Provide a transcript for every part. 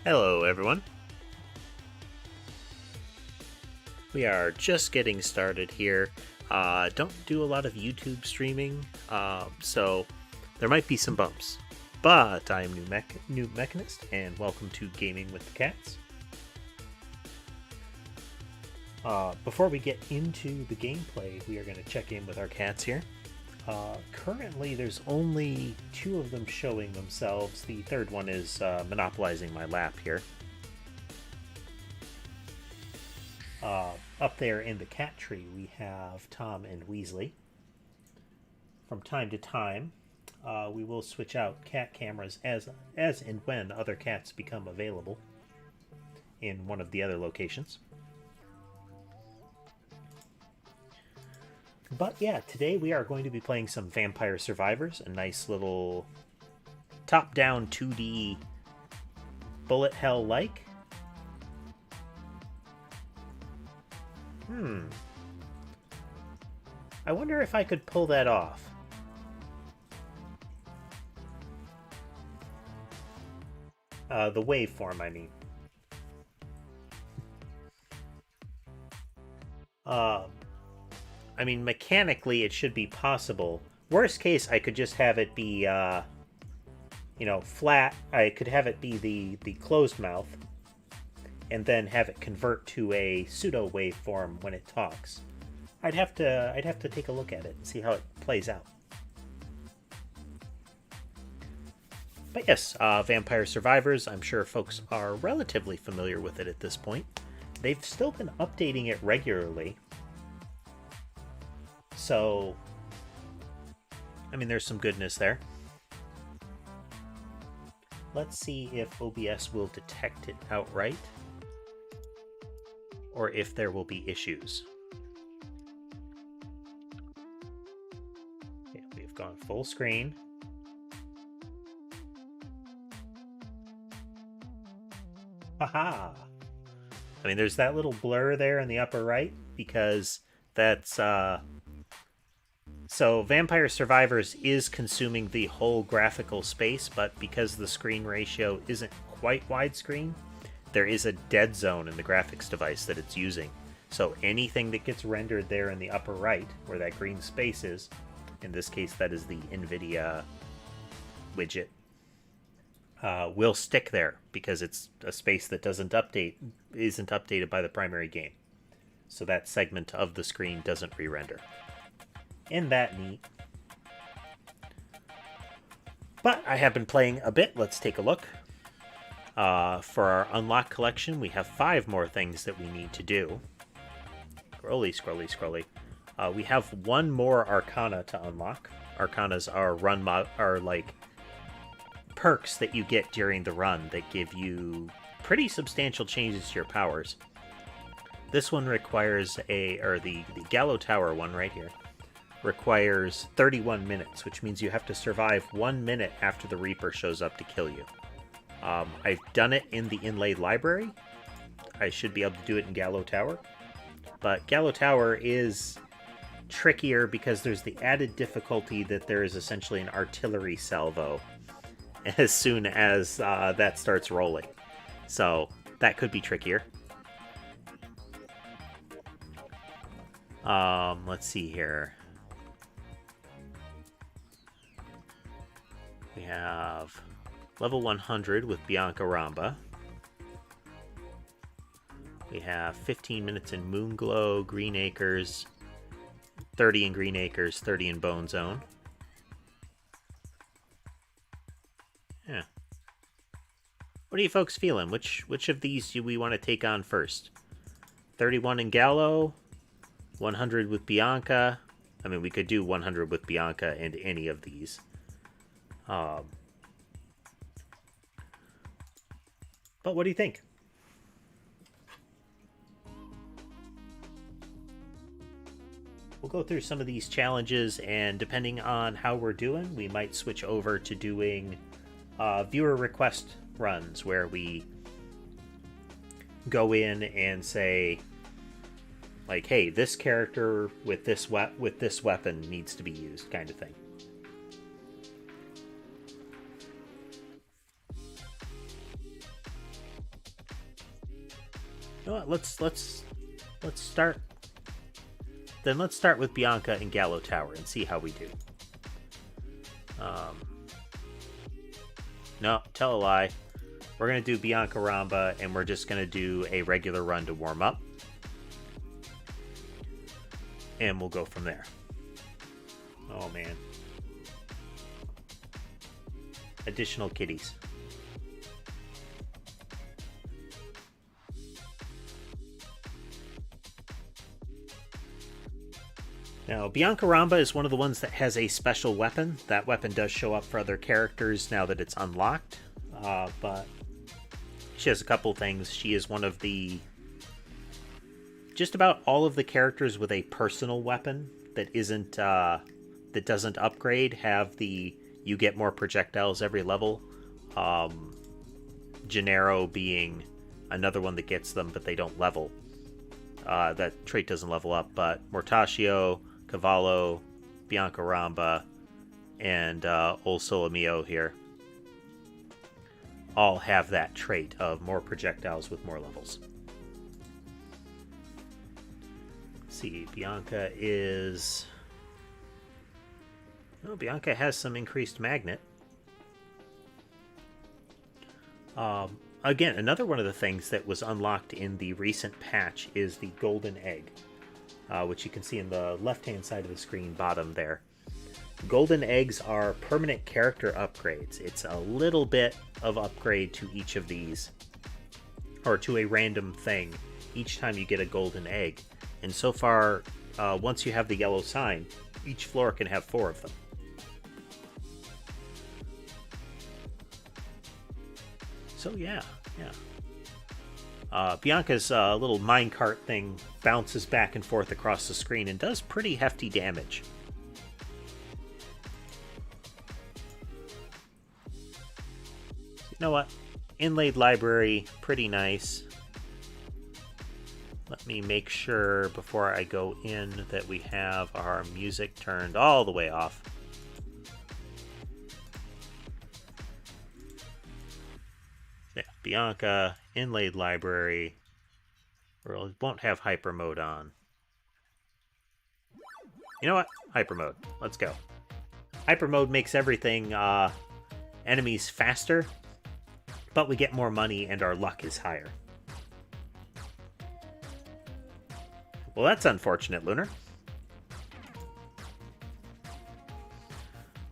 Hello everyone. We are just getting started here. Don't do a lot of YouTube streaming, so there might be some bumps. But I am New Mechanist, and welcome to Gaming with the Cats. Before we get into the gameplay, we are going to check in with our cats here. Currently, there's only 2 of them showing themselves. The third one is monopolizing my lap here. Up there in the cat tree, we have Tom and Weasley. From time to time, we will switch out cat cameras as and when other cats become available in one of the other locations. But yeah, today we are going to be playing some Vampire Survivors, a nice little top-down 2D bullet hell-like. I wonder if I could pull that off. The waveform, I mean. I mean, mechanically, it should be possible. Worst case, I could just have it be, flat. I could have it be the closed mouth, and then have it convert to a pseudo waveform when it talks. I'd have to take a look at it and see how it plays out. But yes, Vampire Survivors, I'm sure folks are relatively familiar with it at this point. They've still been updating it regularly. So, I mean, there's some goodness there. Let's see if OBS will detect it outright, or if there will be issues. Okay, we've gone full screen. Haha! I mean, there's that little blur there in the upper right, because that's, So Vampire Survivors is consuming the whole graphical space, but because the screen ratio isn't quite widescreen, there is a dead zone in the graphics device that it's using. So anything that gets rendered there in the upper right, where that green space is, in this case that is the NVIDIA widget, will stick there because it's a space that isn't updated by the primary game. So that segment of the screen doesn't re-render. Isn't that neat? But I have been playing a bit. Let's take a look. For our unlock collection, we have 5 more things that we need to do. Scrolly, scrolly, scrolly. We have 1 more Arcana to unlock. Arcanas are like perks that you get during the run that give you pretty substantial changes to your powers. This one requires the Gallow Tower one right here requires 31 minutes, which means you have to survive 1 minute after the Reaper shows up to kill you. I've done it in the Inlaid Library. I should be able to do it in Gallow Tower. But Gallow Tower is trickier because there's the added difficulty that there is essentially an artillery salvo as soon as that starts rolling. So that could be trickier. Let's see here. We have level 100 with Bianca Ramba. We have 15 minutes in Moonglow, Green Acres, 30 in Green Acres, 30 in Bone Zone. Yeah. What are you folks feeling? Which of these do we want to take on first? 31 in Gallow, 100 with Bianca. I mean, we could do 100 with Bianca and any of these. But what do you think? We'll go through some of these challenges, and depending on how we're doing, we might switch over to doing viewer request runs where we go in and say, like, hey, this character with this weapon needs to be used, kind of thing. You know what? Let's start. Then let's start with Bianca and Gallo Tower and see how we do. No, tell a lie. We're gonna do Bianca Ramba, and we're just gonna do a regular run to warm up, and we'll go from there. Oh man. Additional kitties. Now, Bianca Ramba is one of the ones that has a special weapon. That weapon does show up for other characters now that it's unlocked, but she has a couple things. She is one of the... just about all of the characters with a personal weapon that isn't... that doesn't upgrade have the... you get more projectiles every level. Gennaro being another one that gets them, but they don't level. That trait doesn't level up, but Mortaccio, Cavallo, Bianca Ramba, and Old Solomio here all have that trait of more projectiles with more levels. Let's see, Bianca is... oh, Bianca has some increased magnet. Again, another one of the things that was unlocked in the recent patch is the golden egg, which you can see in the left-hand side of the screen, bottom there. Golden eggs are permanent character upgrades. It's a little bit of upgrade to each of these, or to a random thing, each time you get a golden egg. And so far, once you have the yellow sign, each floor can have 4 of them. So yeah. Bianca's little minecart thing bounces back and forth across the screen and does pretty hefty damage. You know what? Inlaid library, pretty nice. Let me make sure before I go in that we have our music turned all the way off. Yeah, Bianca, inlaid library. We won't have hyper mode on. You know what? Hyper mode. Let's go. Hyper mode makes everything enemies faster, but we get more money and our luck is higher. Well, that's unfortunate, Lunar.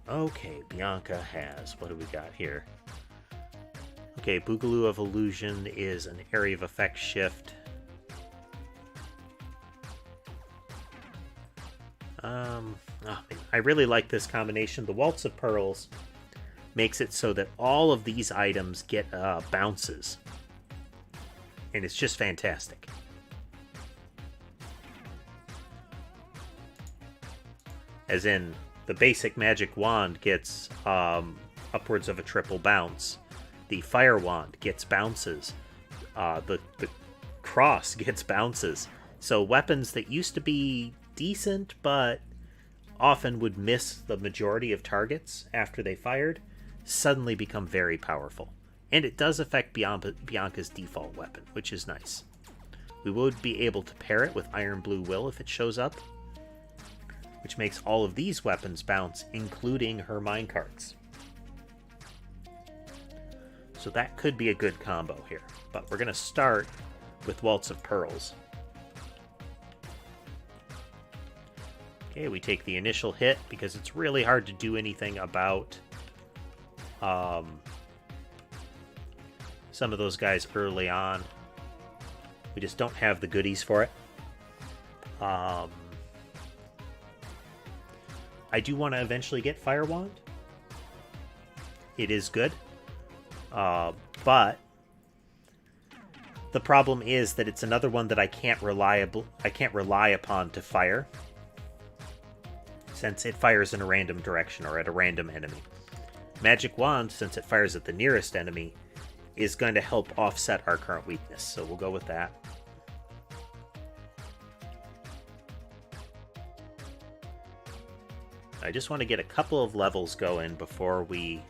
Okay, Bianca has... what do we got here? Okay, Boogaloo of Illusion is an area of effect shift. I really like this combination. The Waltz of Pearls makes it so that all of these items get bounces. And it's just fantastic. As in, the basic magic wand gets upwards of a triple bounce. The fire wand gets bounces. The cross gets bounces. So weapons that used to be decent, but often would miss the majority of targets after they fired, suddenly become very powerful. And it does affect Bianca's default weapon, which is nice. We would be able to pair it with Iron Blue Will if it shows up, which makes all of these weapons bounce, including her minecarts. So that could be a good combo here. But we're going to start with Waltz of Pearls. Okay, we take the initial hit because it's really hard to do anything about some of those guys early on. We just don't have the goodies for it. I do want to eventually get Fire Wand. It is good. But the problem is that it's another one that I can't rely upon to fire, since it fires in a random direction or at a random enemy. Magic Wand, since it fires at the nearest enemy, is going to help offset our current weakness, so we'll go with that. I just want to get a couple of levels going before we...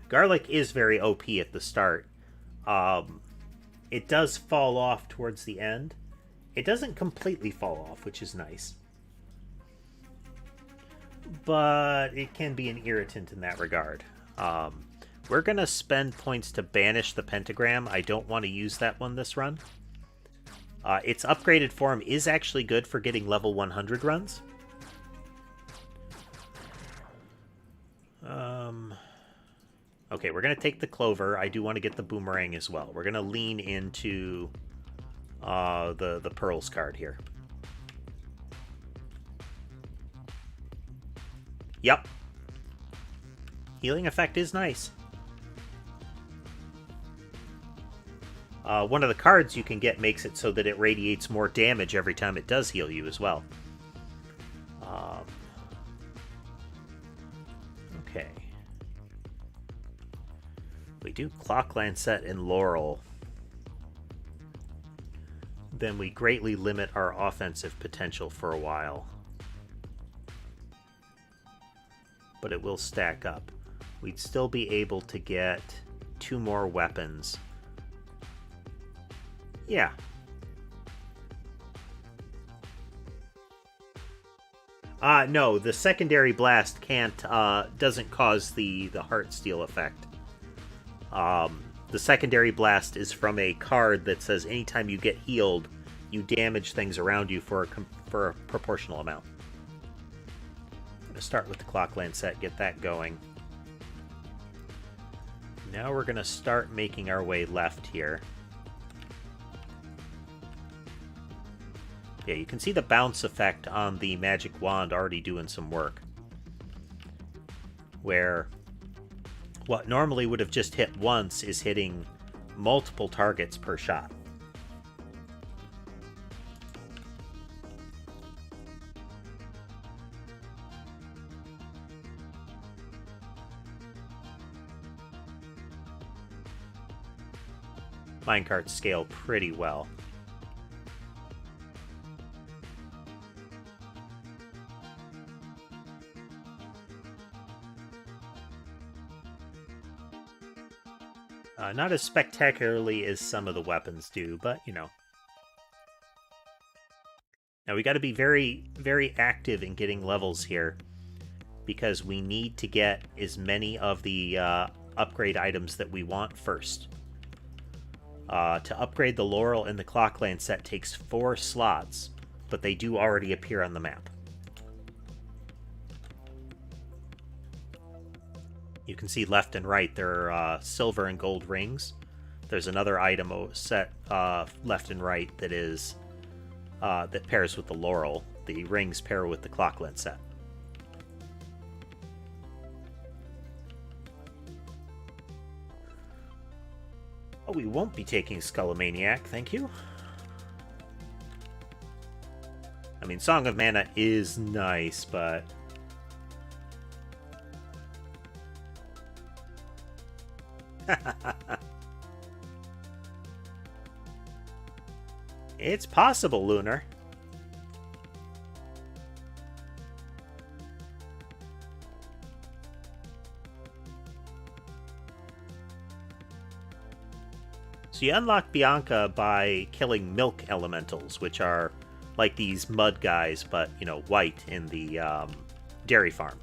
Garlic is very OP at the start. It does fall off towards the end. It doesn't completely fall off, which is nice. But it can be an irritant in that regard. We're going to spend points to banish the pentagram. I don't want to use that one this run. Its upgraded form is actually good for getting level 100 runs. Okay, we're going to take the clover. I do want to get the boomerang as well. We're going to lean into the pearls card here. Yep. Healing effect is nice. One of the cards you can get makes it so that it radiates more damage every time it does heal you as well. Okay. We do Clock Landsat and Laurel. Then we greatly limit our offensive potential for a while. But it will stack up. We'd still be able to get 2 more weapons. Yeah. No, the secondary blast doesn't cause the heart steal effect. The secondary blast is from a card that says anytime you get healed, you damage things around you for a proportional amount. I'm going to start with the Clock Landsat, get that going. Now we're going to start making our way left here. Yeah, you can see the bounce effect on the magic wand already doing some work. Where what normally would have just hit once is hitting multiple targets per shot. Minecarts scale pretty well. Not as spectacularly as some of the weapons do, but, you know. Now, we got to be very, very active in getting levels here, because we need to get as many of the upgrade items that we want first. To upgrade the Laurel and the Clock Landsat takes 4 slots, but they do already appear on the map. You can see left and right there are silver and gold rings. There's another item set left and right that is that pairs with the Laurel. The rings pair with the Clock Landsat. Oh, we won't be taking Skullomaniac, thank you. I mean, Song of Mana is nice, but... It's possible, Lunar. So you unlock Bianca by killing milk elementals, which are like these mud guys, but, you know, white in the dairy farm.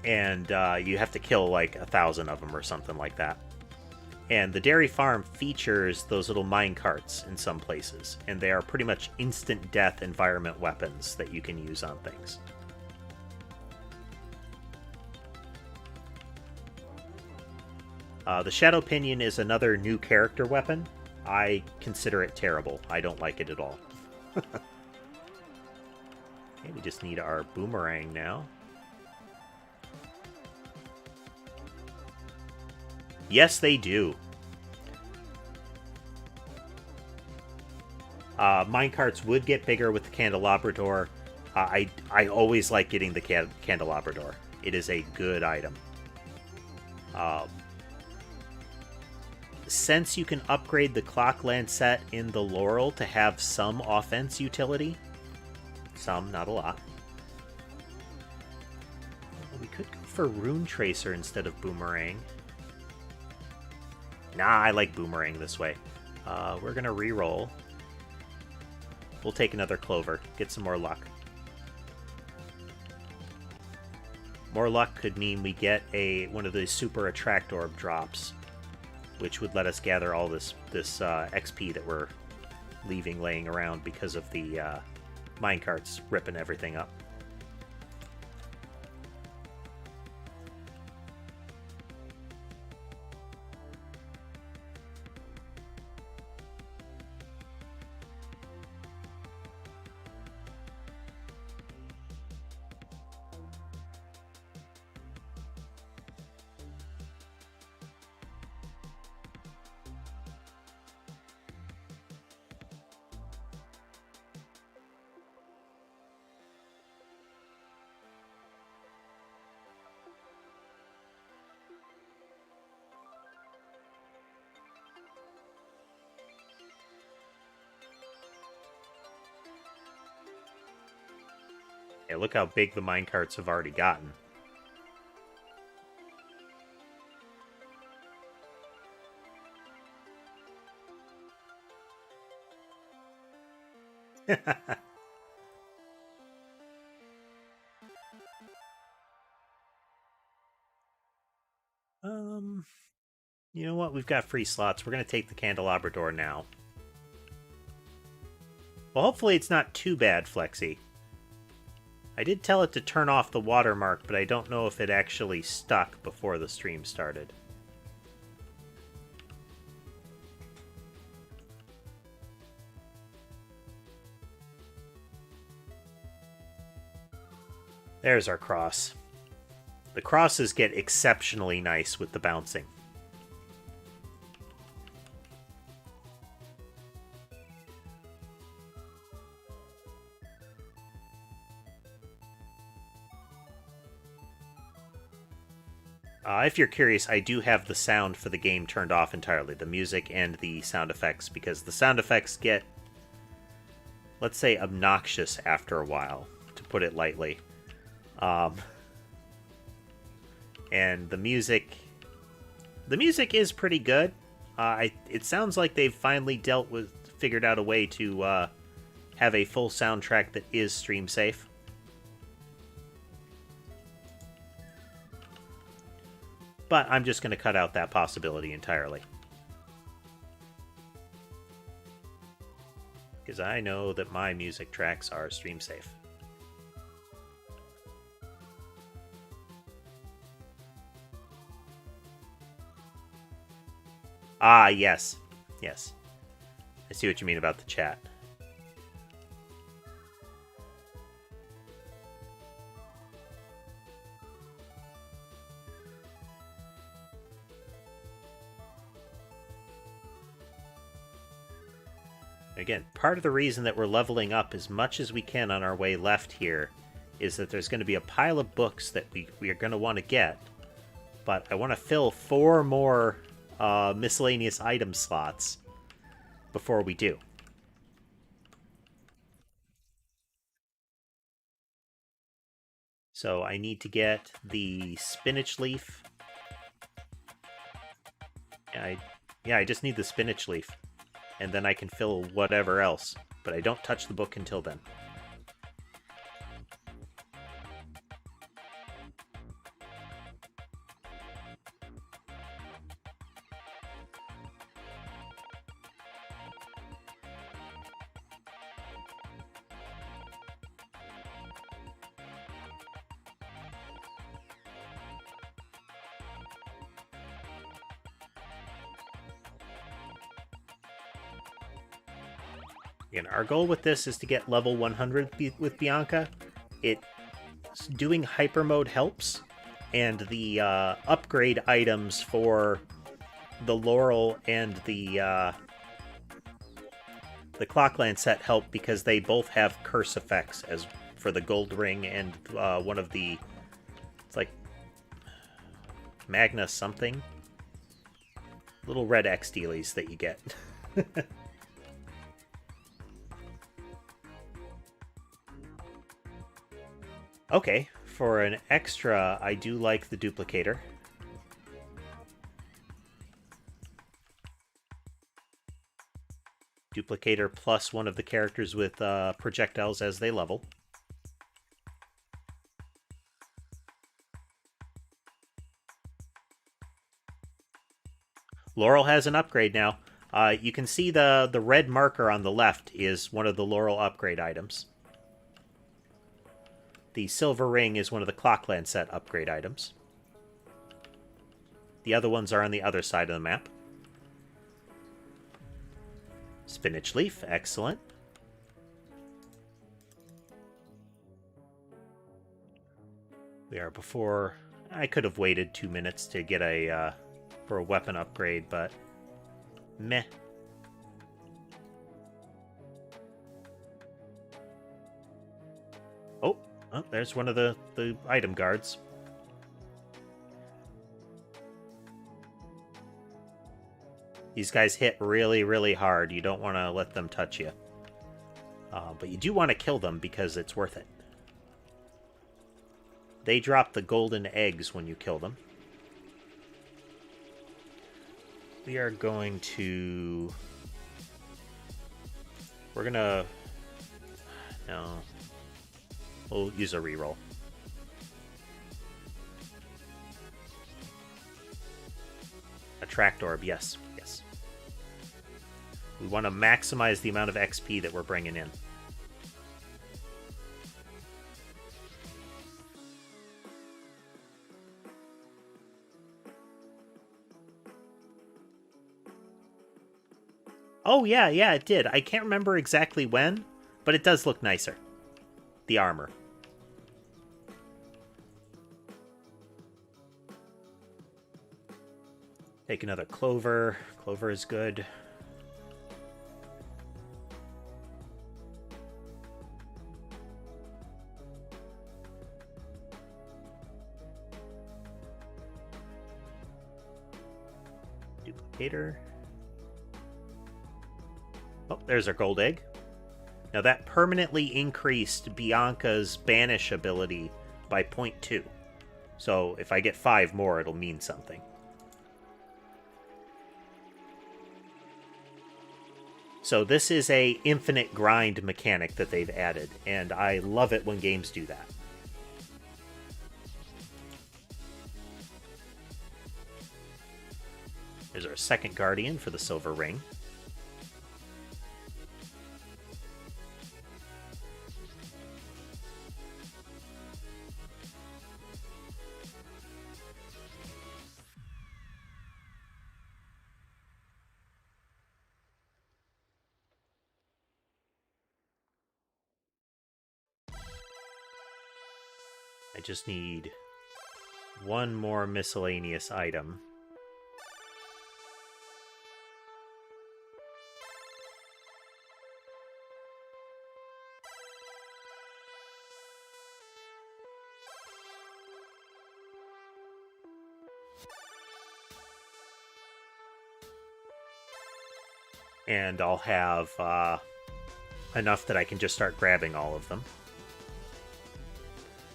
And you have to kill like 1,000 of them or something like that. And the dairy farm features those little mine carts in some places, and they are pretty much instant death environment weapons that you can use on things. The Shadow Pinion is another new character weapon. I consider it terrible. I don't like it at all. Okay, we just need our boomerang now. Yes, they do. Minecarts would get bigger with the candelabrador. I always like getting the candelabrador. It is a good item. Since you can upgrade the Clock Landsat in the Laurel to have some offense utility, some, not a lot. We could go for Rune Tracer instead of Boomerang. Nah, I like boomerang this way. We're going to re-roll. We'll take another clover. Get some more luck. More luck could mean we get one of these super attract orb drops, which would let us gather all this XP that we're leaving laying around because of the minecarts ripping everything up. Yeah, look how big the minecarts have already gotten. You know what? We've got free slots. We're going to take the candelabrador now. Well, hopefully it's not too bad, Flexi. I did tell it to turn off the watermark, but I don't know if it actually stuck before the stream started. There's our cross. The crosses get exceptionally nice with the bouncing. If you're curious, I do have the sound for the game turned off entirely, the music and the sound effects, because the sound effects get, let's say, obnoxious after a while, to put it lightly. And the music is pretty good. It sounds like they've finally figured out a way to have a full soundtrack that is stream safe. But I'm just going to cut out that possibility entirely. Because I know that my music tracks are stream safe. Ah, yes. Yes. I see what you mean about the chat. Again, part of the reason that we're leveling up as much as we can on our way left here is that there's going to be a pile of books that we are going to want to get, but I want to fill 4 more miscellaneous item slots before we do. So I need to get the spinach leaf. Yeah, I just need the spinach leaf. And then I can fill whatever else. But I don't touch the book until then. Again, our goal with this is to get level 100 with Bianca. Doing hyper mode helps, and the upgrade items for the Laurel and the Clock Landsat help because they both have curse effects, as for the gold ring and one of the, it's like Magna something, little red X dealies that you get. Okay, for an extra, I do like the duplicator. duplicator plus one of the characters with projectiles as they level. Laurel has an upgrade now. You can see the red marker on the left is one of the Laurel upgrade items. The silver ring is one of the clock Landsat upgrade items. The other ones are on the other side of the map. Spinach leaf, excellent. We are before... I could have waited 2 minutes to get for a weapon upgrade, but meh. Oh, there's one of the item guards. These guys hit really, really hard. You don't want to let them touch you. But you do want to kill them because it's worth it. They drop the golden eggs when you kill them. We are going to... We're going to... No. We'll use a reroll. Attract orb, yes. Yes. We want to maximize the amount of XP that we're bringing in. Oh, yeah, it did. I can't remember exactly when, but it does look nicer. The armor. Take another clover. Clover is good. Duplicator. Oh, there's our gold egg. Now that permanently increased Bianca's banish ability by 0.2. So if I get 5 more, it'll mean something. So this is a infinite grind mechanic that they've added, and I love it when games do that. There's our second guardian for the silver ring. I just need one more miscellaneous item. And I'll have enough that I can just start grabbing all of them.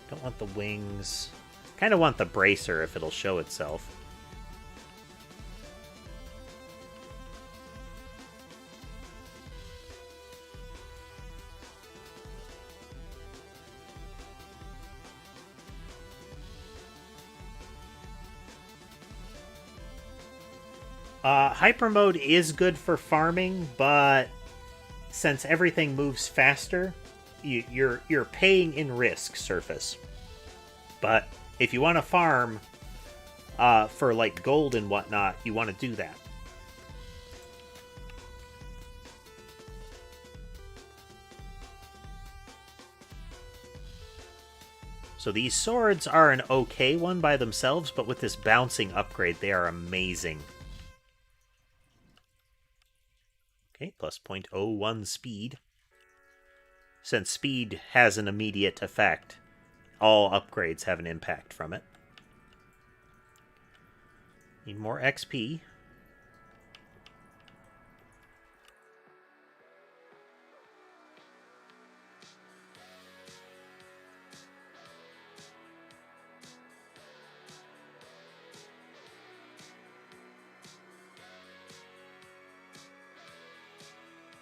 Don't want the wings. Kind of want the bracer if it'll show itself. Hyper mode is good for farming, but since everything moves faster, you're paying in risk surface. But if you want to farm for like gold and whatnot, you want to do that. So these swords are an okay one by themselves, but with this bouncing upgrade, they are amazing. Okay, plus 0.01 speed. Since speed has an immediate effect, all upgrades have an impact from it. Need more XP.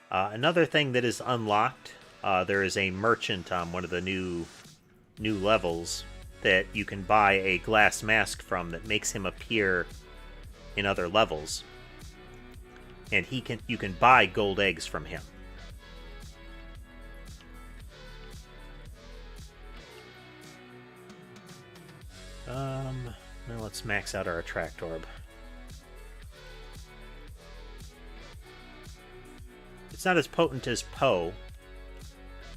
Another thing that is unlocked, there is a merchant on one of the new levels that you can buy a glass mask from that makes him appear in other levels. And you can buy gold eggs from him. Now let's max out our attract orb. It's not as potent as Poe,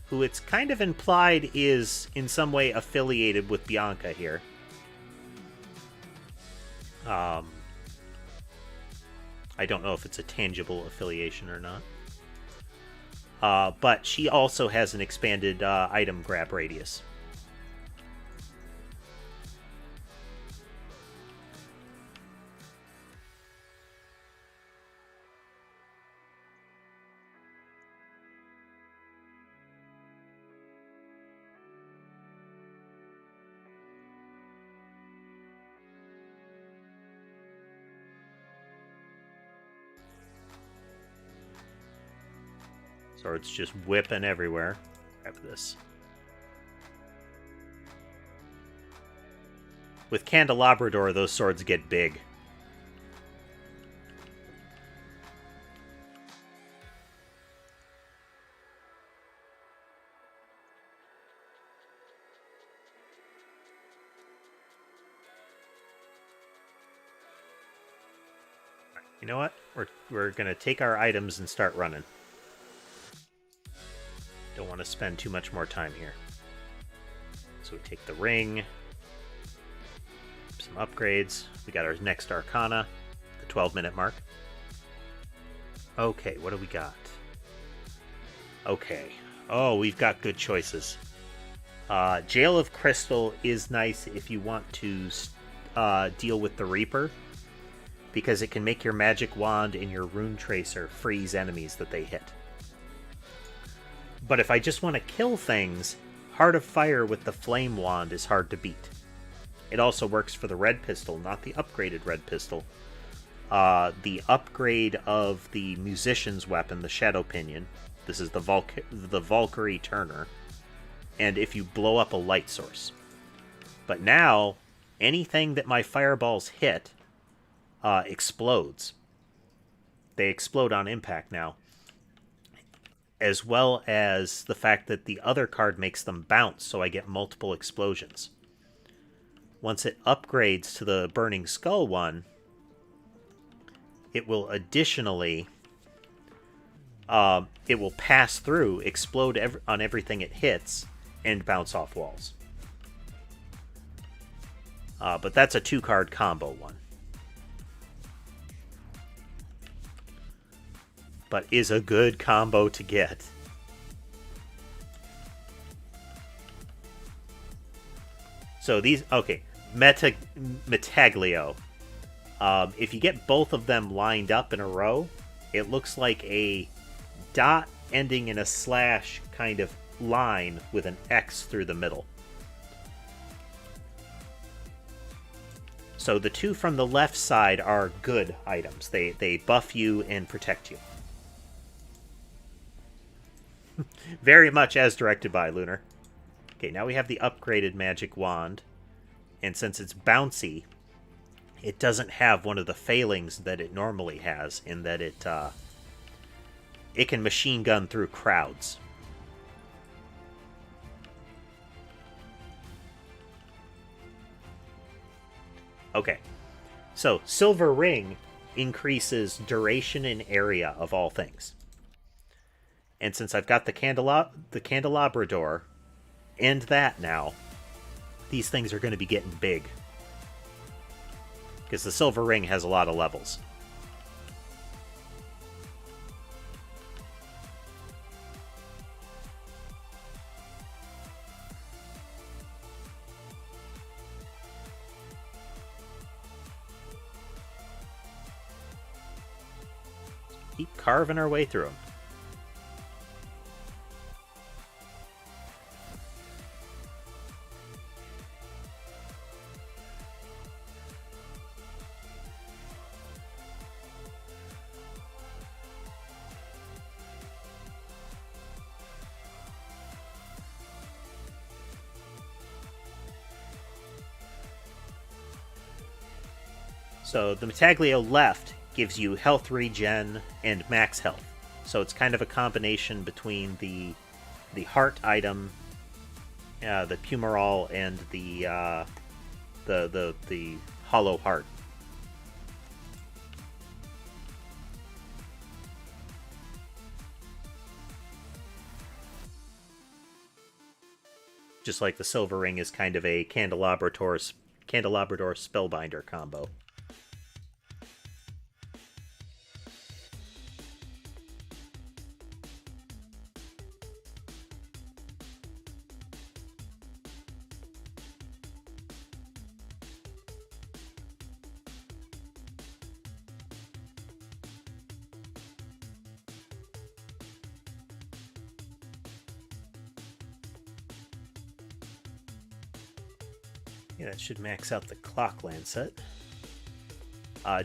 who it's kind of implied is in some way affiliated with Bianca here. I don't know if it's a tangible affiliation or not. But she also has an expanded item grab radius. Swords just whipping everywhere. Grab this. With candelabrador, those swords get big. You know what? We're gonna take our items and start running. Don't want to spend too much more time here. So we take the ring, some upgrades. We got our next Arcana, the 12-minute mark. Okay, what do we got? Okay. Oh, we've got good choices. Jail of Crystal is nice if you want to deal with the Reaper, because it can make your magic wand and your rune tracer freeze enemies that they hit. But if I just want to kill things, Heart of Fire with the Flame Wand is hard to beat. It also works for the red pistol, not the upgraded red pistol. The upgrade of the musician's weapon, the Shadow Pinion. This is the Valkyrie Turner. And if you blow up a light source. But now, anything that my fireballs hit explodes. They explode on impact now. As well as the fact that the other card makes them bounce, so I get multiple explosions. Once it upgrades to the Burning Skull one, it will additionally, it will pass through, explode on everything it hits, and bounce off walls. But that's a 2-card combo one. But is a good combo to get. So these, okay, Metaglio. If you get both of them lined up in a row, it looks like a dot ending in a slash kind of line with an X through the middle. So the two from the left side are good items. They buff you and protect you. Very much as directed by Lunar. Okay, now we have the upgraded magic wand. And since it's bouncy, it doesn't have one of the failings that it normally has, in that it can machine gun through crowds. Okay, so Silver Ring increases duration and area of all things. And since I've got the candelabrador and that now, these things are going to be getting big. Because the Silver Ring has a lot of levels. Keep carving our way through them. So the Metaglio left gives you health regen and max health. So it's kind of a combination between the heart item, the Pumarol, and the hollow heart. Just like the silver ring is kind of a candelabrador spellbinder combo. Yeah, that should max out the clock Landsat.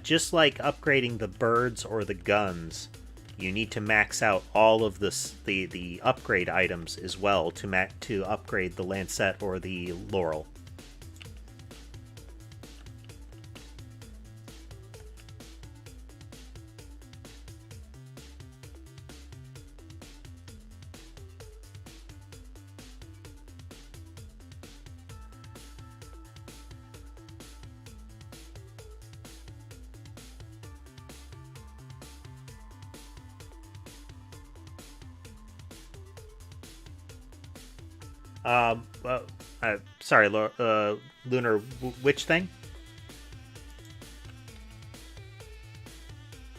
Just like upgrading the birds or the guns, you need to max out all of the upgrade items as well to upgrade the Landsat or the Laurel. Sorry, Lunar, which thing?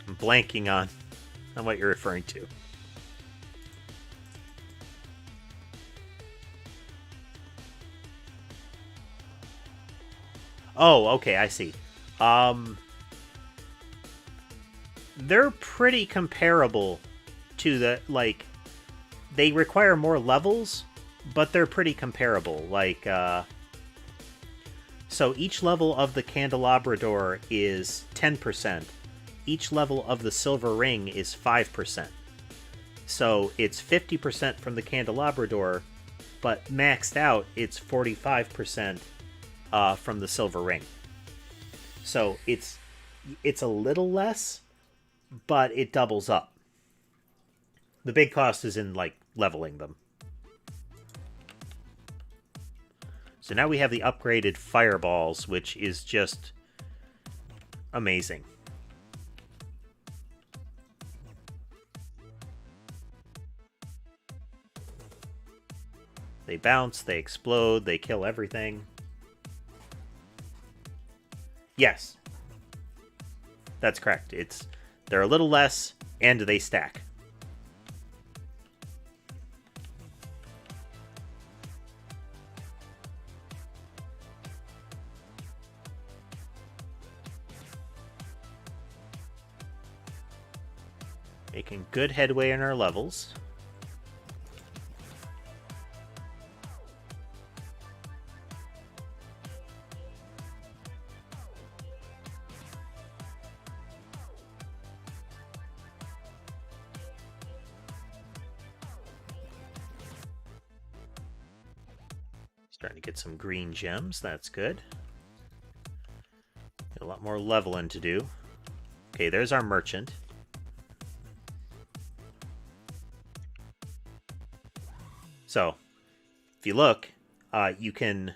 I'm blanking on what you're referring to. Oh, okay, I see. They're pretty comparable to the, like, they require more levels, but they're pretty comparable. Like, so each level of the candelabrador is 10%. Each level of the silver ring is 5%. So it's 50% from the candelabrador, but maxed out, it's 45% from the silver ring. So it's a little less, but it doubles up. The big cost is in, like, leveling them. So now we have the upgraded fireballs, which is just amazing. They bounce, they explode, they kill everything. Yes. That's correct. They're a little less, and they stack. Making good headway in our levels. Starting to get some green gems, that's good. Got a lot more leveling to do. Okay, there's our merchant. So, if you look, you can,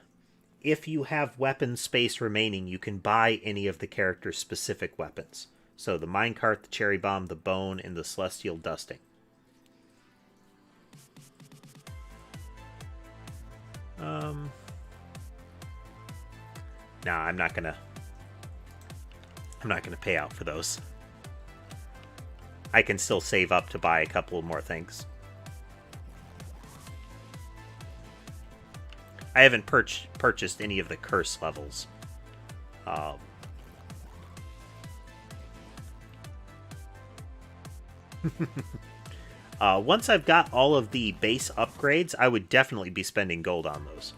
if you have weapon space remaining, you can buy any of the character's specific weapons. So the minecart, the cherry bomb, the bone, and the celestial dusting. Nah, I'm not gonna pay out for those. I can still save up to buy a couple more things. I haven't purchased any of the curse levels. Once I've got all of the base upgrades, I would definitely be spending gold on those.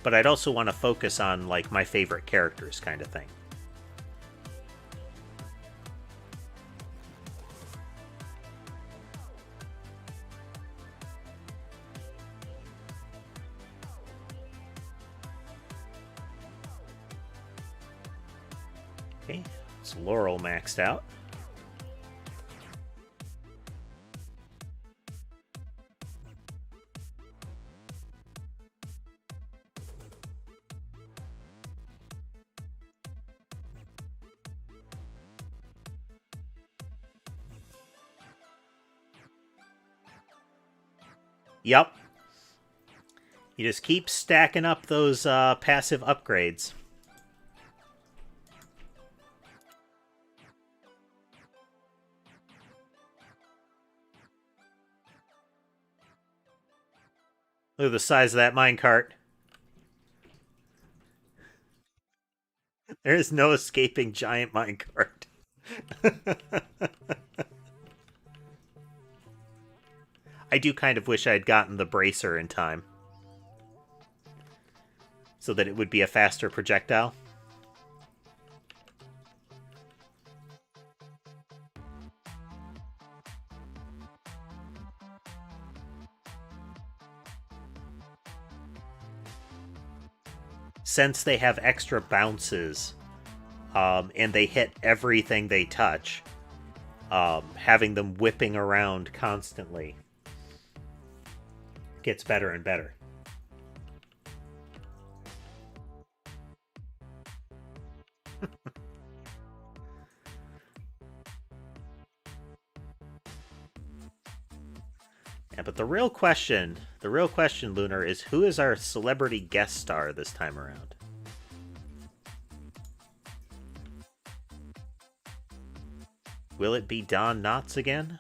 But I'd also want to focus on, like, my favorite characters kind of thing. Okay, it's Laurel maxed out. Yep. You just keep stacking up those passive upgrades. Look at the size of that minecart. There is no escaping giant minecart. I do kind of wish I had gotten the bracer in time, so that it would be a faster projectile. Since they have extra bounces, and they hit everything they touch, having them whipping around constantly gets better and better. Yeah, but the real question, Lunar, is who is our celebrity guest star this time around? Will it be Don Knotts again?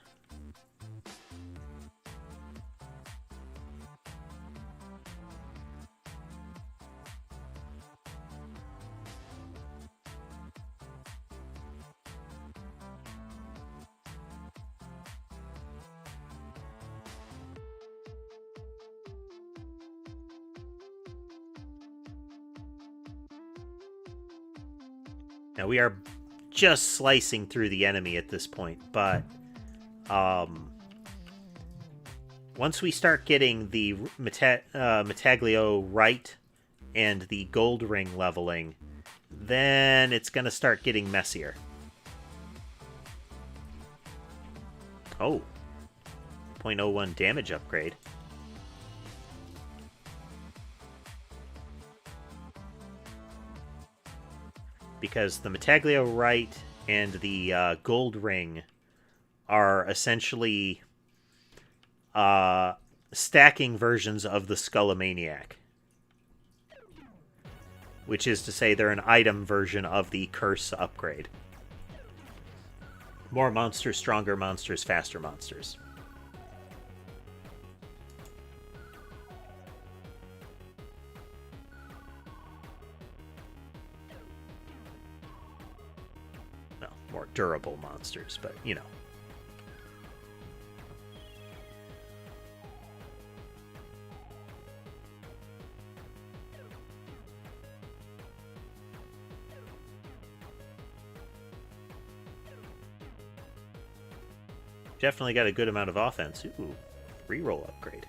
Now we are just slicing through the enemy at this point, but once we start getting the Metaglio right and the gold ring leveling, then it's going to start getting messier. Oh, 0.01 damage upgrade. Because the Metaglio right and the gold ring are essentially stacking versions of the Skullomaniac. Which is to say they're an item version of the Curse upgrade. More monsters, stronger monsters, faster monsters. Well, more durable monsters, but you know. Definitely got a good amount of offense. Ooh, reroll upgrade.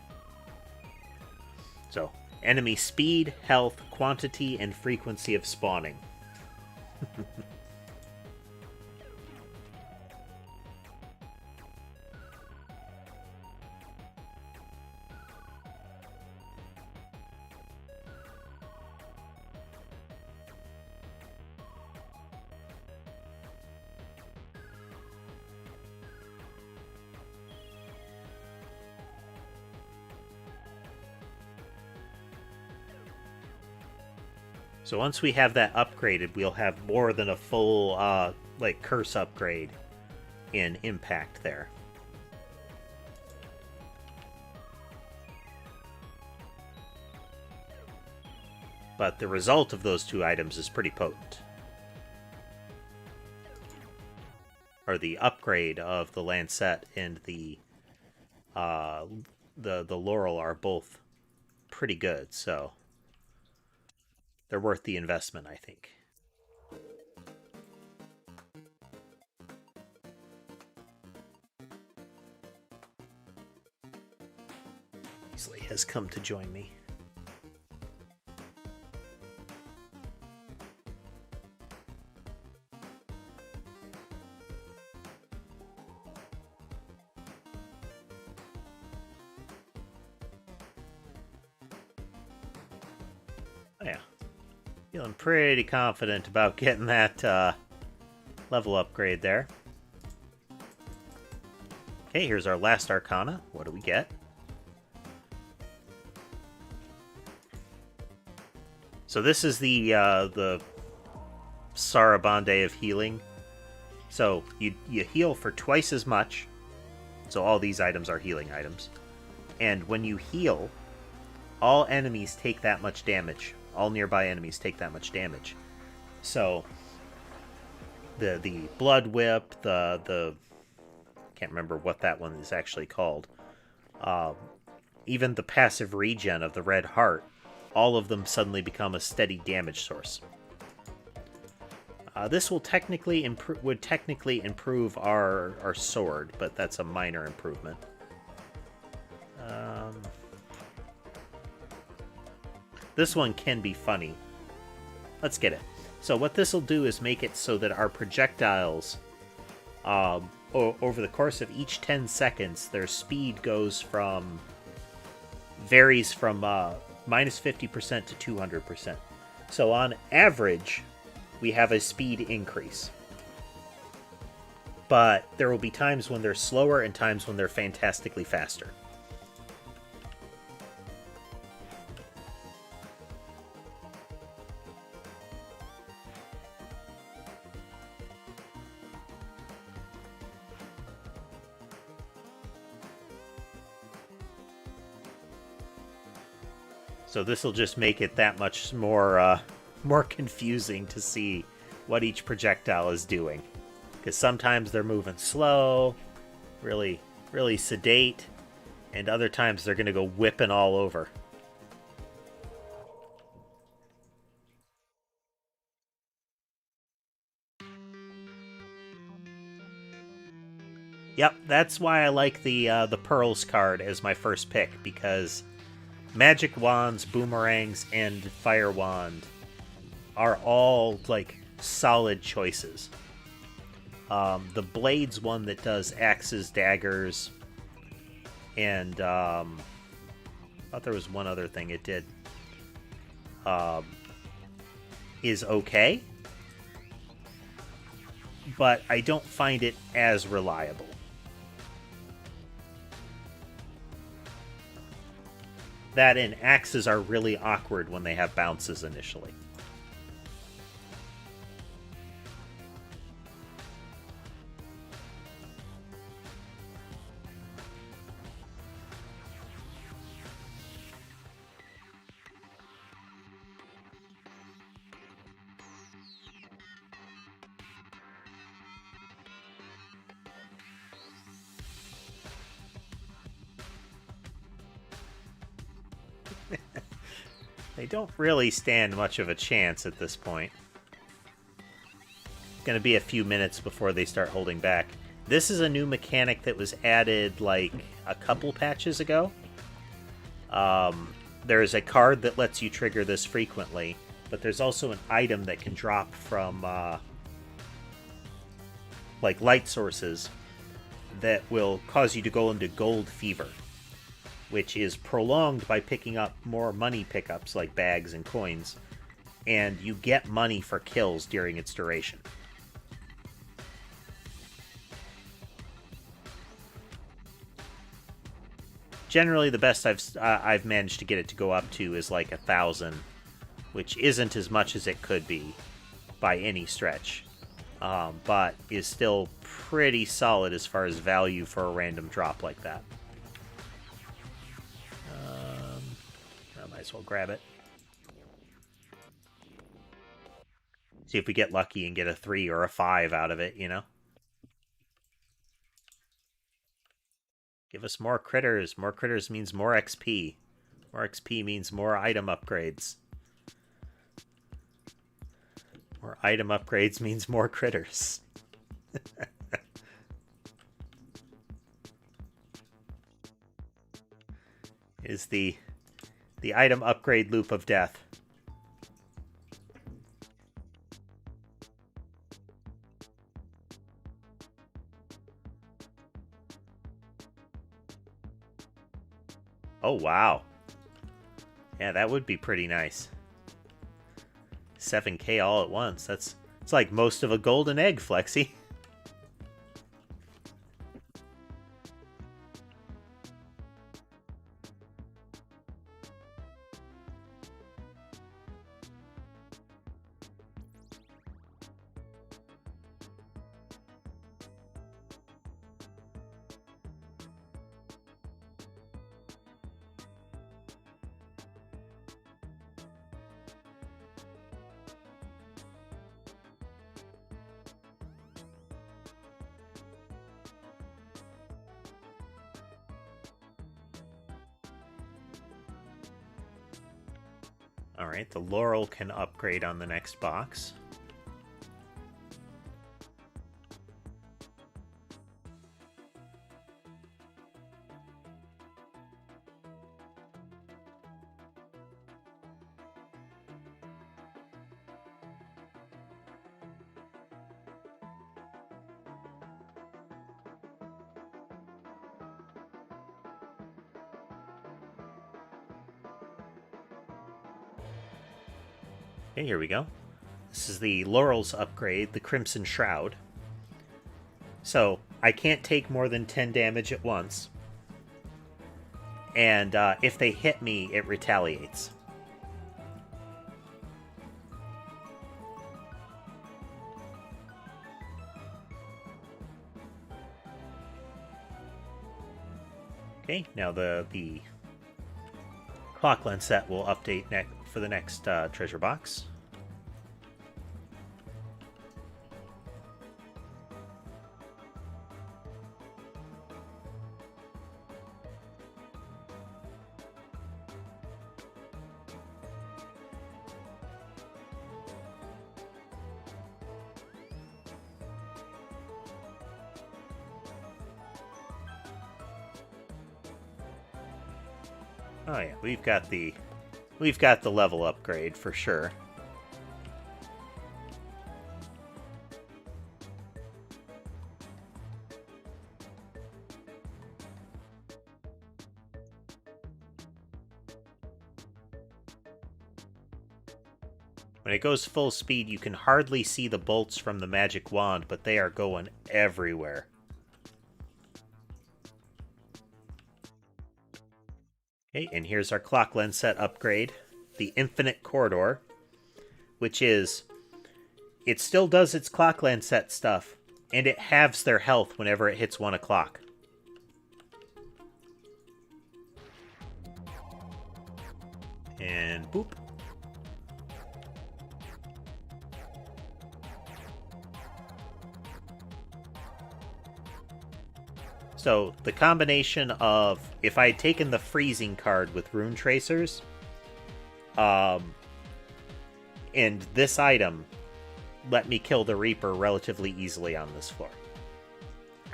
So, enemy speed, health, quantity, and frequency of spawning. So once we have that upgraded, we'll have more than a full, like, curse upgrade in impact there. But the result of those two items is pretty potent. Or the upgrade of the Landsat and the Laurel are both pretty good, so they're worth the investment, I think. Lacey has come to join me. Oh, yeah. Feeling pretty confident about getting that level upgrade there. Okay, here's our last Arcana. What do we get? So this is the Sarabande of Healing. So you heal for twice as much. So all these items are healing items. And when you heal, all enemies take that much damage. All nearby enemies take that much damage. So the blood whip, the can't remember what that one is actually called. Even the passive regen of the red heart, all of them suddenly become a steady damage source. This will technically improve our sword, but that's a minor improvement. This one can be funny. Let's get it. So what this will do is make it so that our projectiles, over the course of each 10 seconds, their speed varies from minus 50% to 200%. So on average, we have a speed increase. But there will be times when they're slower and times when they're fantastically faster. So this will just make it that much more confusing to see what each projectile is doing. Because sometimes they're moving slow, really, really sedate, and other times they're going to go whipping all over. Yep, that's why I like the Pearls card as my first pick, because Magic Wands, Boomerangs, and Fire Wand are all, like, solid choices. The Blades one that does axes, daggers, and I thought there was one other thing it did, is okay, but I don't find it as reliable. That and axes are really awkward when they have bounces initially. They don't really stand much of a chance at this point. It's going to be a few minutes before they start holding back. This is a new mechanic that was added like a couple patches ago. There is a card that lets you trigger this frequently, but there's also an item that can drop from like light sources that will cause you to go into gold fever, which is prolonged by picking up more money pickups like bags and coins, and you get money for kills during its duration. Generally, the best I've managed to get it to go up to is like 1,000, which isn't as much as it could be by any stretch, but is still pretty solid as far as value for a random drop like that. I might as well grab it. See if we get lucky and get a 3 or a 5 out of it, you know? Give us more critters. More critters means more XP. More XP means more item upgrades. More item upgrades means more critters. Is the item upgrade loop of death. Oh, wow. Yeah, that would be pretty nice. 7k all at once. It's like most of a golden egg, Flexi. Alright, the Laurel can upgrade on the next box. Okay, here we go. This is the Laurel's upgrade, the Crimson Shroud. So, I can't take more than 10 damage at once. And if they hit me, it retaliates. Okay, now the clock Landsat will update for the next treasure box. Oh yeah, we've got the level upgrade for sure. When it goes full speed, you can hardly see the bolts from the magic wand, but they are going everywhere. Okay, and here's our clock Landsat upgrade, the Infinite Corridor, which is, it still does its clock Landsat stuff, and it halves their health whenever it hits 1 o'clock. And boop. So, the combination of, if I had taken the freezing card with Rune Tracers, and this item let me kill the Reaper relatively easily on this floor.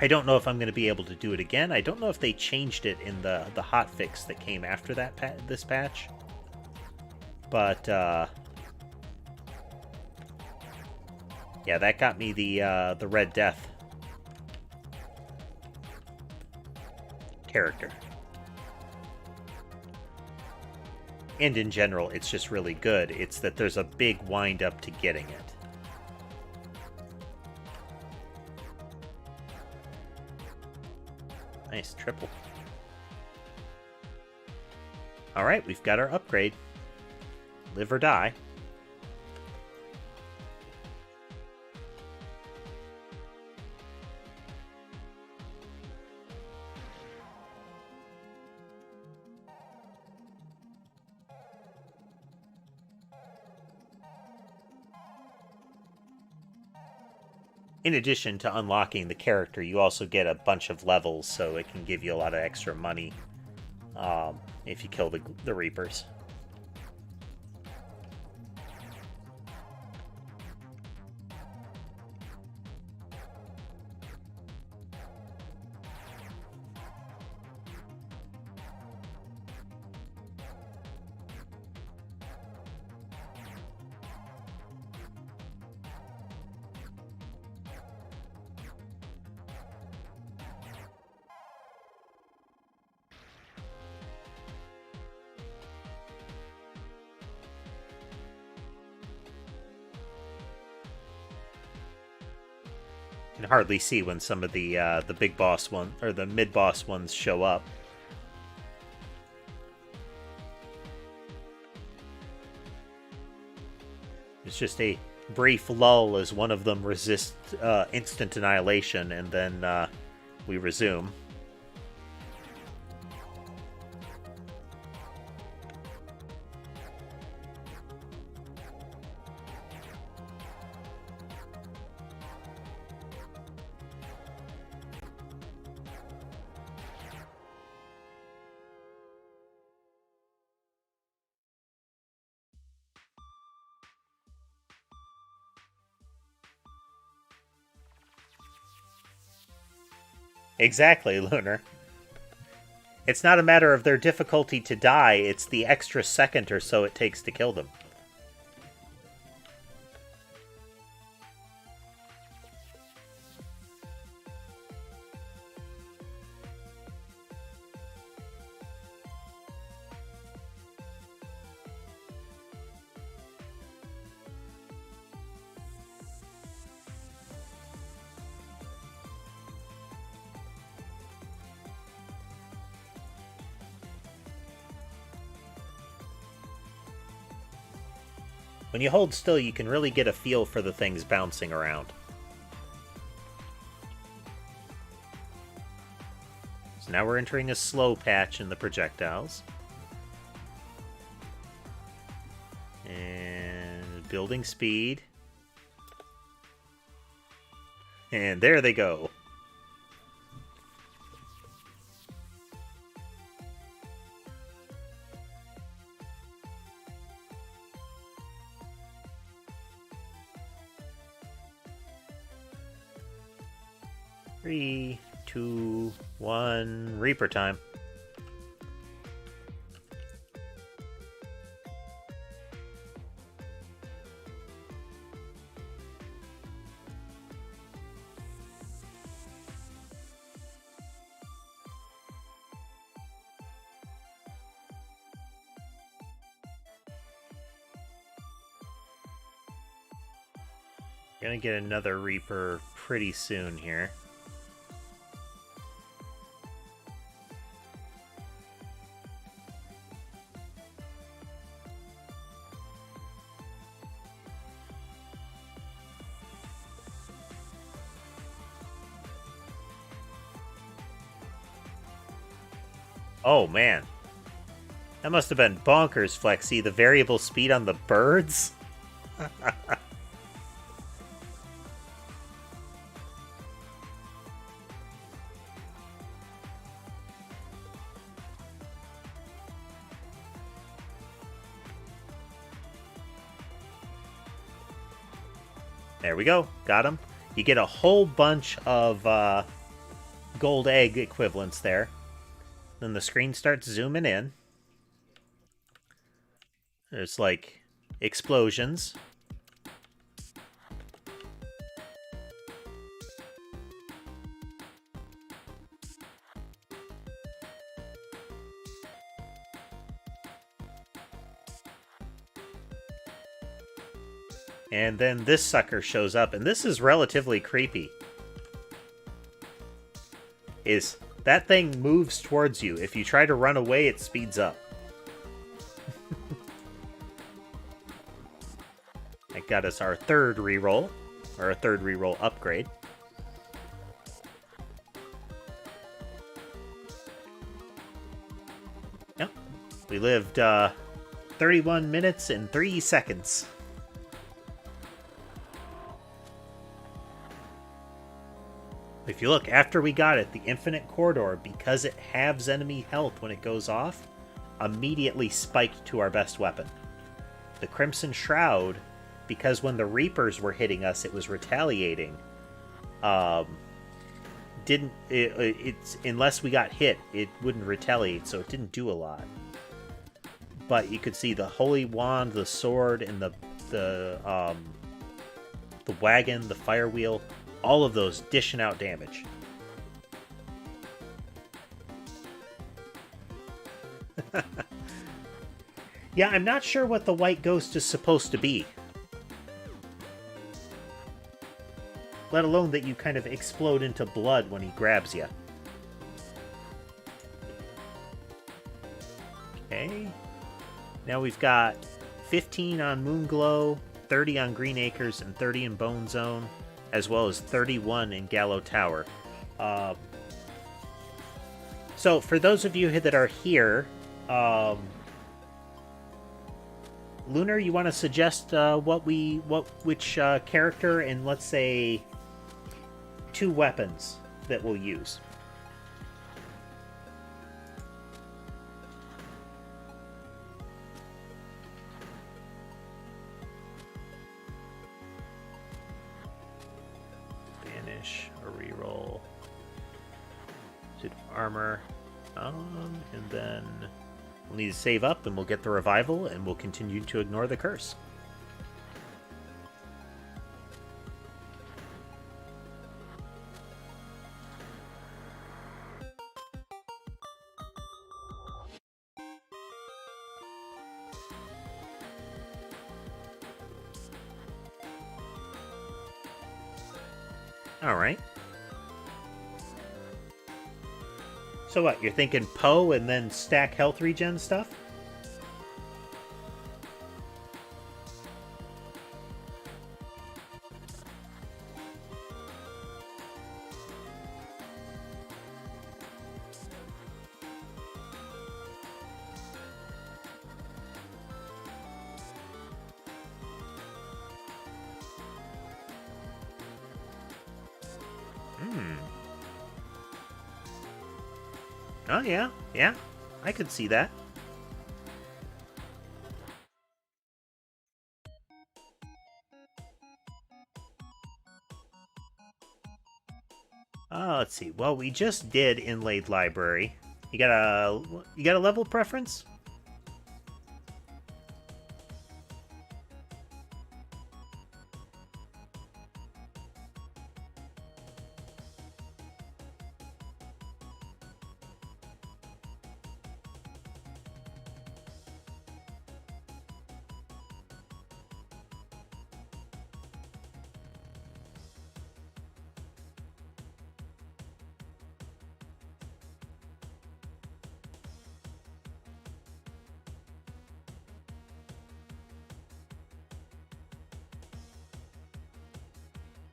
I don't know if I'm going to be able to do it again. I don't know if they changed it in the hotfix that came after that this patch. But, yeah, that got me the Red Death character. And in general, it's just really good. It's that there's a big wind up to getting it. Nice, triple. Alright, we've got our upgrade. Live or die. In addition to unlocking the character, you also get a bunch of levels, so it can give you a lot of extra money if you kill the Reapers. You can hardly see when some of the big boss one or the mid boss ones show up. It's just a brief lull as one of them resists instant annihilation, and then we resume. Exactly, Lunar. It's not a matter of their difficulty to die, it's the extra second or so it takes to kill them. When you hold still, you can really get a feel for the things bouncing around. So now we're entering a slow patch in the projectiles. And building speed. And there they go. Three, 2, 1, Reaper time. Gonna get another Reaper pretty soon here. Oh, man. That must have been bonkers, Flexi. The variable speed on the birds? There we go. Got him. You get a whole bunch of gold egg equivalents there. Then the screen starts zooming in. There's like explosions. And then this sucker shows up, and this is relatively creepy. That thing moves towards you. If you try to run away, it speeds up. That got us our third reroll, or a third reroll upgrade. Yep. We lived 31 minutes and 3 seconds. If you look, after we got it, the Infinite Corridor, because it halves enemy health when it goes off, immediately spiked to our best weapon. The Crimson Shroud, because when the Reapers were hitting us, it was retaliating. Unless we got hit, it wouldn't retaliate, so it didn't do a lot. But you could see the Holy Wand, the sword, and the wagon, the fire wheel. All of those dishing out damage. Yeah, I'm not sure what the white ghost is supposed to be. let alone that you kind of explode into blood when he grabs you. Okay. Now we've got 15 on Moonglow, 30 on Green Acres, and 30 in Bone Zone, as well as 31 in Gallow Tower. So for those of you that are here, Lunar, you want to suggest which character and, let's say, 2 weapons that we'll use? Banish, a reroll, suit of armor, and then we'll need to save up, and we'll get the revival, and we'll continue to ignore the curse. Alright. So what, you're thinking Poe and then stack health regen stuff? Oh, yeah. Yeah. I could see that. Let's see. Well, we just did Inlaid Library. You got a level preference?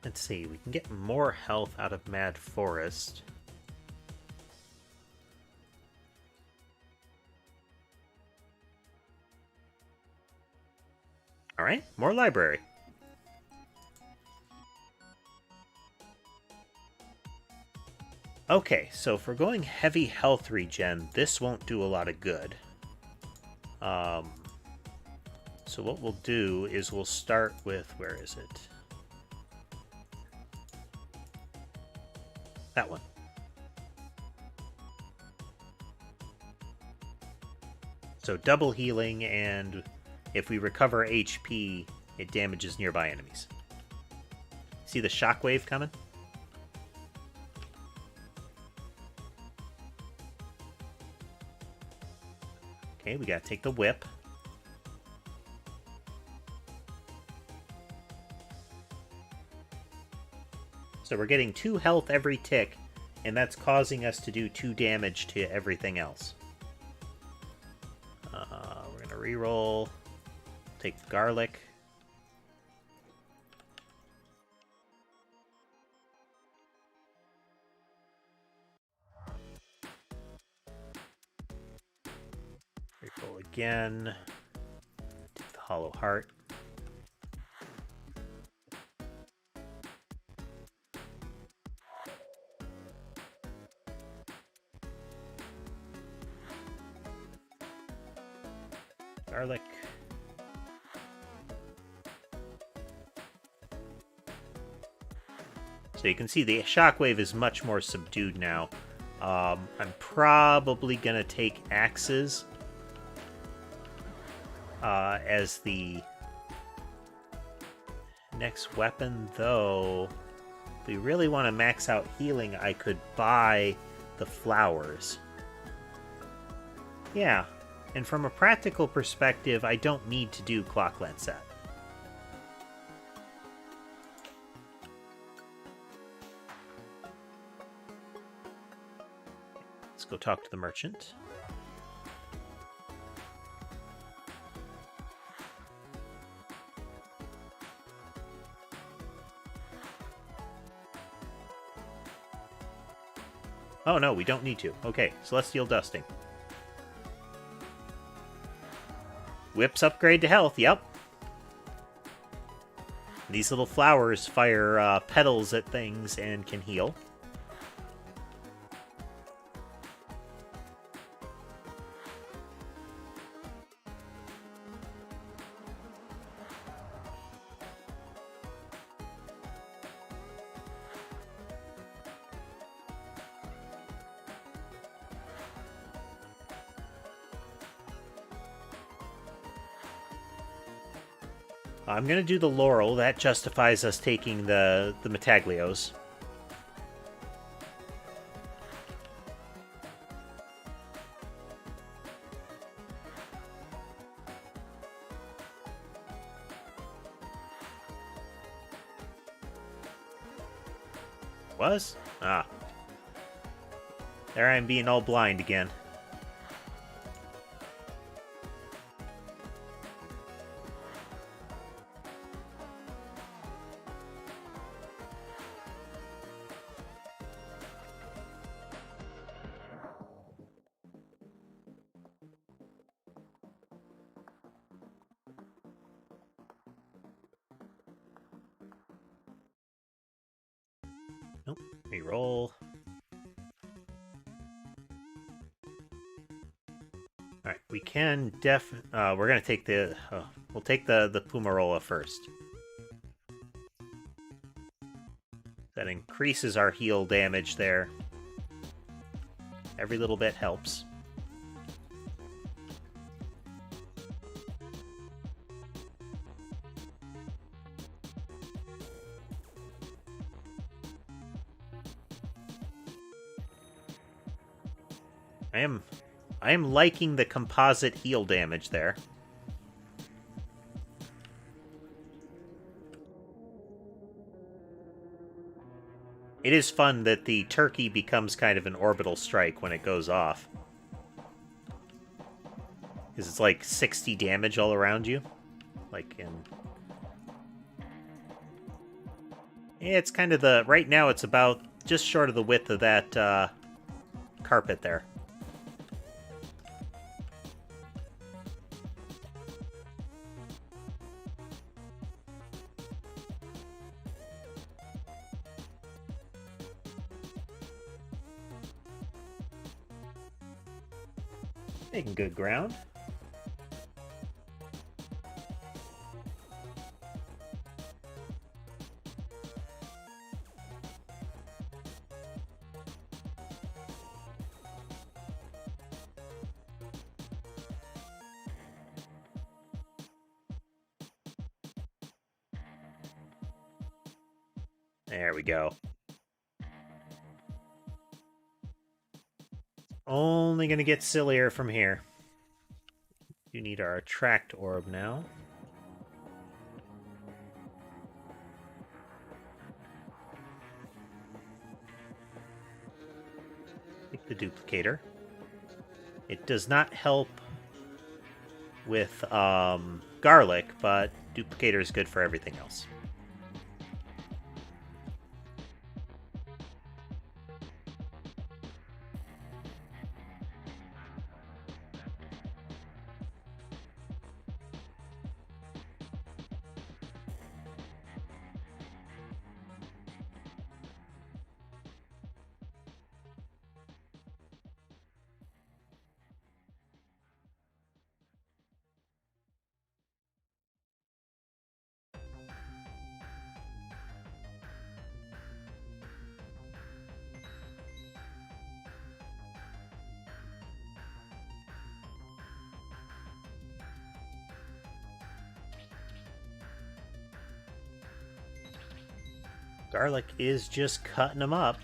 Let's see, we can get more health out of Mad Forest. Alright, more library. Okay, so if we're going heavy health regen, this won't do a lot of good. So what we'll do is we'll start with, where is it? That one. So double healing, and if we recover HP, it damages nearby enemies. See the shockwave coming? Okay, we gotta take the whip. So we're getting 2 health every tick, and that's causing us to do 2 damage to everything else. We're gonna reroll, take the garlic. Reroll again, take the hollow heart. Garlic. So you can see the shockwave is much more subdued now. I'm probably going to take axes as the next weapon, though. If we really want to max out healing, I could buy the flowers. Yeah. And from a practical perspective, I don't need to do Clock Landsat. Let's go talk to the merchant. Oh no, we don't need to. Okay, celestial dusting. Whips upgrade to health, yep. These little flowers fire petals at things and can heal. I'm going to do the Laurel. That justifies us taking the Metaglios. Was? Ah. There I am being all blind again. Nope. Reroll. Alright, we can we're gonna take the we'll take the Pumarola first. That increases our heal damage there. Every little bit helps. I am liking the composite heal damage there. It is fun that the turkey becomes kind of an orbital strike when it goes off. Because it's like 60 damage all around you. Like in... Yeah, it's kind of the... Right now it's about just short of the width of that carpet there. Making good ground. There we go. Only gonna get sillier from here. You need our attract orb now. Take the duplicator. It does not help with garlic, but duplicator is good for everything else. Garlic is just cutting them up.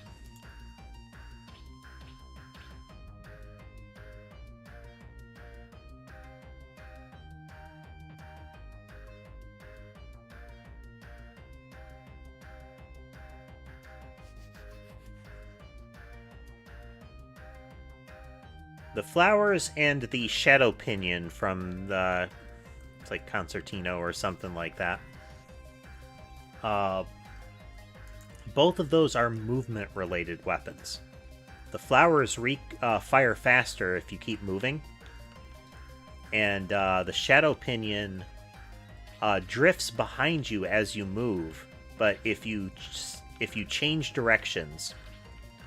The flowers and the shadow pinion from the... It's like Concertino or something like that. Both of those are movement-related weapons. The flowers fire faster if you keep moving. And the shadow pinion drifts behind you as you move. But if you change directions,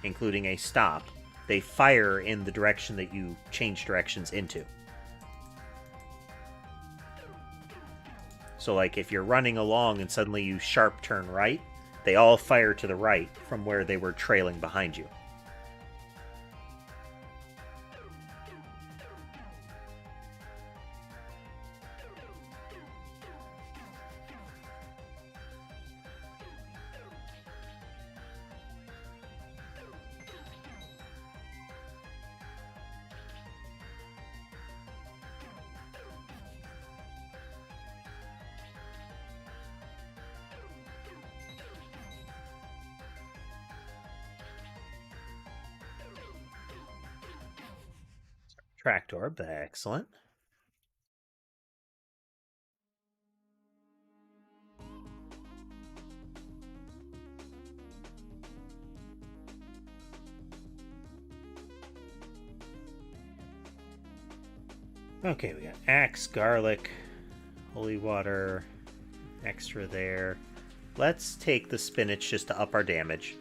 including a stop, they fire in the direction that you change directions into. So, like, if you're running along and suddenly you sharp turn right, they all fire to the right from where they were trailing behind you. Tracked orb, excellent. Okay, we got axe, garlic, holy water, extra there. Let's take the spinach just to up our damage.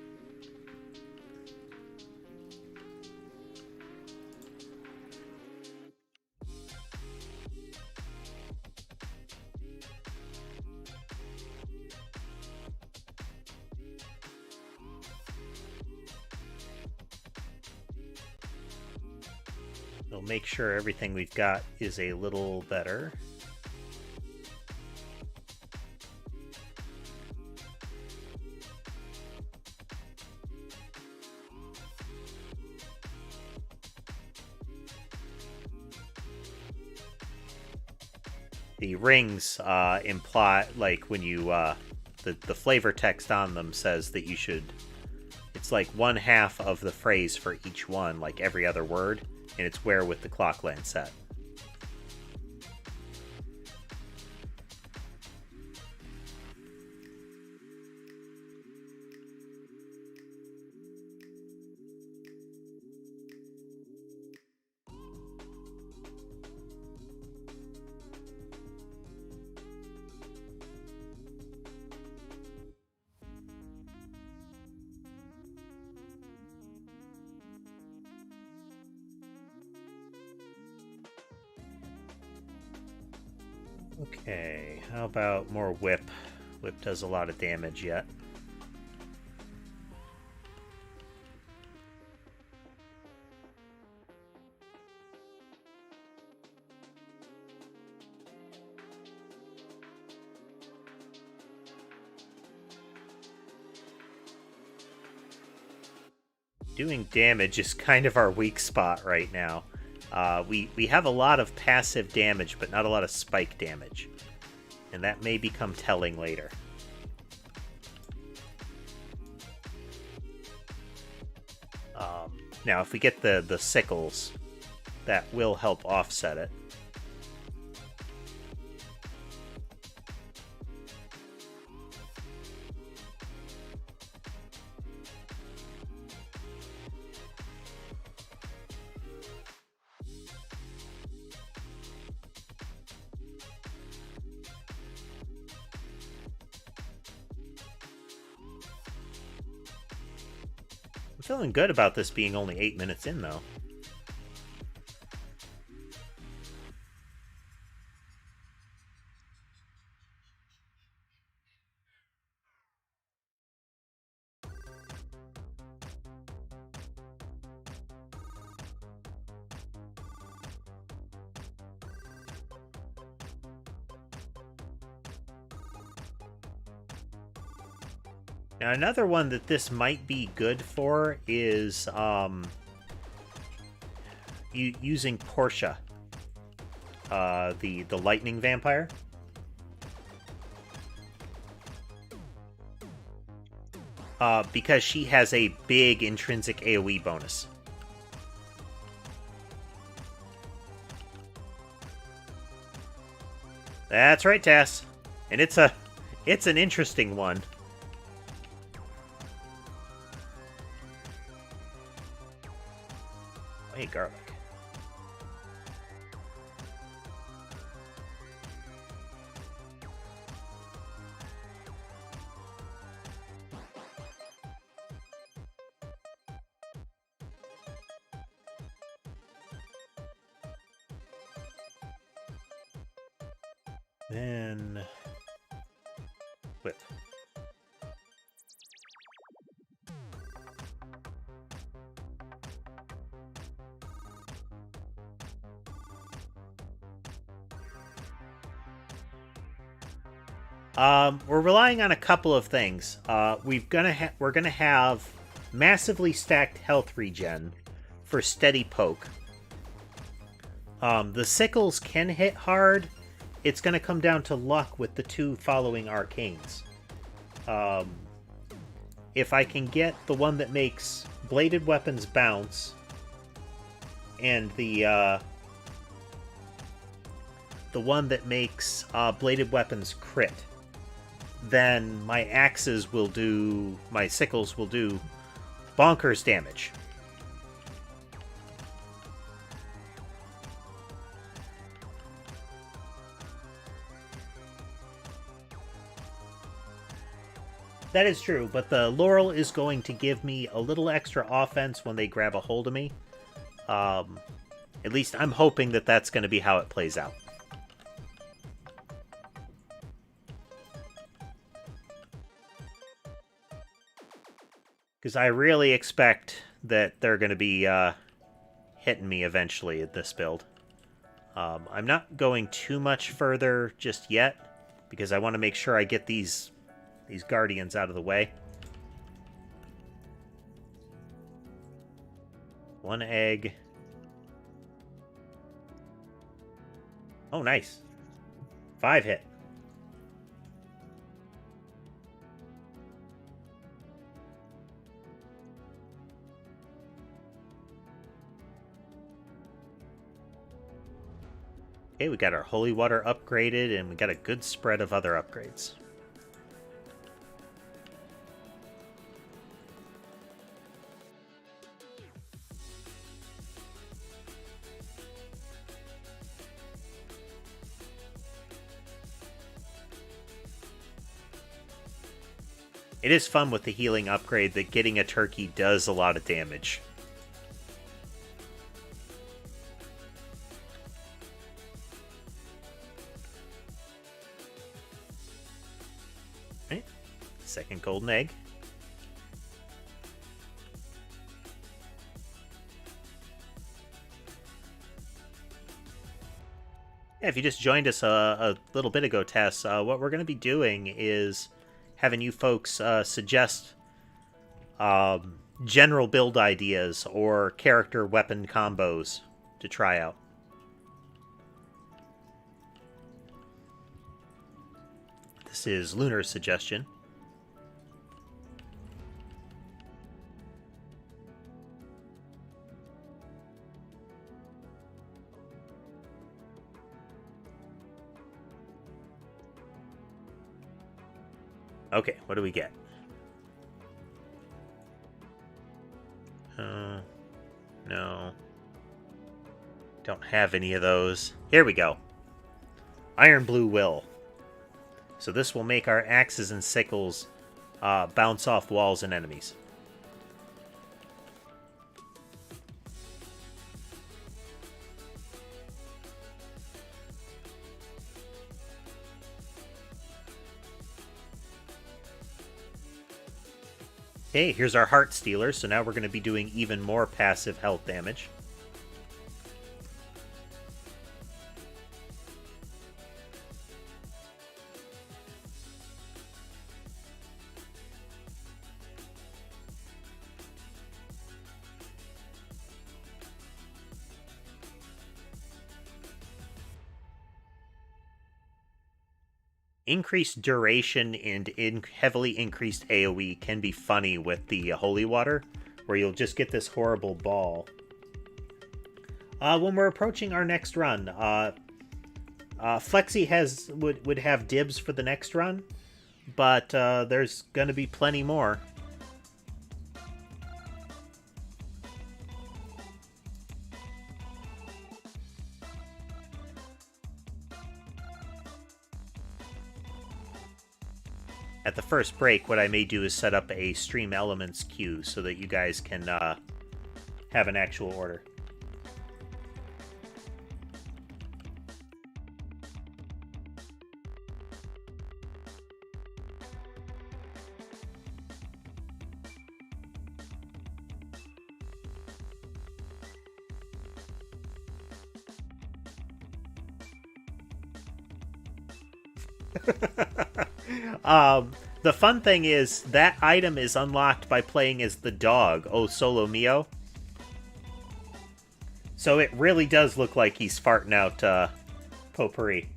We'll make sure everything we've got is a little better. The rings imply, like, when you, the flavor text on them says that you should, it's like 1/2 of the phrase for each one, like every other word, and it's where with the clock Landsat. Okay, how about more whip? Whip does a lot of damage yet. Doing damage is kind of our weak spot right now. We have a lot of passive damage, but not a lot of spike damage. And that may become telling later. Now, if we get the sickles, that will help offset it. I'm feeling good about this being only 8 minutes in, though. Now, another one that this might be good for is using Portia, the lightning vampire. Because she has a big intrinsic AoE bonus. That's right, Tass. And it's an interesting one. Hey, garlic. Then whip. We're relying on a couple of things. We're gonna have massively stacked health regen for steady poke. The sickles can hit hard. It's gonna come down to luck with the two following arcanes. If I can get the one that makes bladed weapons bounce and the one that makes bladed weapons crit, then my sickles will do bonkers damage. That is true, but the Laurel is going to give me a little extra offense when they grab a hold of me. At least I'm hoping that that's going to be how it plays out. Because I really expect that they're going to be hitting me eventually at this build. I'm not going too much further just yet, because I want to make sure I get these guardians out of the way. One egg. Oh, nice. 5 hit. Okay, we got our holy water upgraded, and we got a good spread of other upgrades. It is fun with the healing upgrade that getting a turkey does a lot of damage. Right. Second golden egg. Yeah, if you just joined us a little bit ago, Tess, what we're going to be doing is having you folks suggest general build ideas or character weapon combos to try out. This is Lunar's suggestion. Okay, what do we get? No. Don't have any of those. Here we go. Iron Blue Will. So this will make our axes and sickles bounce off walls and enemies. Okay, here's our Heart Stealer, so now we're going to be doing even more passive health damage. Increased duration and heavily increased AoE can be funny with the holy water, where you'll just get this horrible ball. When we're approaching our next run, Flexi would have dibs for the next run, but there's going to be plenty more. At the first break, what I may do is set up a Stream Elements queue so that you guys can have an actual order. The fun thing is that item is unlocked by playing as the dog, Oh Solo Mio. So it really does look like he's farting out potpourri.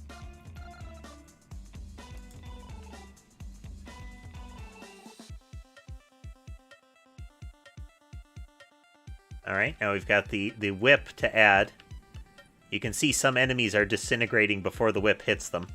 Alright, now we've got the whip to add. You can see some enemies are disintegrating before the whip hits them.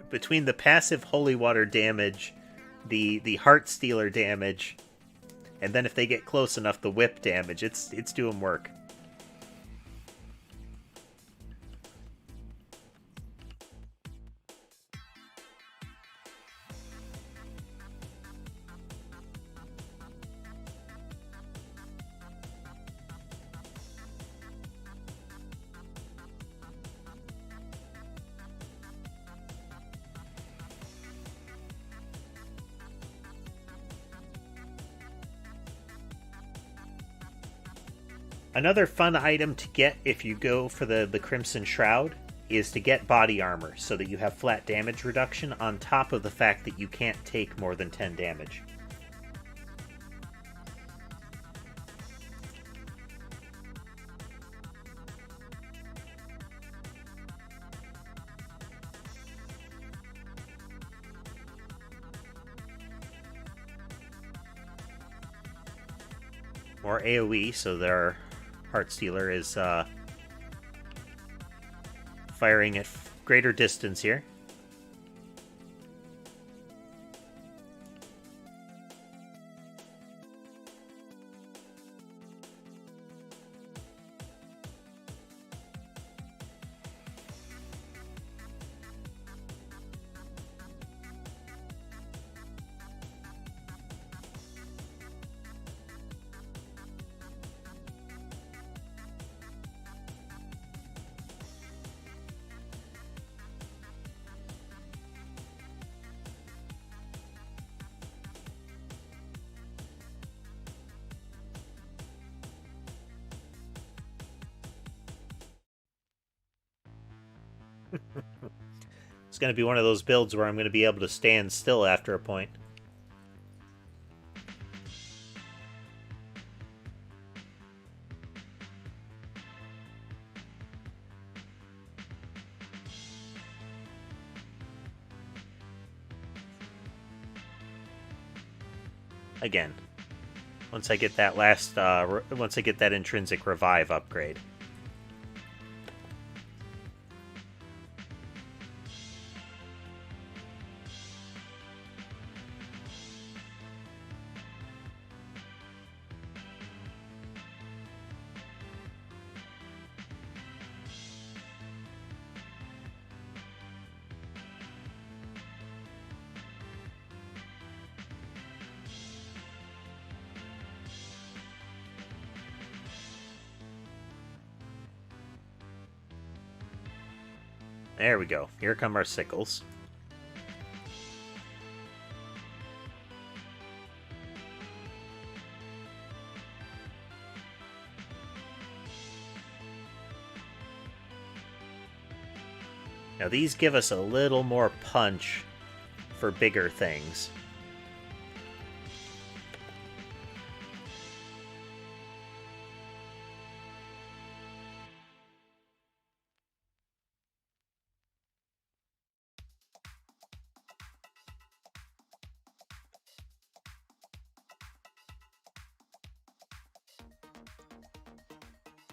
Between the passive holy water damage, the heart stealer damage, and then if they get close enough, the whip damage, it's doing work. Another fun item to get if you go for the Crimson Shroud is to get body armor, so that you have flat damage reduction on top of the fact that you can't take more than 10 damage. More AoE, so their Heartstealer is firing at greater distance here. It's going to be one of those builds where I'm going to be able to stand still after a point. Again, once I get that once I get that intrinsic revive upgrade. There we go. Here come our sickles. Now these give us a little more punch for bigger things.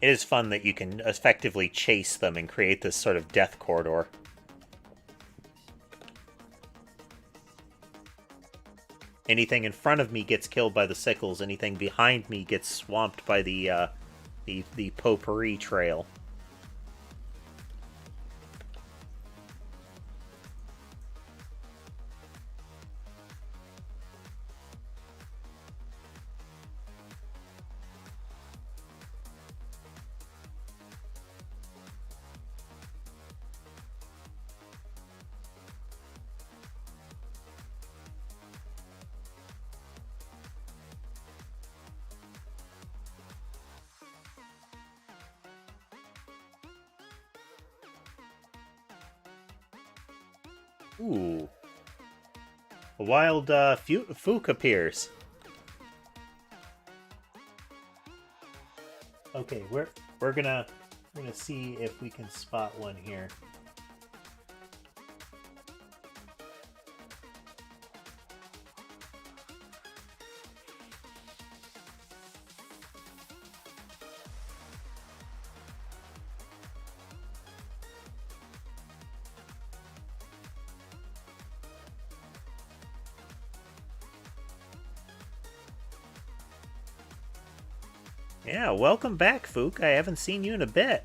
It is fun that you can effectively chase them and create this sort of death corridor. Anything in front of me gets killed by the sickles. Anything behind me gets swamped by the potpourri trail. Ooh. A wild Fook appears. Okay, we're gonna see if we can spot one here. Yeah, welcome back, Fook. I haven't seen you in a bit.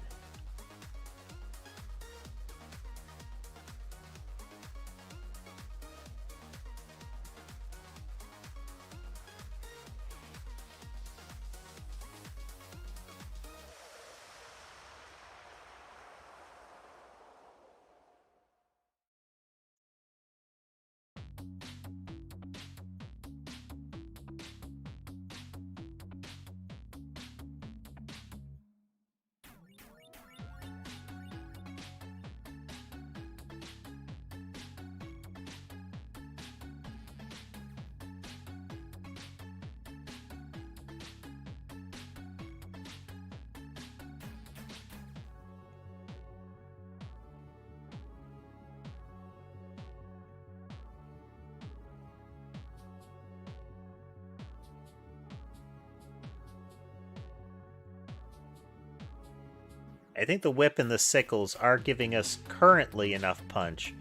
I think the whip and the sickles are giving us currently enough punch.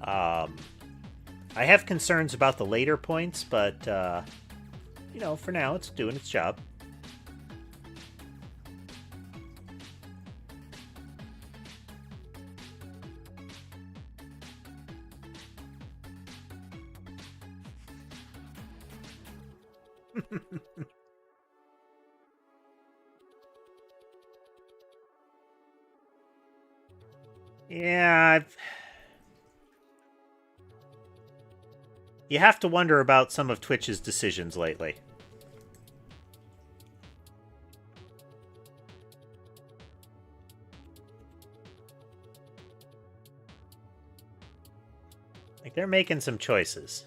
I have concerns about the later points, but, you know, for now, it's doing its job. Yeah, you have to wonder about some of Twitch's decisions lately. Like, they're making some choices.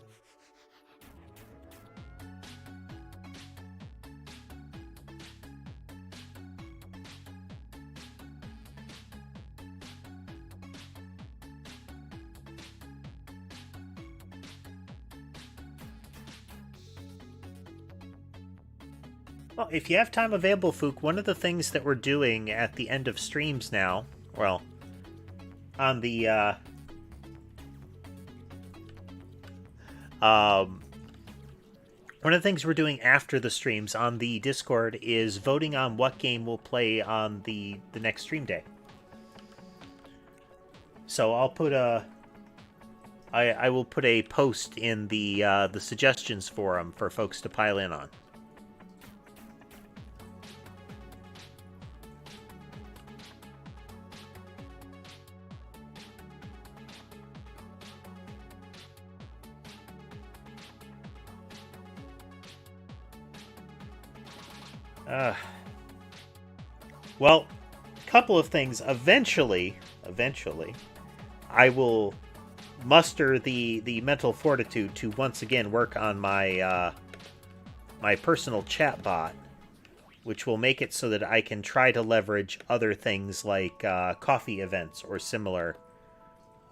Well, if you have time available, Fook, one of the things that we're doing at the end of streams now, well, on the, one of the things we're doing after the streams on the Discord is voting on what game we'll play on the next stream day. So I'll put I will put a post in the suggestions forum for folks to pile in on. Well, couple of things. Eventually, I will muster the mental fortitude to once again work on my my personal chat bot, which will make it so that I can try to leverage other things like coffee events or similar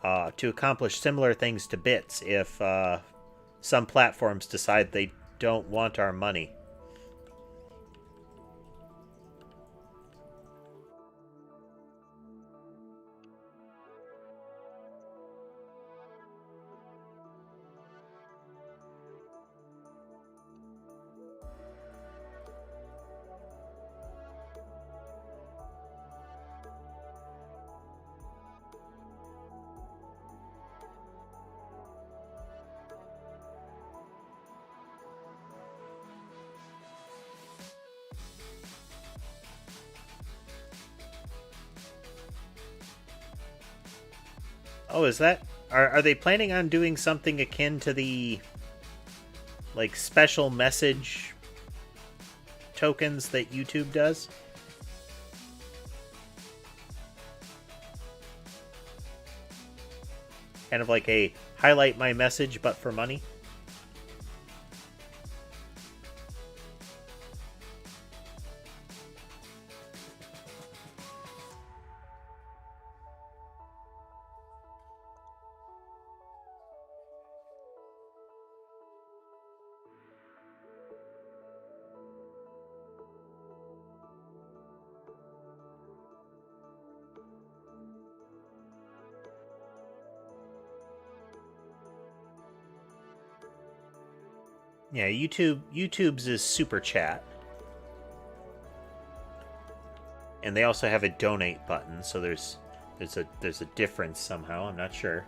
to accomplish similar things to bits if some platforms decide they don't want our money. Oh, is that... Are they planning on doing something akin to the, like, special message tokens that YouTube does? Kind of like a highlight my message, but for money? Yeah, YouTube's is super chat. And they also have a donate button, so there's a difference somehow, I'm not sure.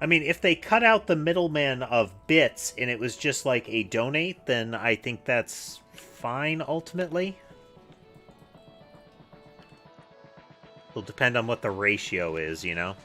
I mean, if they cut out the middleman of bits and it was just like a donate, then I think that's fine ultimately. It'll depend on what the ratio is, you know?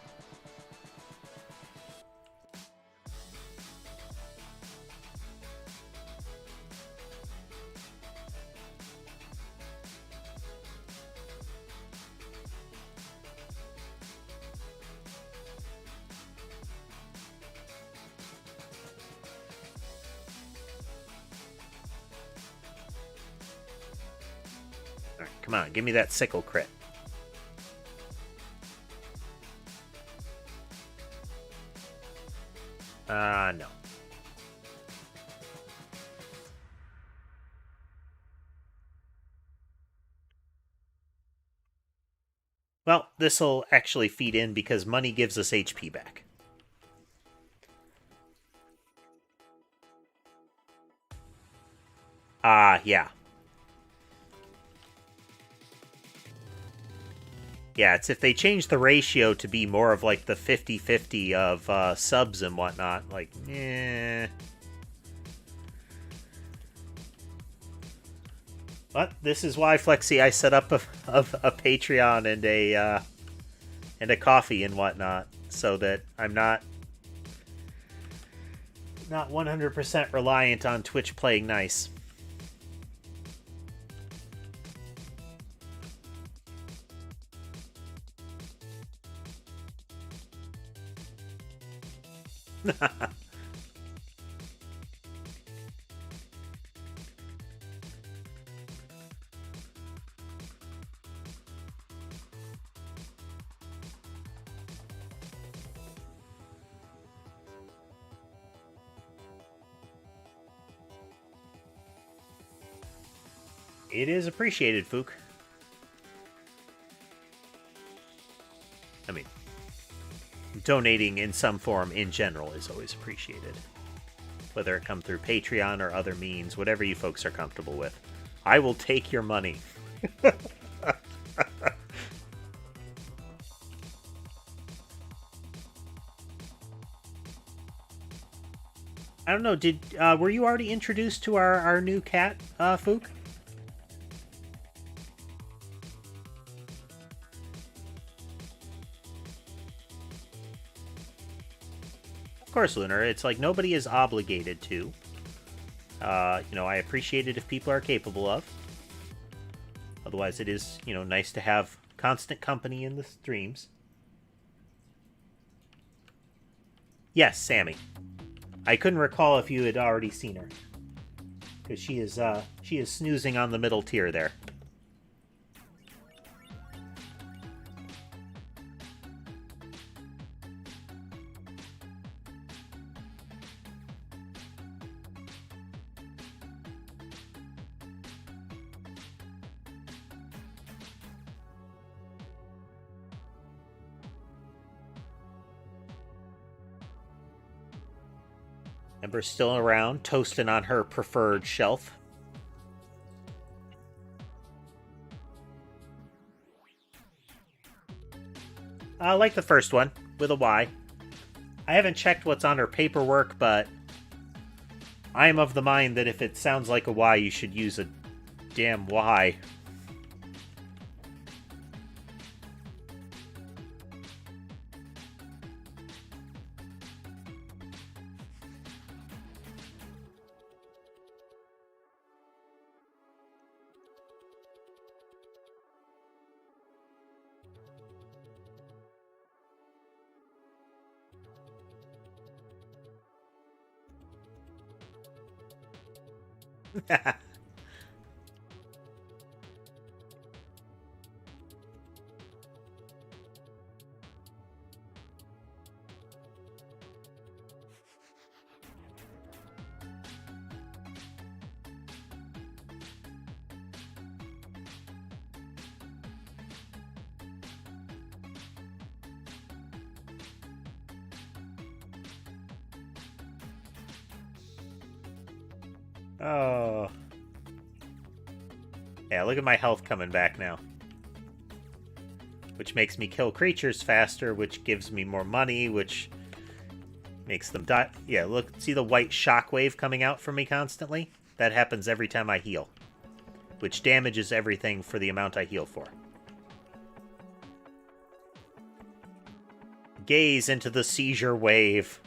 Alright, come on, give me that sickle crit. No. Well, this'll actually feed in because money gives us HP back. Yeah. Yeah, it's if they change the ratio to be more of like the 50-50 of subs and whatnot, like, eh. But this is why, Flexi, I set up a Patreon and a coffee and whatnot, so that I'm not 100% reliant on Twitch playing nice. It is appreciated, Fook. I mean, donating in some form in general is always appreciated. Whether it come through Patreon or other means, whatever you folks are comfortable with. I will take your money. I don't know, were you already introduced to our new cat, Fook? course, Lunar. It's like nobody is obligated to. I appreciate it if people are capable of. Otherwise, it is, nice to have constant company in the streams. Yes, Sammy. I couldn't recall if you had already seen her. Because she is snoozing on the middle tier there. Ember's still around, toasting on her preferred shelf. I like the first one, with a Y. I haven't checked what's on her paperwork, but I am of the mind that if it sounds like a Y, you should use a damn Y. Oh. Yeah, look at my health coming back now. Which makes me kill creatures faster, which gives me more money, which makes them die. Yeah, look, see the white shockwave coming out from me constantly? That happens every time I heal. Which damages everything for the amount I heal for. Gaze into the seizure wave.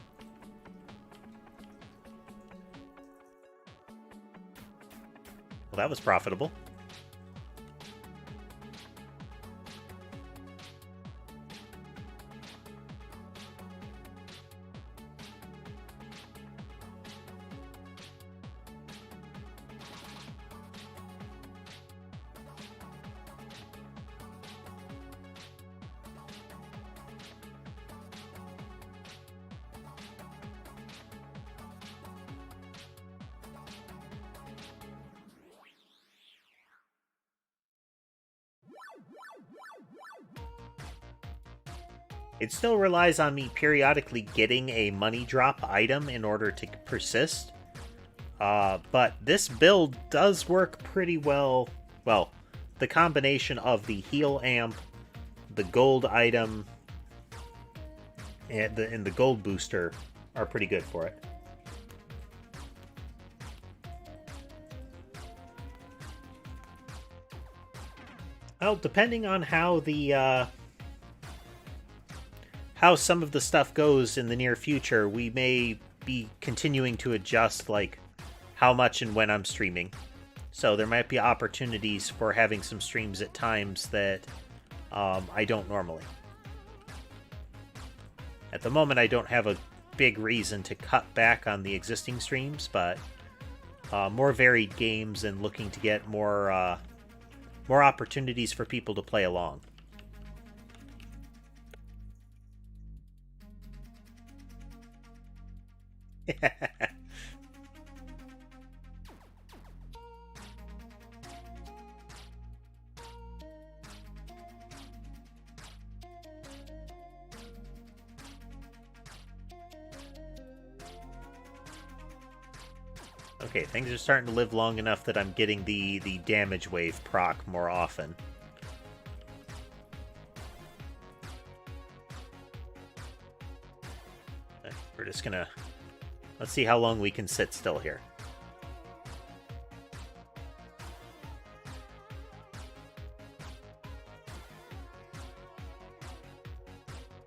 Well, that was profitable. It still relies on me periodically getting a money drop item in order to persist. But this build does work pretty well. Well, the combination of the heal amp, the gold item, and the gold booster are pretty good for it. Well, depending on how the how some of the stuff goes in the near future, we may be continuing to adjust, like, how much and when I'm streaming. So there might be opportunities for having some streams at times that I don't normally. At the moment, I don't have a big reason to cut back on the existing streams, but more varied games and looking to get more opportunities for people to play along. Okay, things are starting to live long enough that I'm getting the damage wave proc more often. We're just gonna... Let's see how long we can sit still here.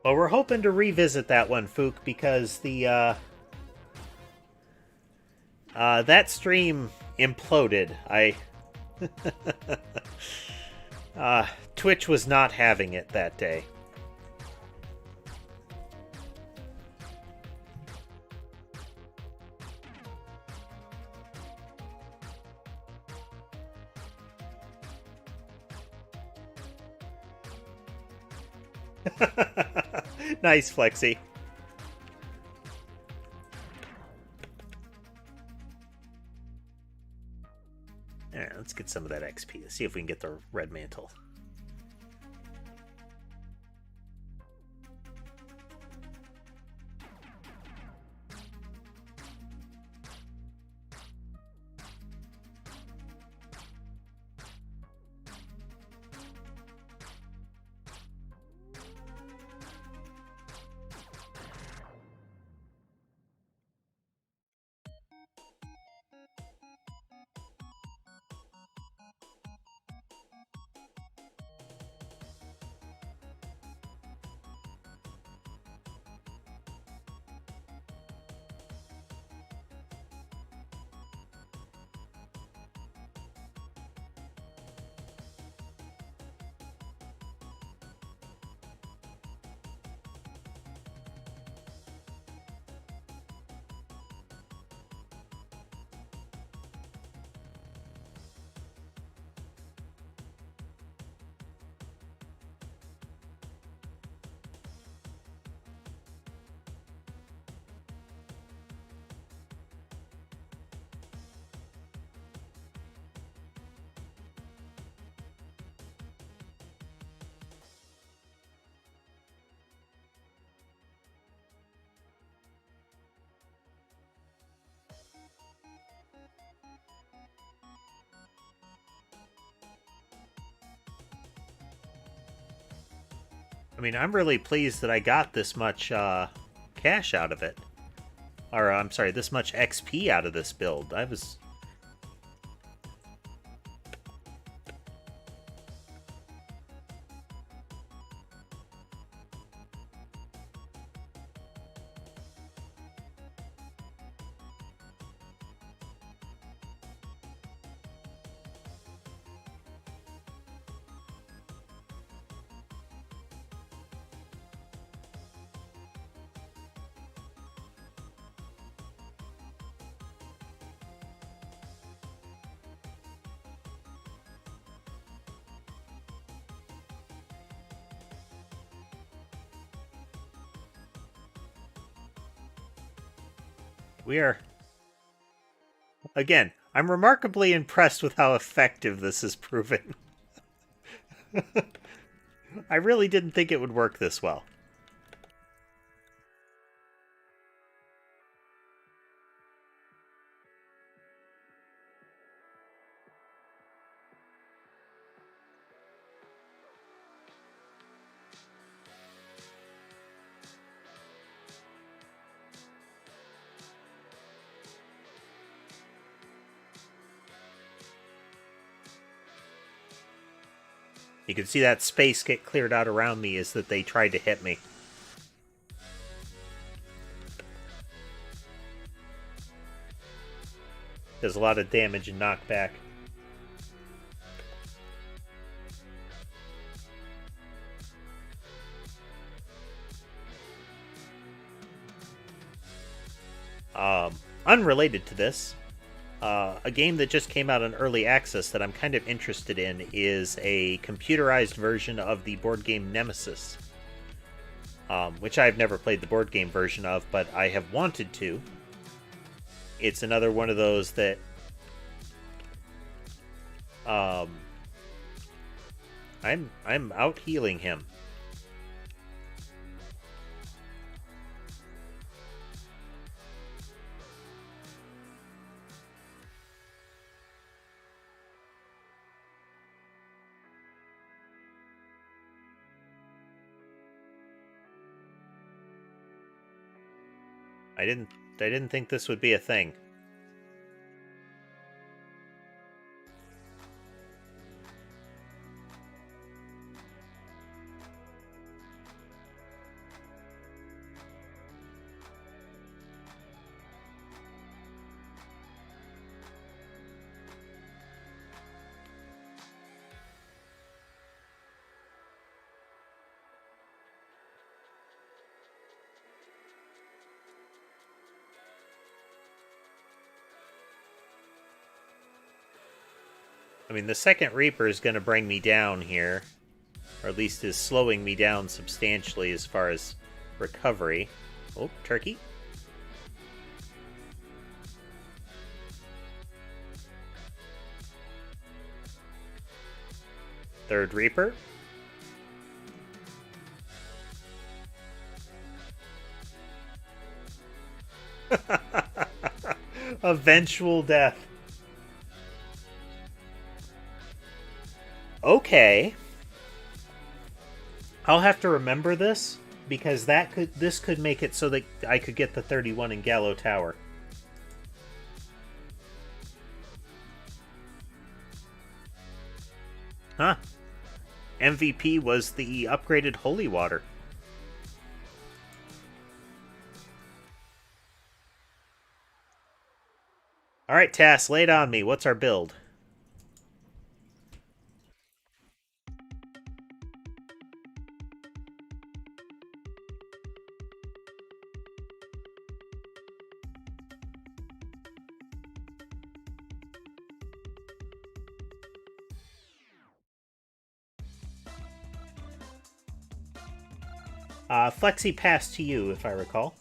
Well, we're hoping to revisit that one, Fook, because the that stream imploded. Twitch was not having it that day. Nice, Flexi. Alright, let's get some of that XP. Let's see if we can get the red mantle. I mean, I'm really pleased that I got this much cash out of it. Or, I'm sorry, this much XP out of this build. I was... We are... Again, I'm remarkably impressed with how effective this is proving. I really didn't think it would work this well. You can see that space get cleared out around me is that they tried to hit me. Does a lot of damage and knockback. Unrelated to this, a game that just came out in early access that I'm kind of interested in is a computerized version of the board game Nemesis, which I've never played the board game version of, but I have wanted to. It's another one of those that I'm out healing him. I didn't think this would be a thing. I mean, the second Reaper is going to bring me down here. Or at least is slowing me down substantially as far as recovery. Oh, turkey. Third Reaper. Eventual death. Okay. I'll have to remember this because this could make it so that I could get the 31 in Gallo Tower. Huh. MVP was the upgraded holy water. Alright, Tass, lay it on me. What's our build? Flexi pass to you, if I recall.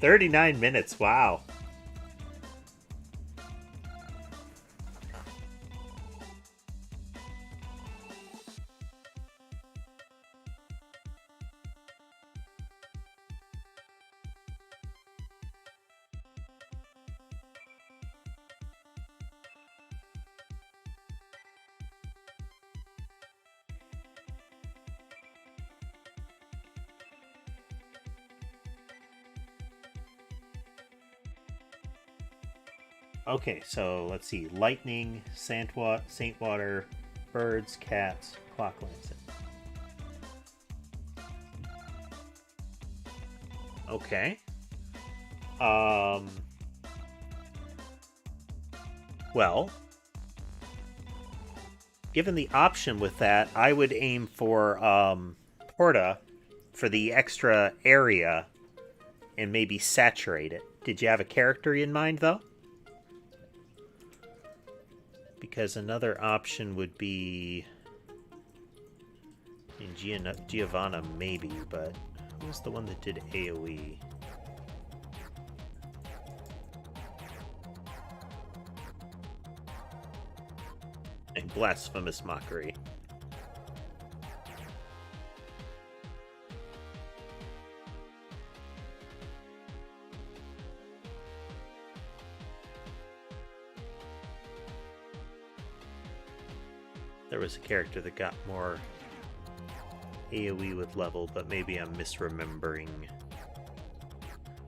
$39, wow. Okay, so let's see. Lightning, Saint Water, birds, cats, clock Landsat. Okay. Well, given the option with that, I would aim for Porta for the extra area and maybe saturate it. Did you have a character in mind, though? Because another option would be in Giovanna, maybe, but who was the one that did AoE? And Blasphemous Mockery. There was a character that got more AoE with level, but maybe I'm misremembering.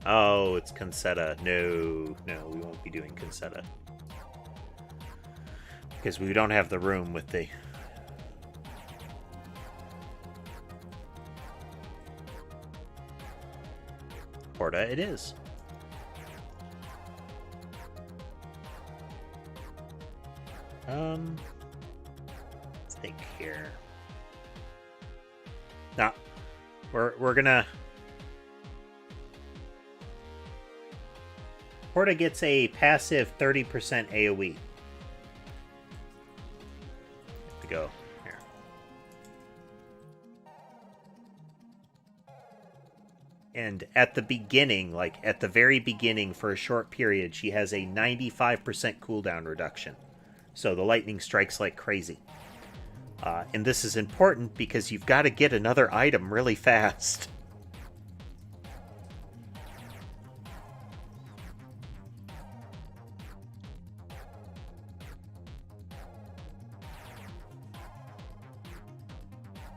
Oh, it's Concetta. No, we won't be doing Concetta. Because we don't have the room with the... Porta it is. Let's think here. Now, we're gonna... Porta gets a passive 30% AoE. To go here. And at the beginning, like at the very beginning for a short period, she has a 95% cooldown reduction. So the lightning strikes like crazy. And this is important because you've got to get another item really fast.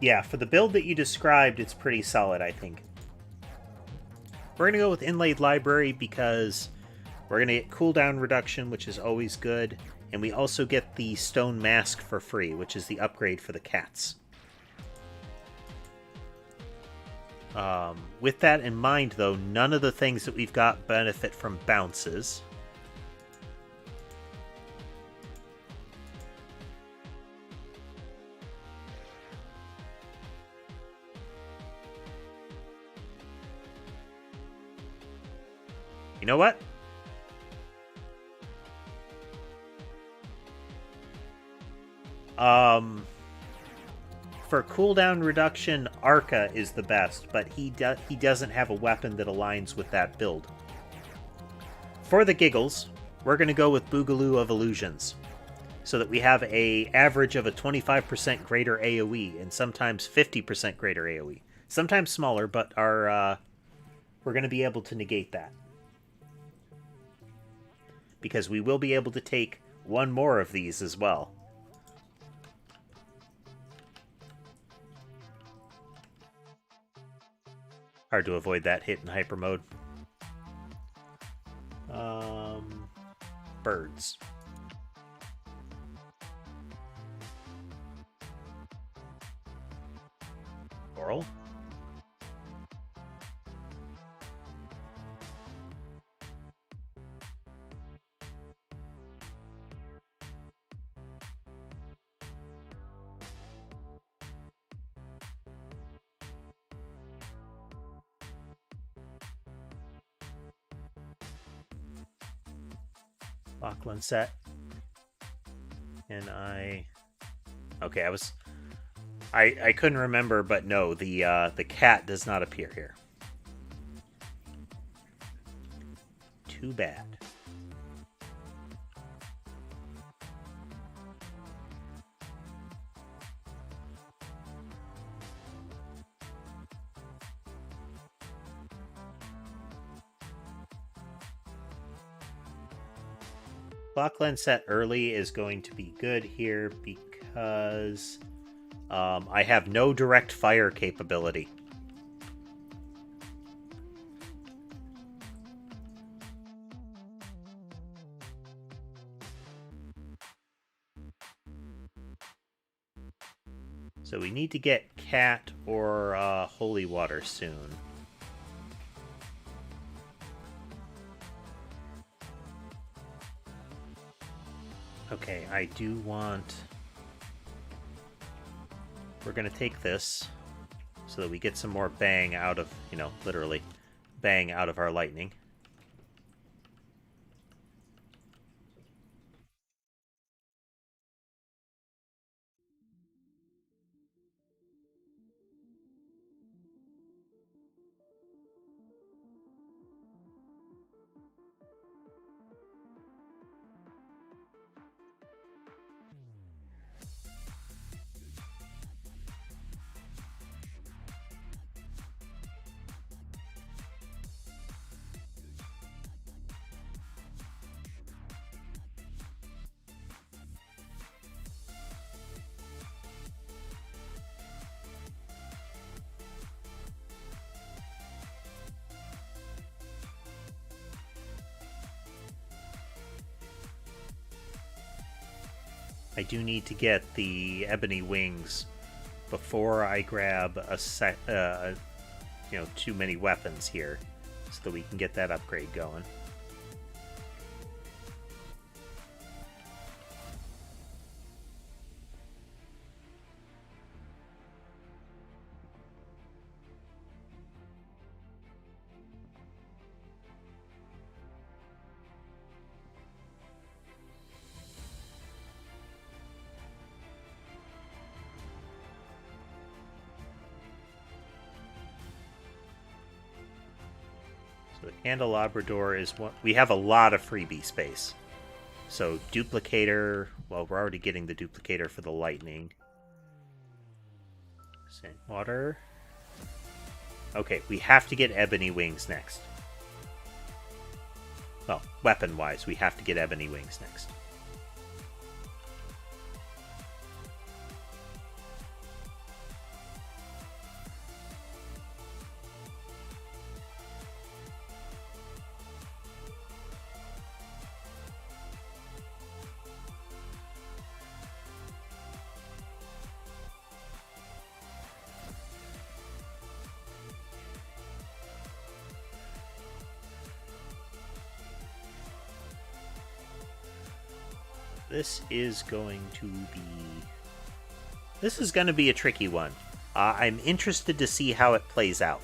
Yeah, for the build that you described, it's pretty solid, I think. We're going to go with Inlaid Library because we're going to get cooldown reduction, which is always good, and we also get the Stone Mask for free, which is the upgrade for the cats. With that in mind, though, none of the things that we've got benefit from bounces. You know what? For cooldown reduction, Arca is the best, but he doesn't have a weapon that aligns with that build. For the giggles, we're going to go with Boogaloo of Illusions, so that we have a average of a 25% greater AoE, and sometimes 50% greater AoE. Sometimes smaller, but we're going to be able to negate that. Because we will be able to take one more of these as well. Hard to avoid that hit in hyper mode. Birds. Coral. Landsat. And okay, I couldn't remember, but no, the cat does not appear here. Too bad. Landsat early is going to be good here because I have no direct fire capability. So we need to get cat or holy water soon. Okay, I do want... We're going to take this so that we get some more bang out of, literally bang out of our lightning. I do need to get the ebony wings before I grab too many weapons here, so that we can get that upgrade going. The candelabrador is one. We have a lot of freebie space. So duplicator, well, we're already getting the duplicator for the lightning. Sand water. Okay, we have to get ebony wings next. Well, weapon-wise, we have to get ebony wings next. This is going to be... This is going to be a tricky one. I'm interested to see how it plays out.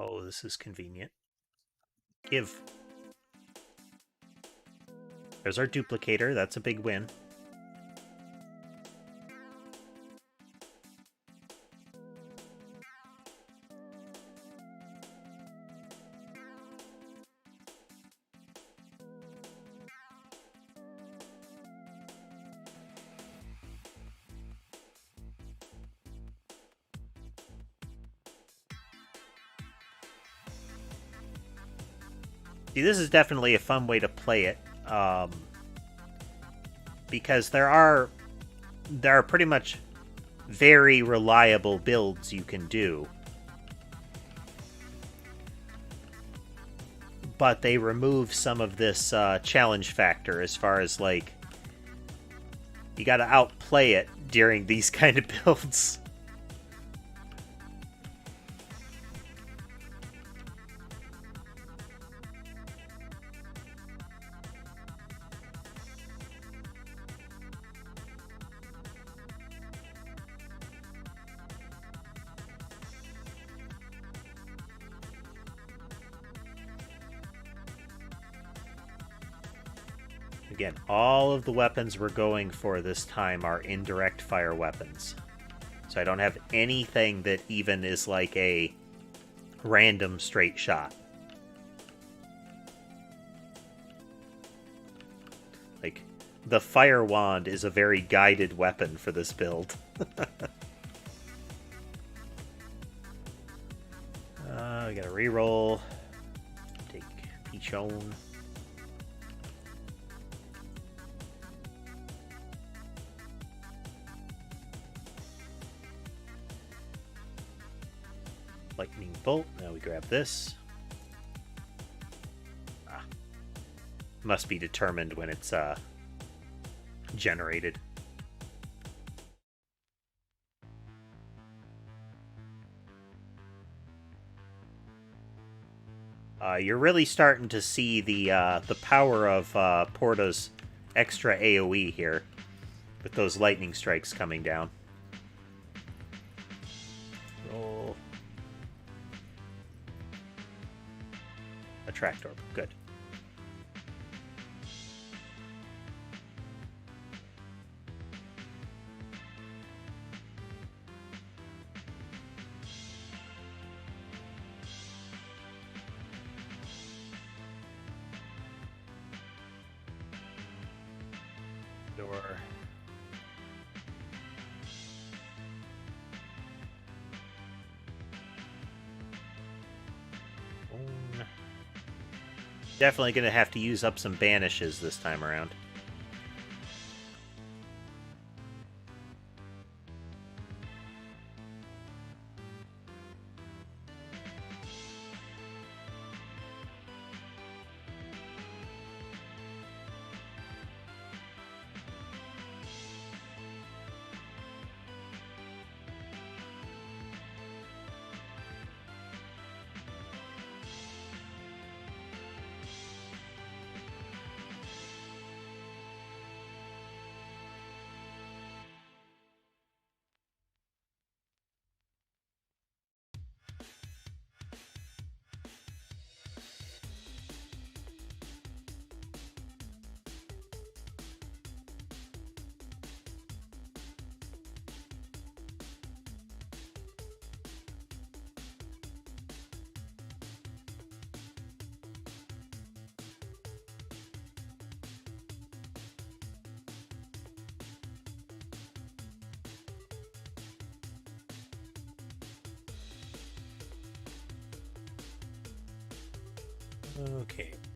Oh, this is convenient. Give. There's our duplicator. That's a big win. See, this is definitely a fun way to play it, because there are pretty much very reliable builds you can do, but they remove some of this challenge factor as far as, like, you gotta outplay it during these kind of builds. Again, all of the weapons we're going for this time are indirect fire weapons. So I don't have anything that even is like a random straight shot. Like, the fire wand is a very guided weapon for this build. We gotta reroll. Take Pichon. Lightning bolt. Now we grab this. Must be determined when it's generated. You're really starting to see the power of Porta's extra AoE here, with those lightning strikes coming down. Roll. Attract orb. Good. Door. Definitely going to have to use up some banishes this time around.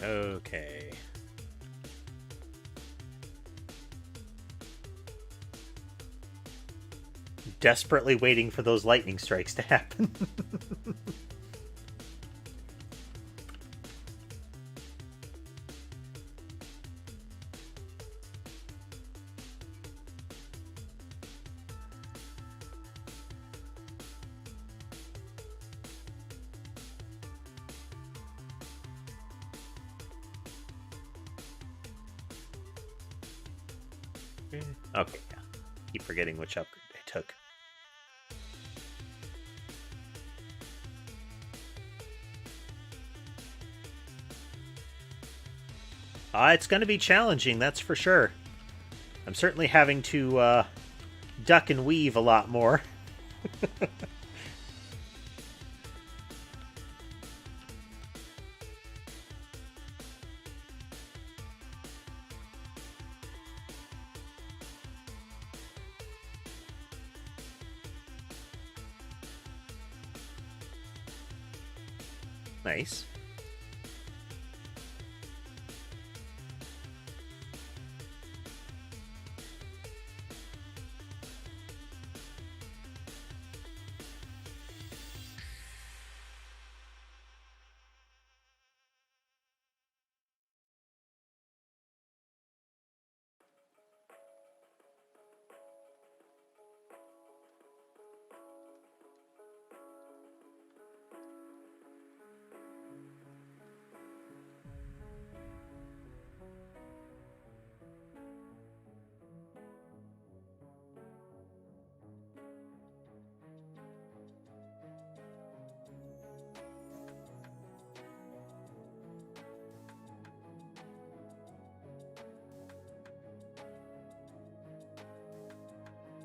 Okay. desperately waiting for those lightning strikes to happen. Okay, yeah. Keep forgetting which upgrade I took. It's going to be challenging, that's for sure. I'm certainly having to duck and weave a lot more. Nice.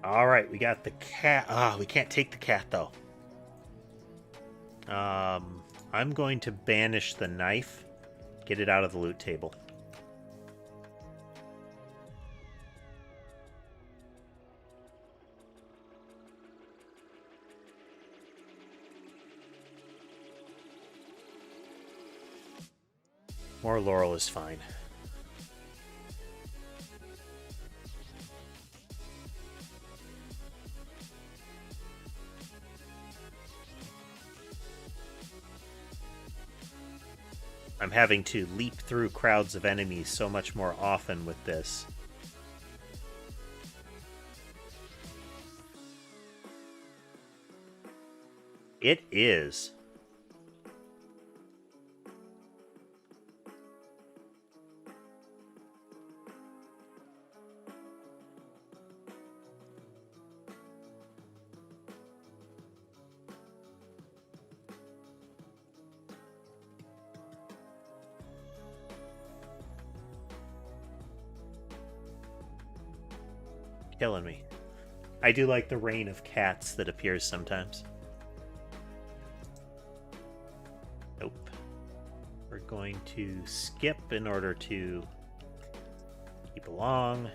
Alright, we got the cat. We can't take the cat, though. I'm going to banish the knife. Get it out of the loot table. More laurel is fine. I'm having to leap through crowds of enemies so much more often with this. It is. Killing me. I do like the rain of cats that appears sometimes. Nope. We're going to skip in order to keep along.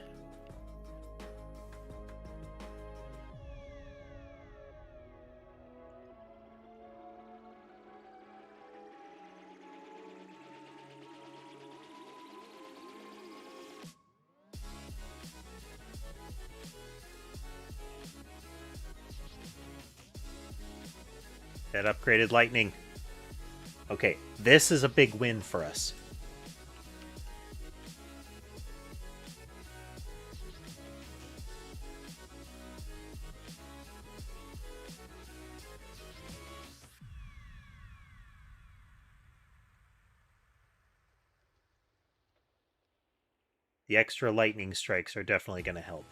That upgraded lightning. Okay, this is a big win for us. The extra lightning strikes are definitely going to help.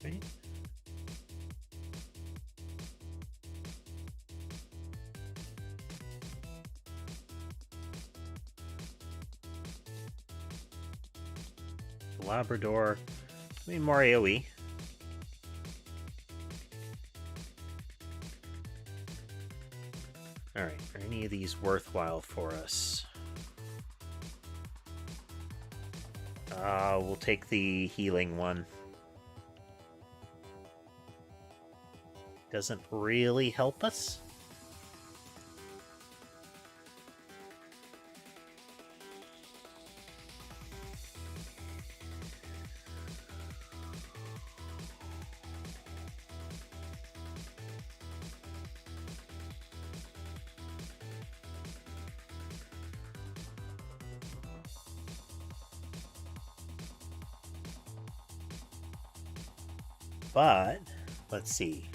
Right? Labrador. I mean, more AoE. Alright, are any of these worthwhile for us? We'll take the healing one. Doesn't really help us. But, let's see.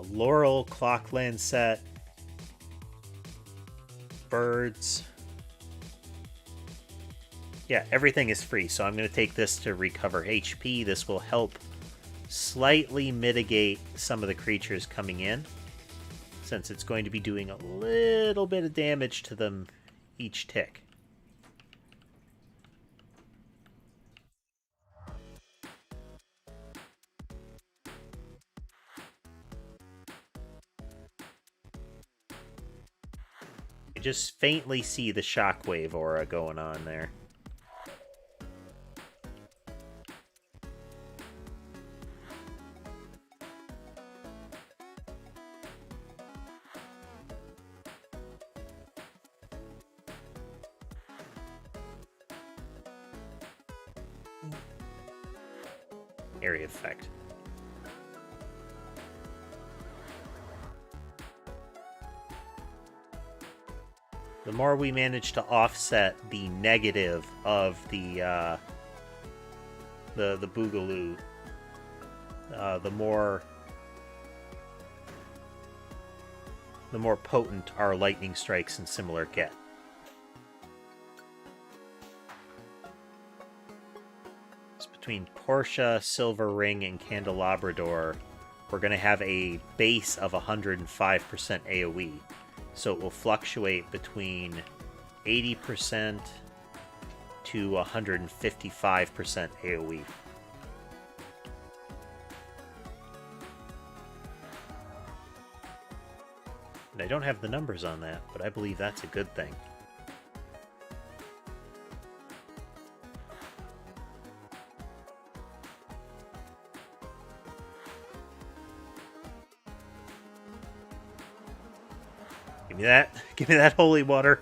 Laurel, clock Landsat, birds. Yeah, everything is free, so I'm going to take this to recover HP. This will help slightly mitigate some of the creatures coming in, since it's going to be doing a little bit of damage to them each tick. You just faintly see the shockwave aura going on there. Area effect. The more we manage to offset the negative of the boogaloo, the more potent our lightning strikes and similar get. It's between Portia, Silver Ring, and Candelabrador. We're going to have a base of 105% AoE. So it will fluctuate between 80% to 155% AoE. And I don't have the numbers on that, but I believe that's a good thing. Give me that. Give me that holy water.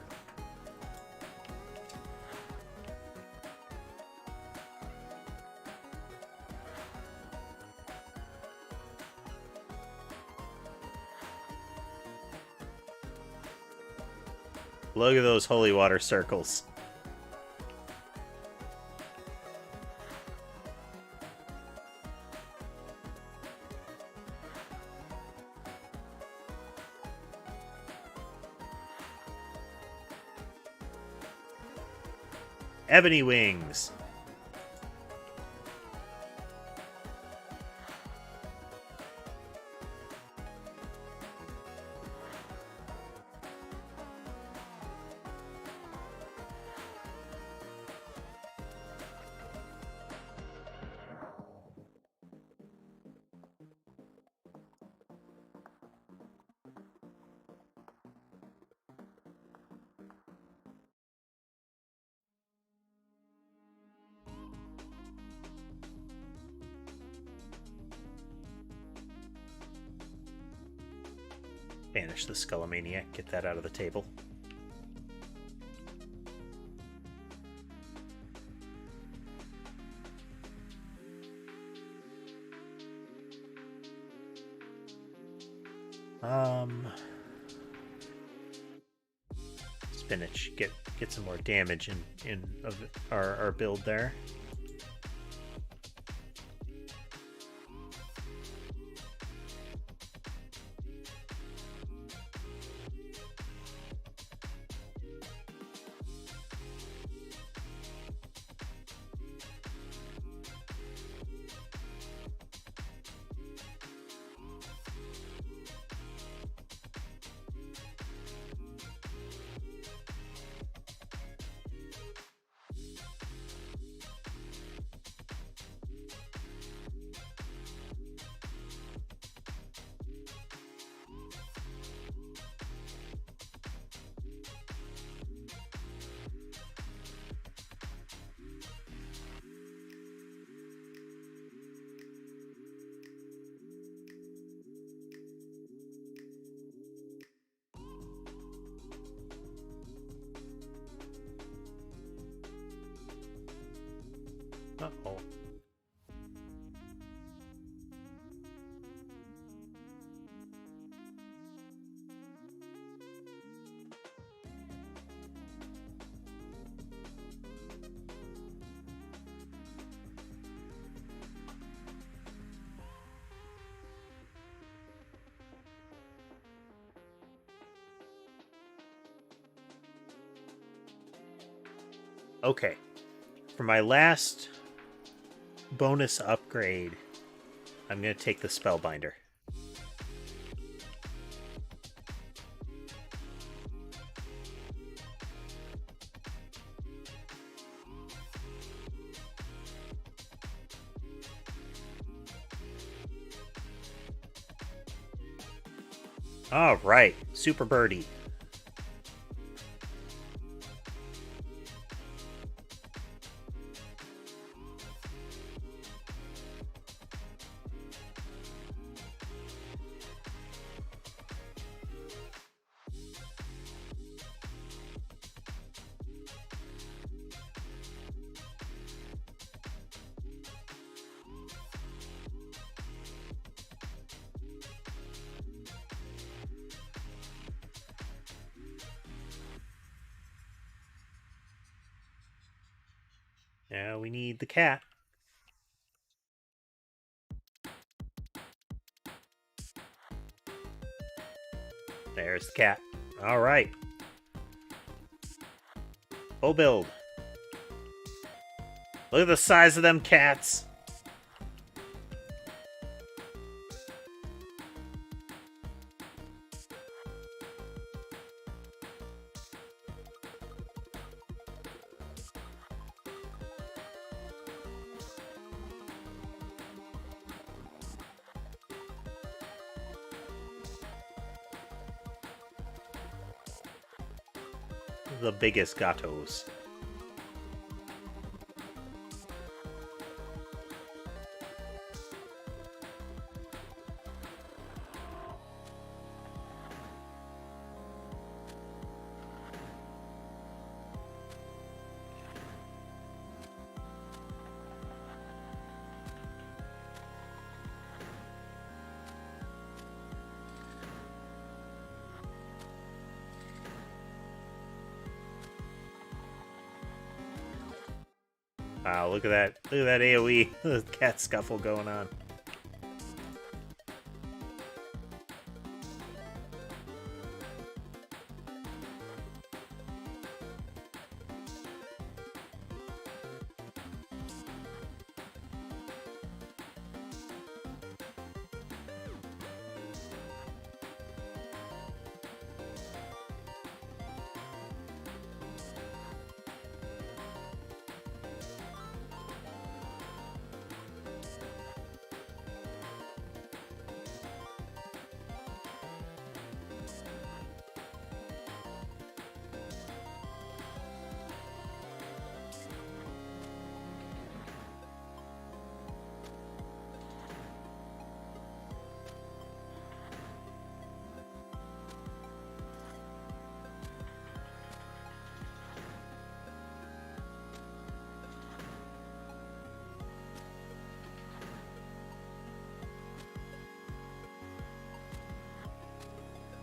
Look at those holy water circles. Ebony wings. Banish the Skullomaniac. Get that out of the table. Spinach. Get some more damage in of our build there. Uh-oh. Okay. For my last bonus upgrade, I'm going to take the Spellbinder. All right, Super Birdie. Now we need the cat. There's the cat. All right. Full build. Look at the size of them cats. The biggest gatos. Wow, look at that. Look at that AoE. The cat scuffle going on.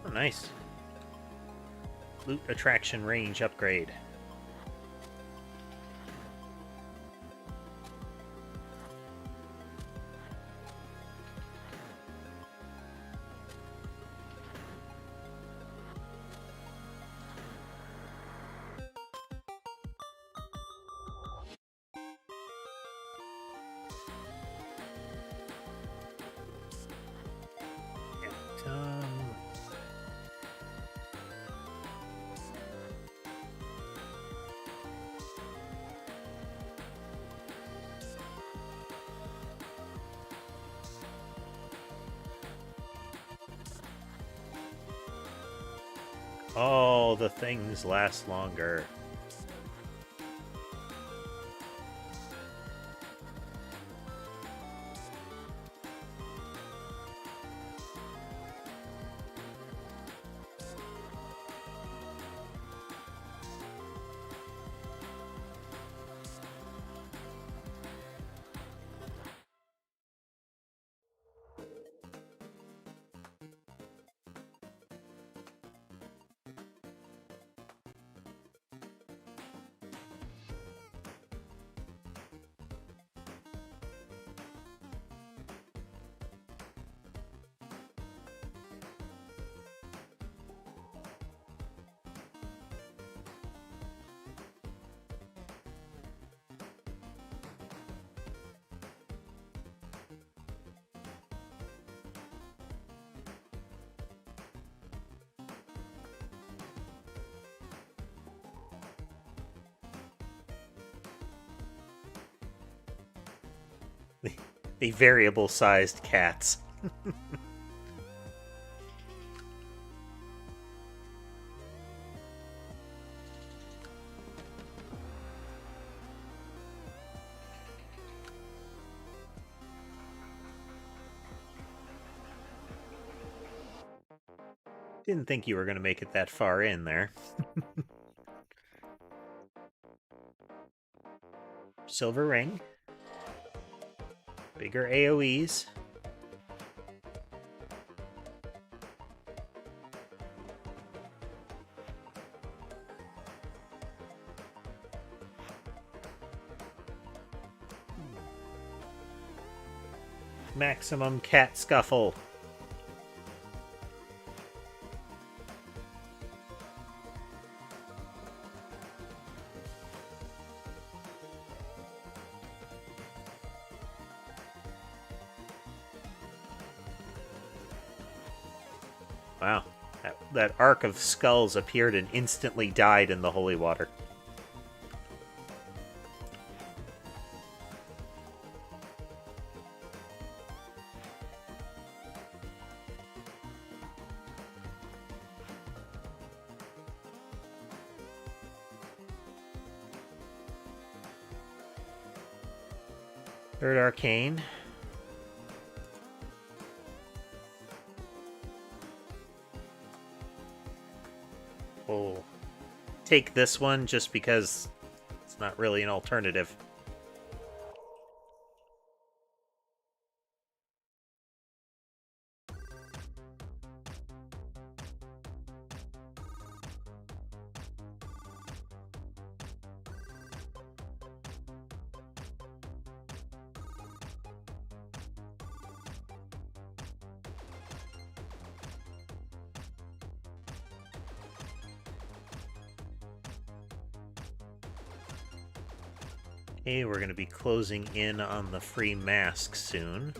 Oh, nice. Loot attraction range upgrade. Oh, the things last longer. The variable-sized cats. Didn't think you were going to make it that far in there. Silver ring. Bigger AoEs. Maximum cat scuffle. Wow, that arc of skulls appeared and instantly died in the holy water. Third arcane. We'll take this one just because it's not really an alternative. Okay, we're going to be closing in on the free mask soon.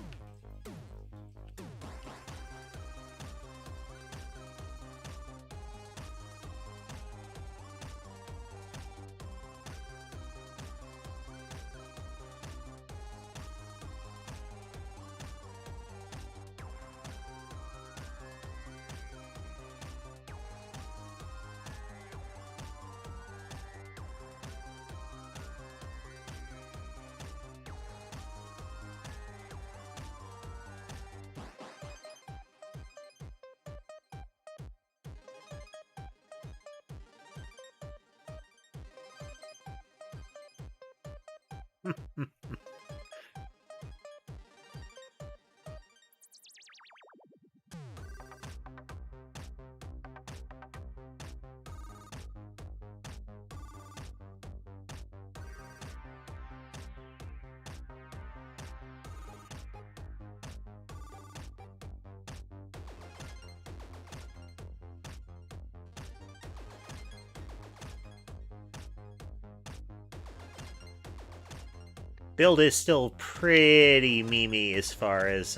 Build is still pretty memey as far as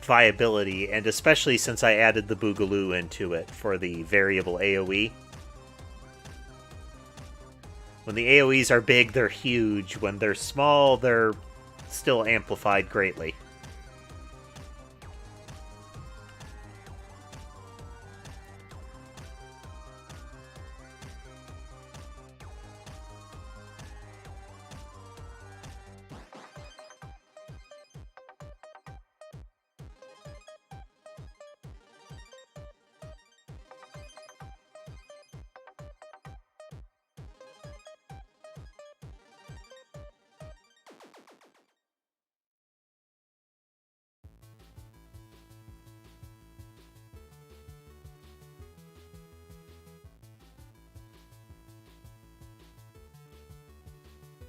viability, and especially since I added the Boogaloo into it for the variable AoE. When the AoEs are big, they're huge. When they're small, they're still amplified greatly.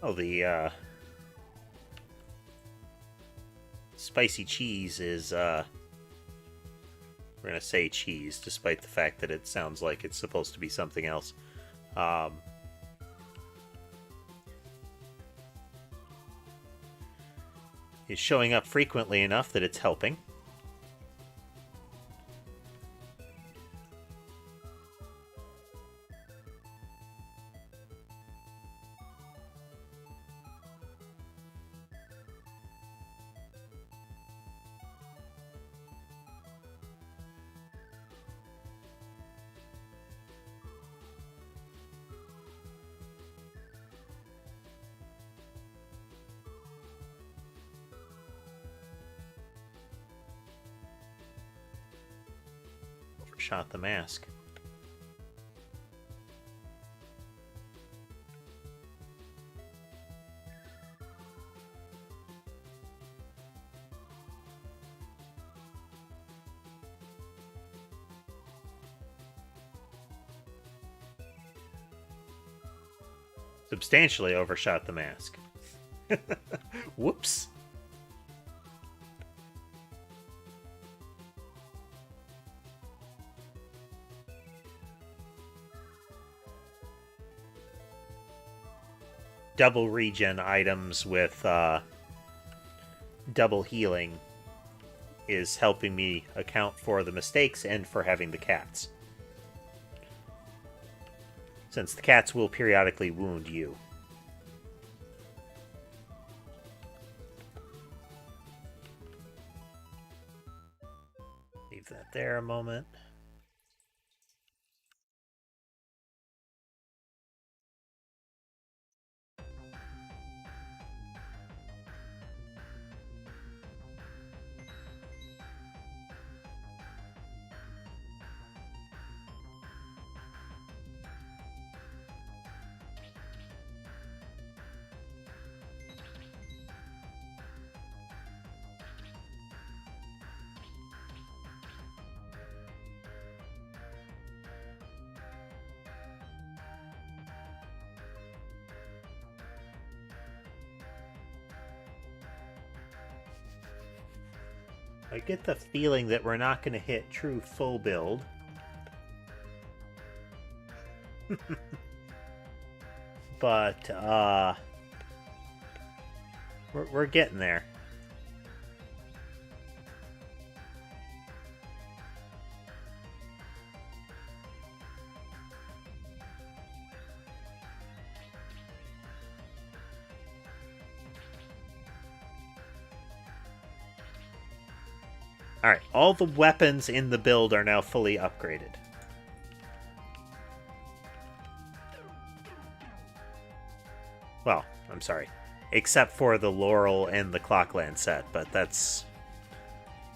Oh, the spicy cheese is, we're gonna say cheese, despite the fact that it sounds like it's supposed to be something else. Is showing up frequently enough that it's helping. overshot the mask. Substantially overshot the mask. Whoops. Double regen items with double healing is helping me account for the mistakes and for having the cats. Since the cats will periodically wound you. Leave that there a moment. I get the feeling that we're not going to hit true full build. But, we're getting there. Alright, all the weapons in the build are now fully upgraded. Well, I'm sorry. Except for the Laurel and the Clock Landsat, but that's...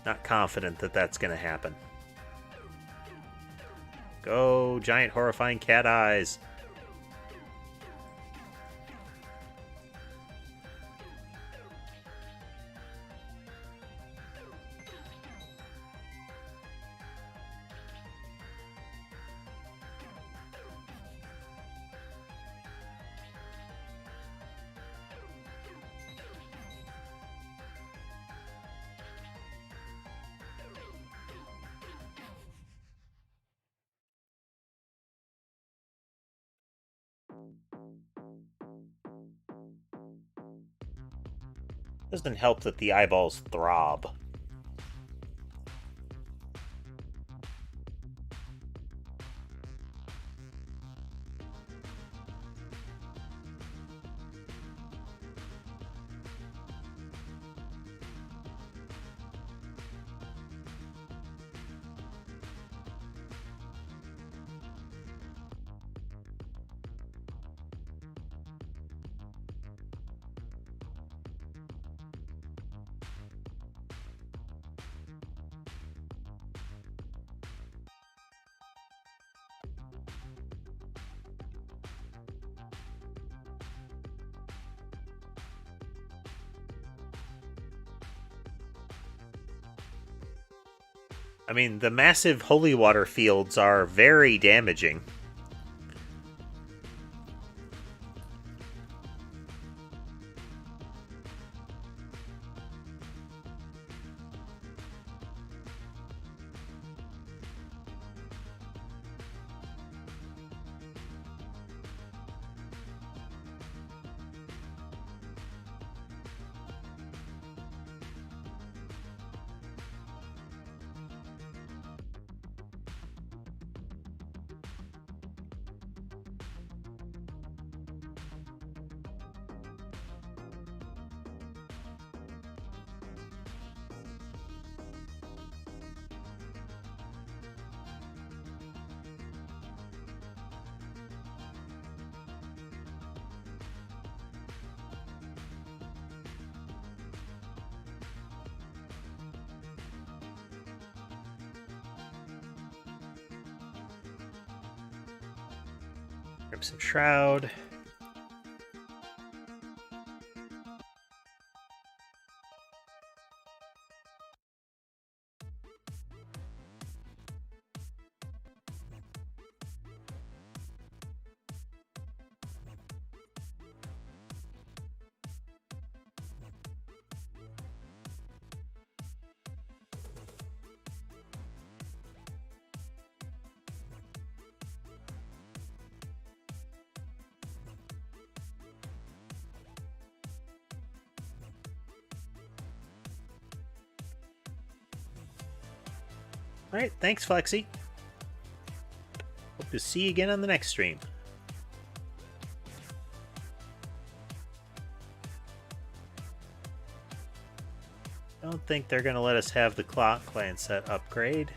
not confident that that's going to happen. Go, giant horrifying cat eyes! Doesn't help that the eyeballs throb. I mean, the massive holy water fields are very damaging. Grab some Shroud. Alright, thanks, Flexi. Hope to see you again on the next stream. Don't think they're going to let us have the clock Landsat upgrade.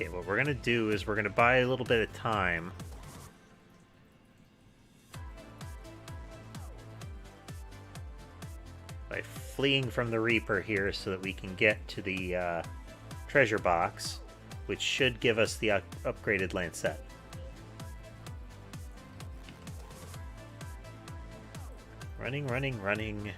Okay, what we're going to do is we're going to buy a little bit of time. By fleeing from the Reaper here so that we can get to the treasure box, which should give us the upgraded Landsat. Running, running, running.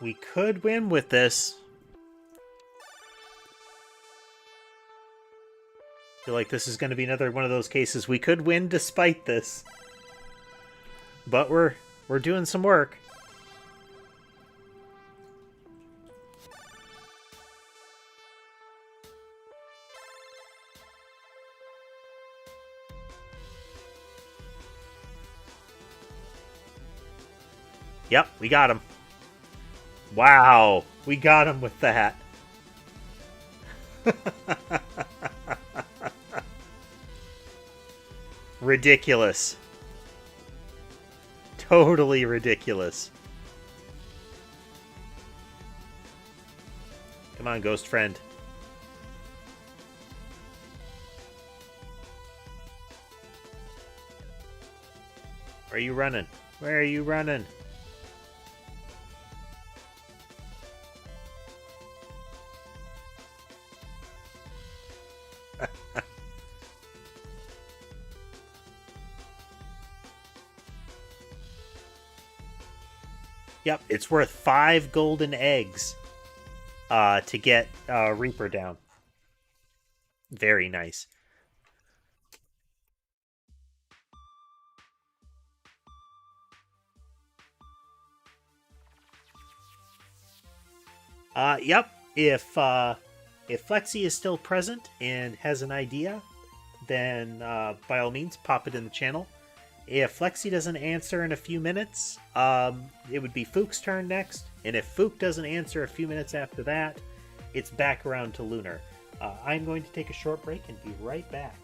We could win with this. I feel like this is going to be another one of those cases we could win despite this. But we're doing some work. Yep, we got him. Wow, we got him with that. Ridiculous. Totally ridiculous. Come on, ghost friend. Where are you running? Where are you running? Yep, it's worth 5 golden eggs to get Reaper down. Very nice. Yep. If Lexi is still present and has an idea, then by all means, pop it in the channel. If Lexi doesn't answer in a few minutes, it would be Fook's turn next. And if Fook doesn't answer a few minutes after that, it's back around to Lunar. I'm going to take a short break and be right back.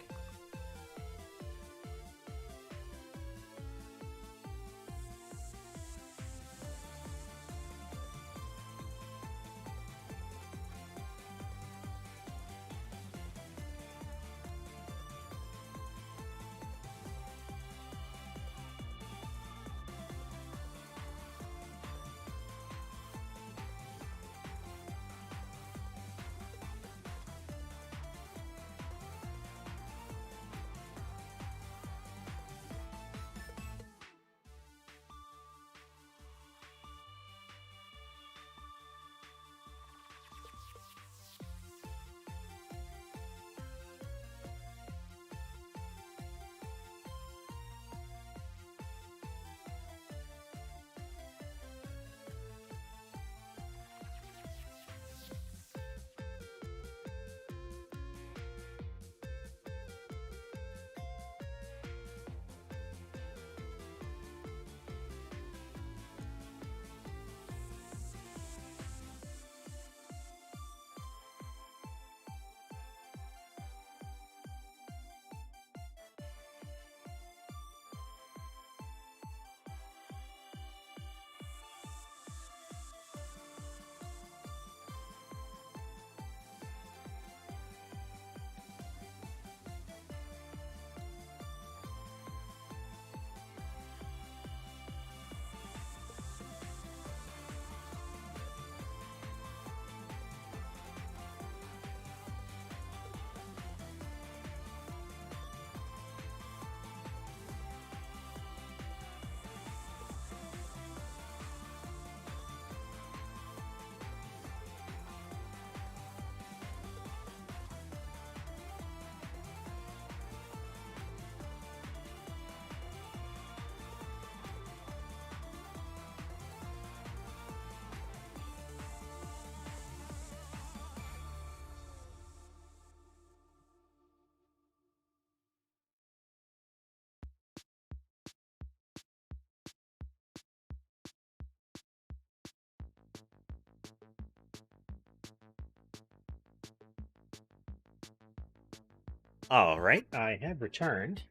All right, I have returned.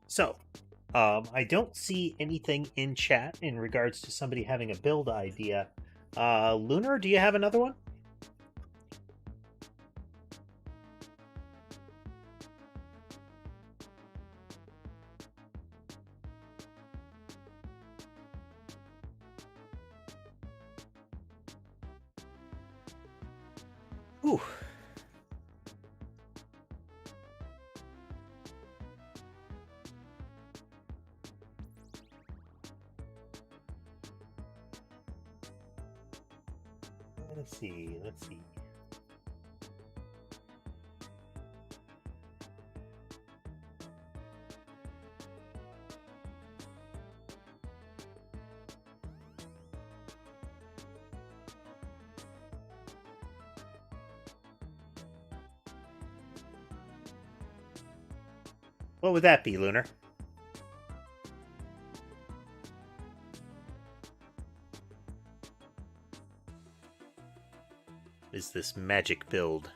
So, I don't see anything in chat in regards to somebody having a build idea. Lunar, do you have another one? Ooh. Let's see. What would that be, Lunar? Is this magic build?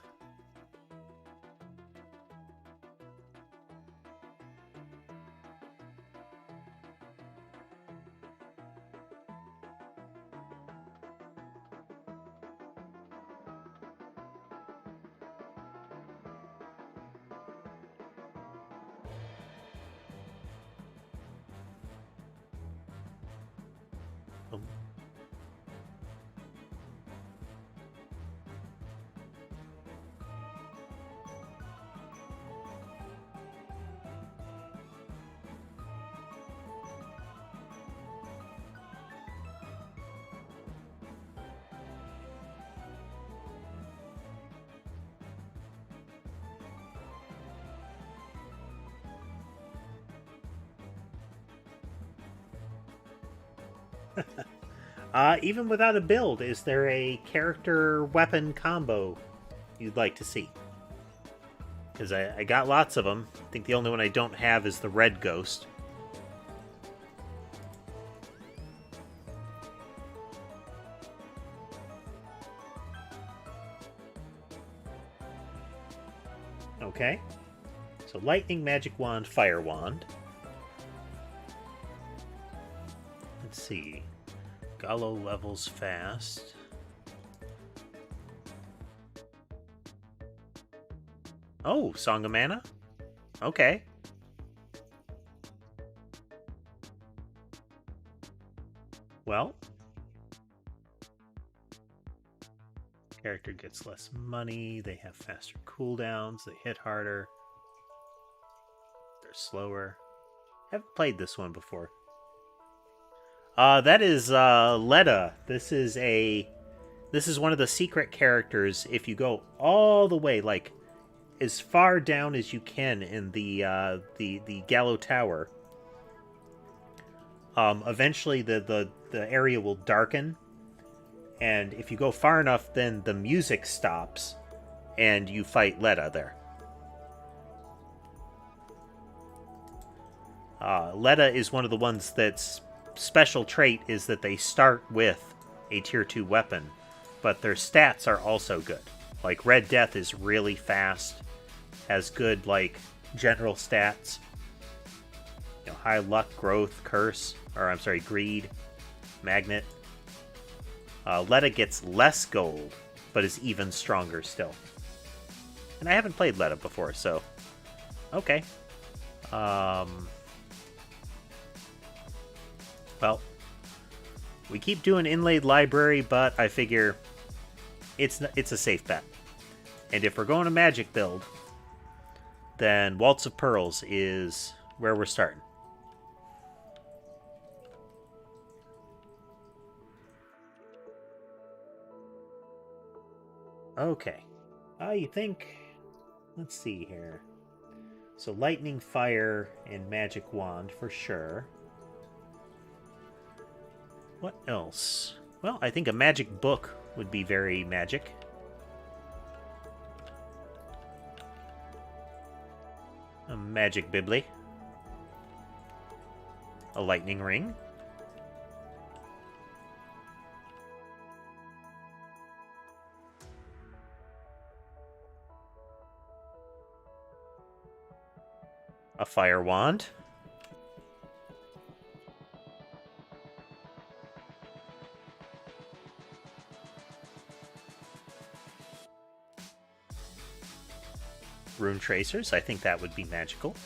Even without a build, is there a character weapon combo you'd like to see? Because I got lots of them. I think the only one I don't have is the red ghost. Okay. So lightning, magic wand, fire wand. Let's see. Gallo levels fast. Oh, Song of Mana? Okay. Well. Character gets less money, they have faster cooldowns, they hit harder. They're slower. Haven't played this one before. That is Leda. This is one of the secret characters. If you go all the way, like as far down as you can in the Gallo Tower, eventually the area will darken, and if you go far enough, then the music stops, and you fight Leda there. Leda is one of the ones that's special trait is that they start with a tier 2 weapon, but their stats are also good. Like Red Death is really fast, has good like general stats. You know, high luck, growth, curse, or I'm sorry, greed, magnet. Leda gets less gold, but is even stronger still. And I haven't played Leda before, so okay. Well, we keep doing Inlaid Library, but I figure it's a safe bet. And if we're going a magic build, then Waltz of Pearls is where we're starting. Okay. You think... Let's see here. So Lightning, Fire, and Magic Wand for sure. What else? Well, I think a magic book would be very magic. A magic bibli. A lightning ring. A fire wand. Rune tracers, I think that would be magical.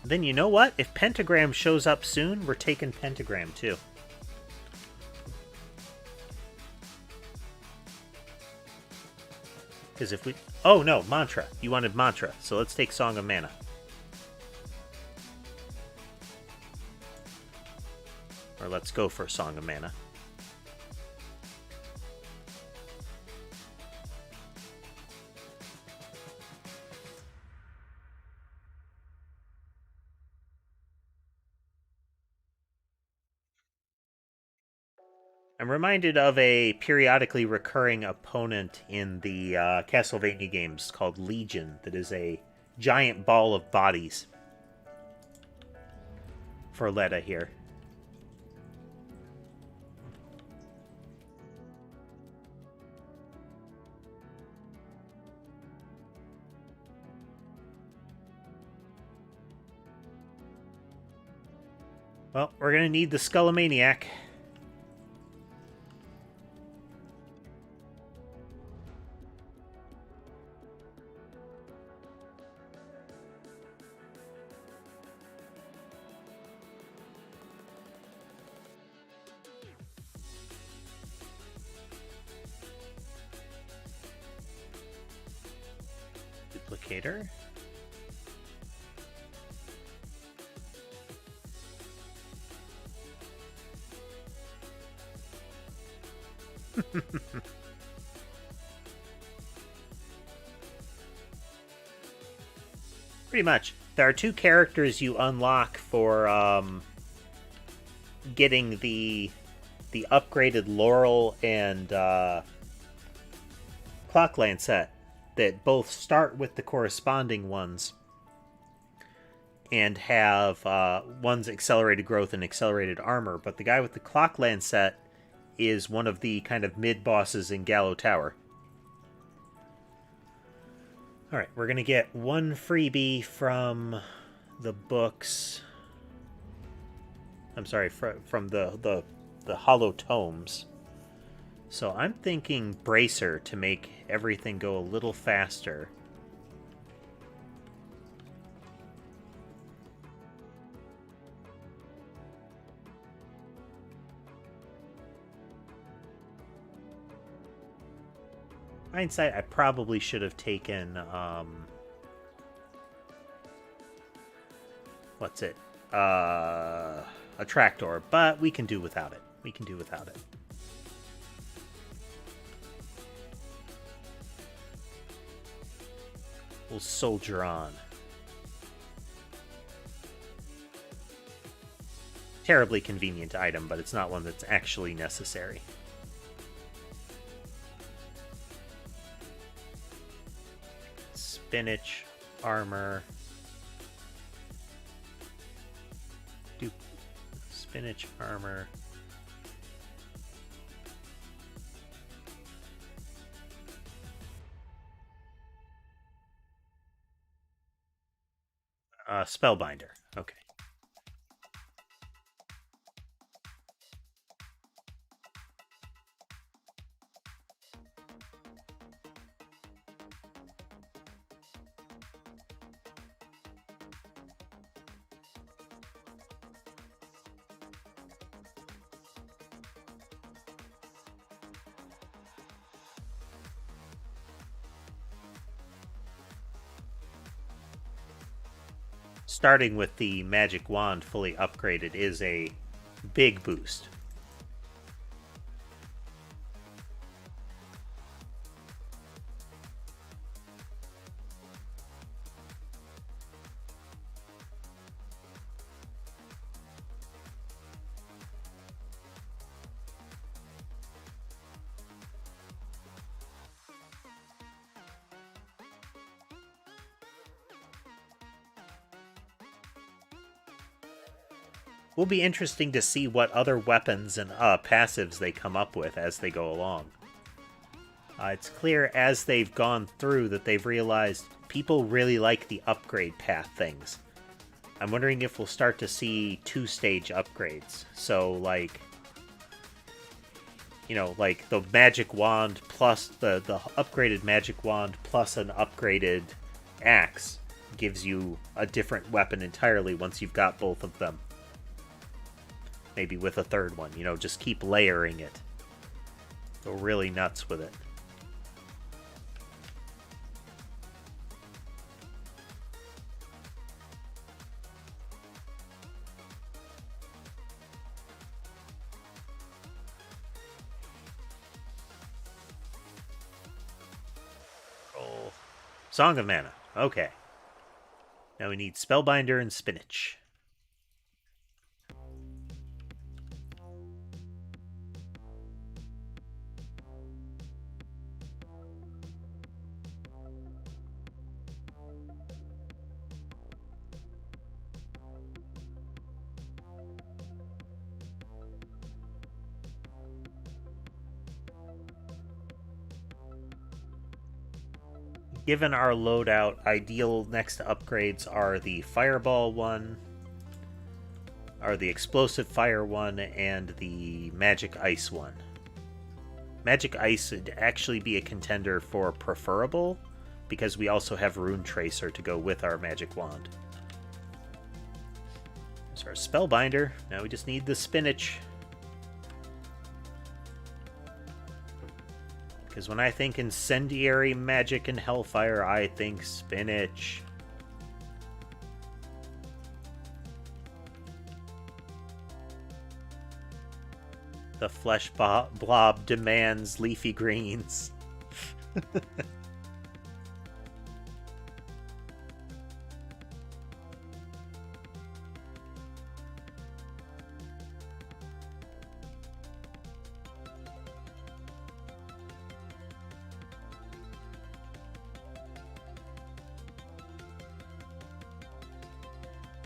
Then you know what? If Pentagram shows up soon, we're taking Pentagram too. Because if we... Oh no, Mantra. You wanted Mantra, so let's take Song of Mana. Or let's go for Song of Mana. I'm reminded of a periodically recurring opponent in the Castlevania games called Legion that is a giant ball of bodies for Leda here. Well, we're going to need the Skullomaniac. Duplicator. Pretty much. There are two characters you unlock for getting the upgraded Laurel and Clock Landsat that both start with the corresponding ones and have one's accelerated growth and accelerated armor, but the guy with the Clock Landsat is one of the kind of mid-bosses in Gallow Tower. Alright, we're going to get one freebie from the books. I'm sorry, from the hollow tomes. So I'm thinking Bracer to make everything go a little faster. Hindsight, I probably should have taken, what's it? A tractor, but we can do without it. We can do without it. We'll soldier on. Terribly convenient item, but it's not one that's actually necessary. Spinach, armor. Spinach, armor. Spellbinder. Okay. Starting with the magic wand fully upgraded is a big boost. Will be interesting to see what other weapons and passives they come up with as they go along. It's clear as they've gone through that they've realized people really like the upgrade path things. I'm wondering if we'll start to see two-stage upgrades. So, like, you know, like the magic wand plus the upgraded magic wand plus an upgraded axe gives you a different weapon entirely once you've got both of them. Maybe with a third one, you know, just keep layering it. Go really nuts with it. Roll. Song of Mana. Okay. Now we need Spellbinder and Spinach. Given our loadout, ideal next upgrades are the Fireball one, are the Explosive Fire one, and the Magic Ice one. Magic Ice would actually be a contender for Preferable, because we also have Rune Tracer to go with our Magic Wand. There's our Spellbinder. Now we just need the Spinach. Because when I think incendiary magic and hellfire, I think spinach. The flesh blob demands leafy greens.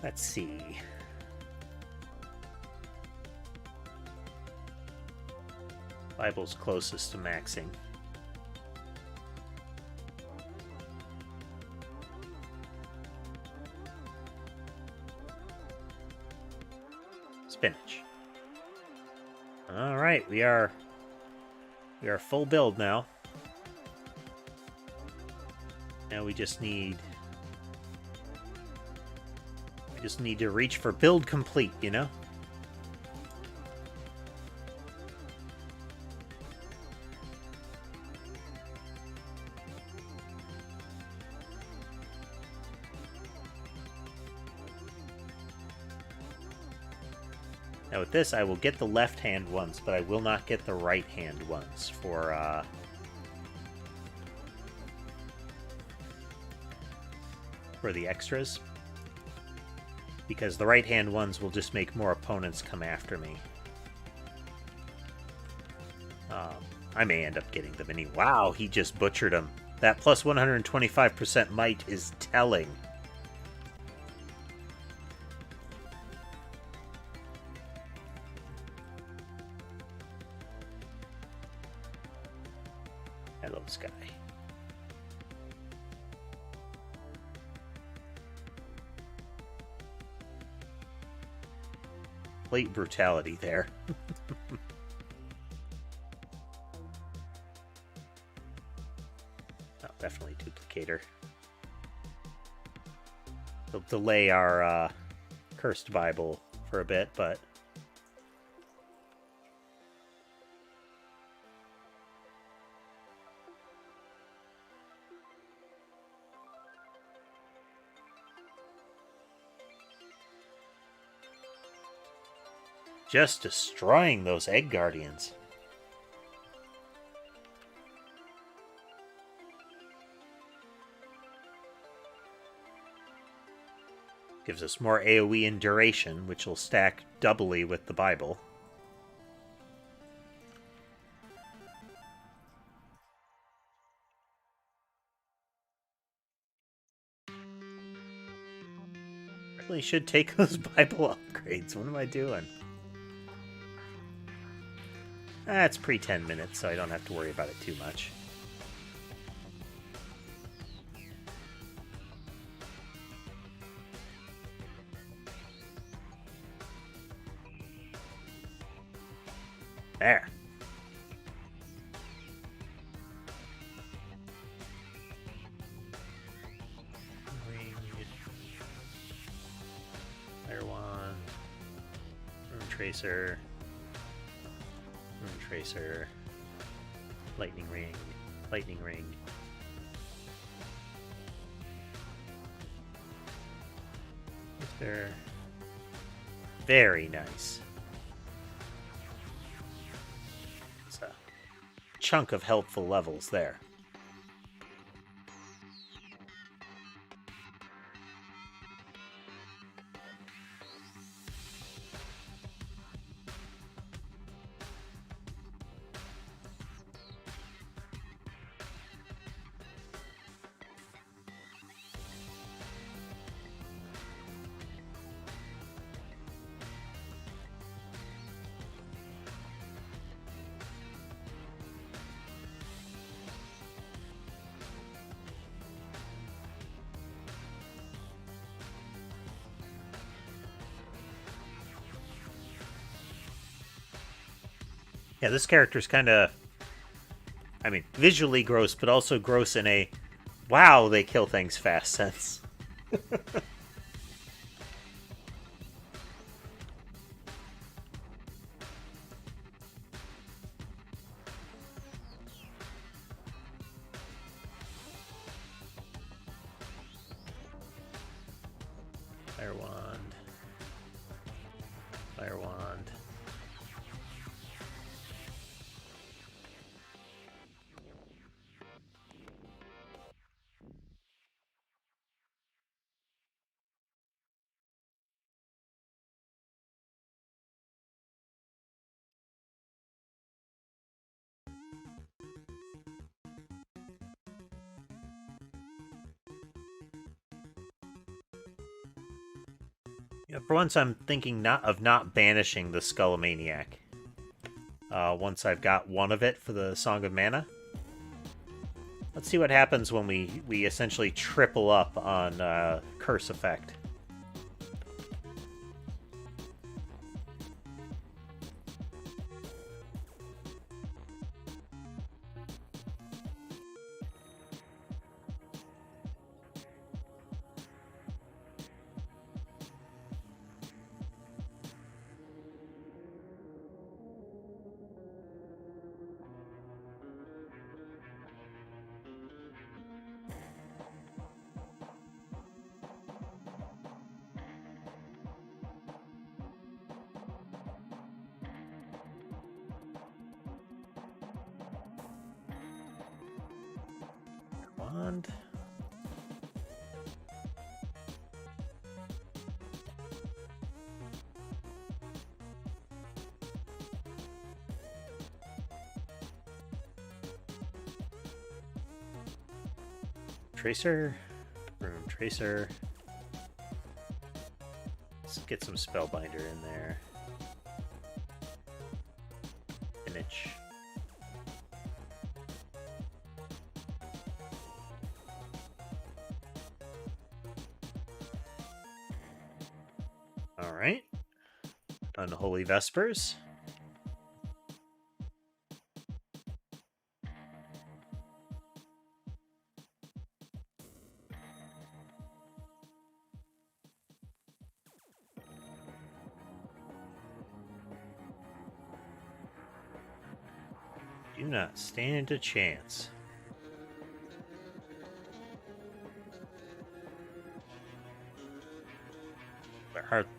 Let's see. Bible's closest to maxing. Spinach. All right, we are full build now. Now we just need to reach for build complete, you know? Now with this, I will get the left-hand ones, but I will not get the right-hand ones for the extras. Because the right-hand ones will just make more opponents come after me. I may end up getting them anyway. Wow, he just butchered them. That plus 125% might is telling. Hello, Sky. Late brutality there. Oh, definitely duplicator. They'll delay our cursed Bible for a bit, but just destroying those egg guardians. Gives us more AoE in duration, which will stack doubly with the Bible. Really should take those Bible upgrades. What am I doing? It's pre 10 minutes, so I don't have to worry about it too much. There. Ring. Fire wand. Rune tracer. Rune tracer. Lightning ring. Lightning ring. There. Very nice. Chunk of helpful levels there. Yeah, this character's kind of, I mean, visually gross, but also gross in a, wow, they kill things fast sense. Fire wand. Fire wand. Yeah, for once, I'm thinking not banishing the Skullomaniac. Once I've got one of it for the Song of Mana. Let's see what happens when we essentially triple up on Curse Effect. Wand. Tracer. Room Tracer. Let's get some Spellbinder in there. Spinach. Alright. Unholy Vespers. Do not stand a chance.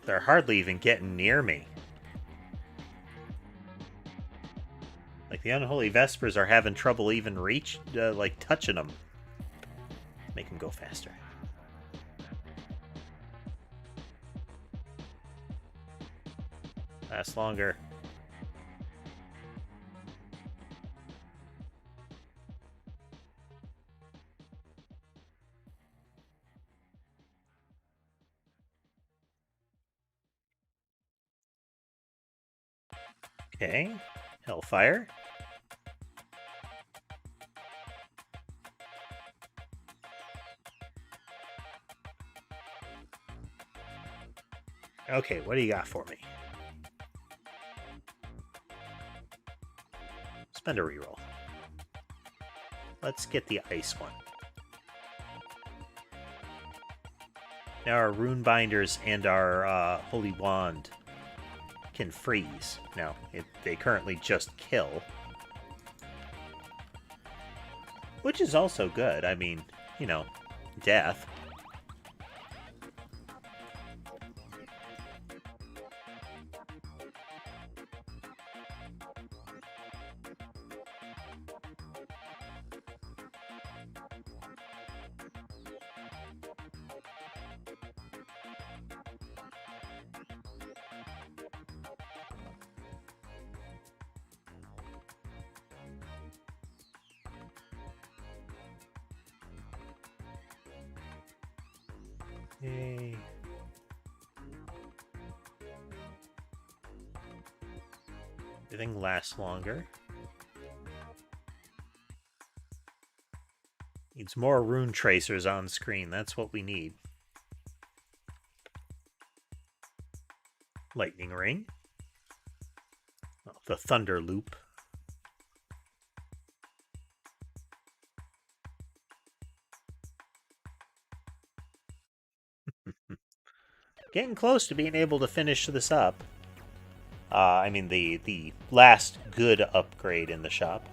They're hardly even getting near me. Like, the Unholy Vespers are having trouble even like, touching them. Make them go faster. Last longer. Okay. Hellfire. Okay, what do you got for me? Spend a reroll. Let's get the ice one. Now our rune binders and our holy wand can freeze. Now, they currently just kill. Which is also good. I mean, you know, death. Yay. Everything lasts longer. Needs more rune tracers on screen. That's what we need. Lightning ring. Oh, the thunder loop. Getting close to being able to finish this up. I mean, the last good upgrade in the shop.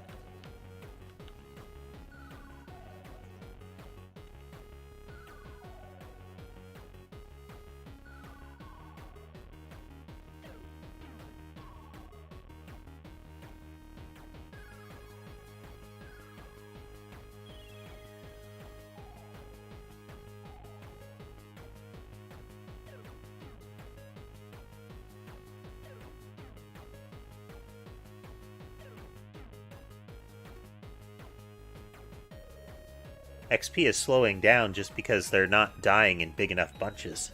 XP is slowing down just because they're not dying in big enough bunches.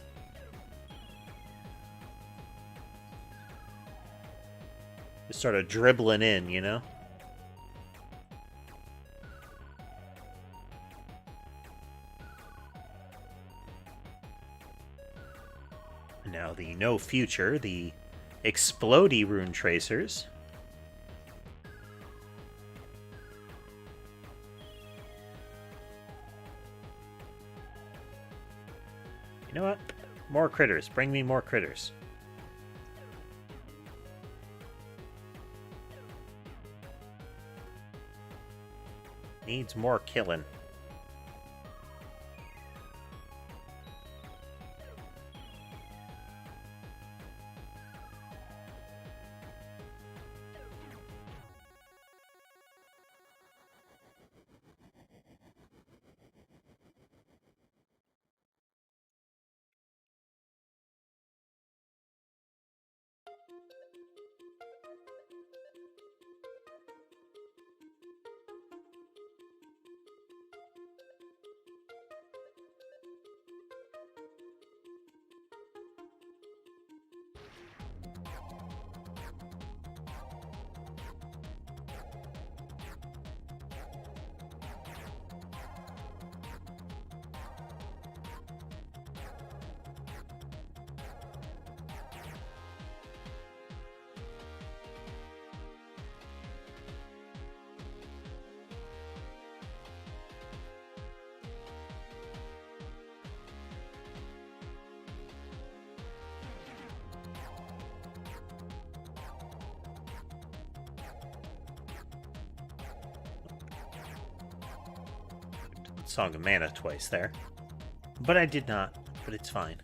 Just sort of dribbling in, you know? Now the no future, the explodey rune tracers. You know what? More critters. Bring me more critters. Needs more killing. Song of Mana twice there. But I did not, but it's fine.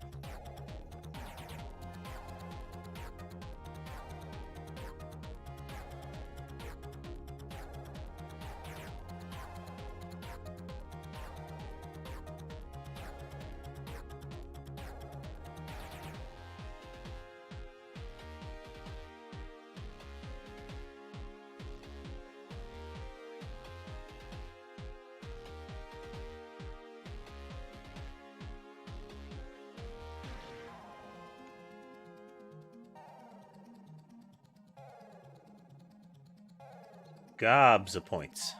Gobs of points.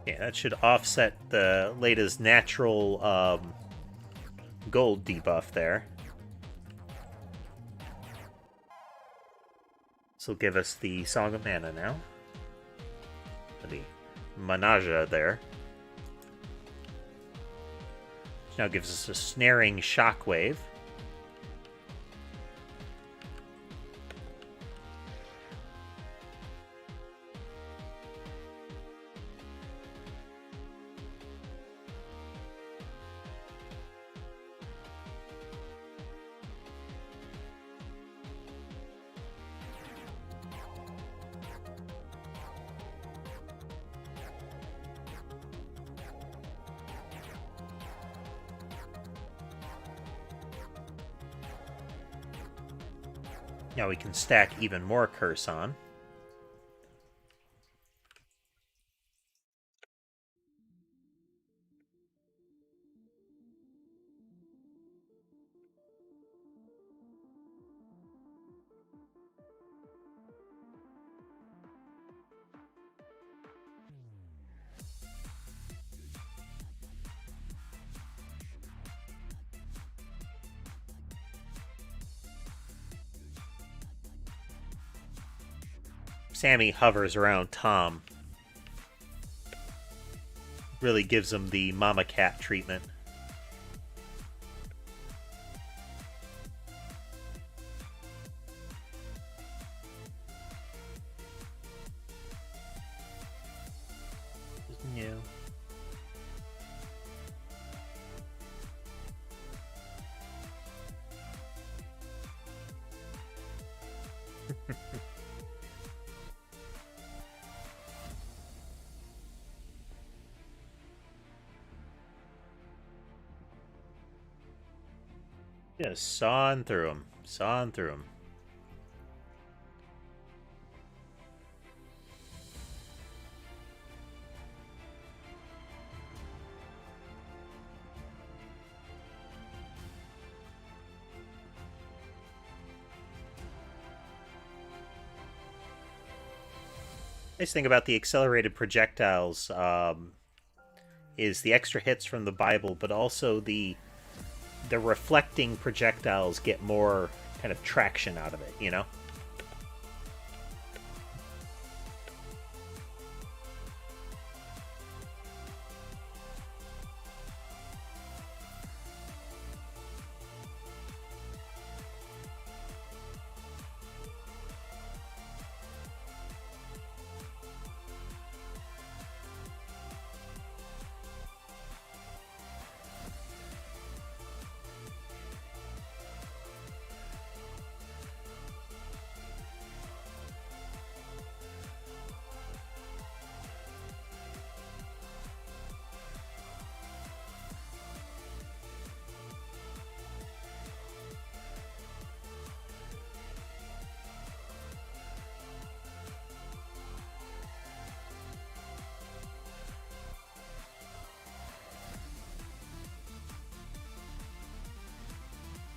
Yeah, that should offset the latest natural gold debuff there. This will give us the Song of Mana now. The Manaja there. Which now gives us a snaring shockwave. Now we can stack even more curse on. Sammy hovers around Tom. Really gives him the mama cat treatment. Yeah. Just sawing through them. Sawing through them. Nice thing about the accelerated projectiles is the extra hits from the Bible, but also the reflecting projectiles get more kind of traction out of it, you know?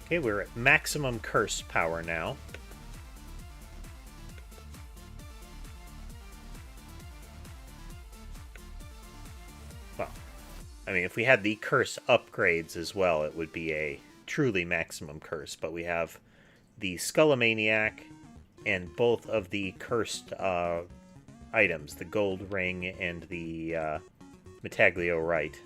Okay, we're at maximum curse power now. Well, I mean, if we had the curse upgrades as well, it would be a truly maximum curse. But we have the Skullomaniac and both of the cursed items, the gold ring and the Metaglio Rite.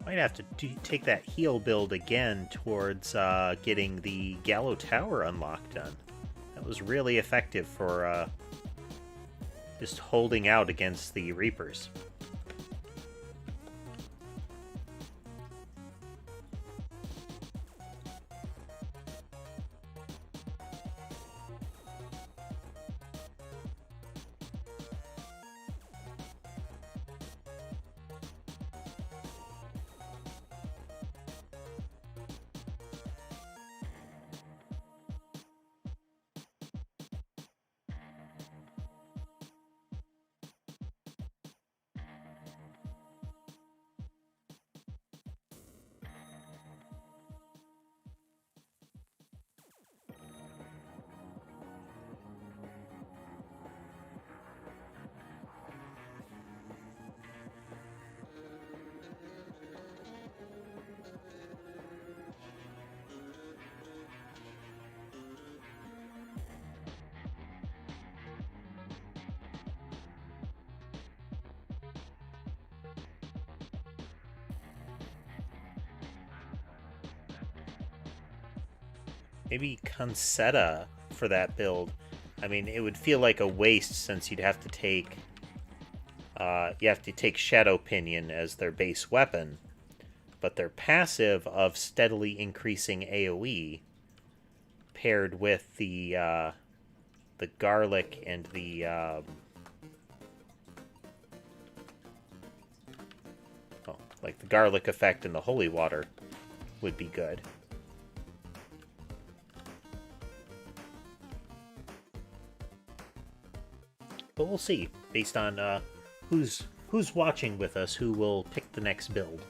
Might have to take that heal build again towards getting the Gallo Tower unlocked done. That was really effective for just holding out against the Reapers. Maybe Concetta for that build. I mean, it would feel like a waste since you'd have to take Shadow Pinion as their base weapon, but their passive of steadily increasing AoE paired with the garlic and the like the garlic effect and the holy water would be good. But we'll see, based on who's watching with us, who will pick the next build.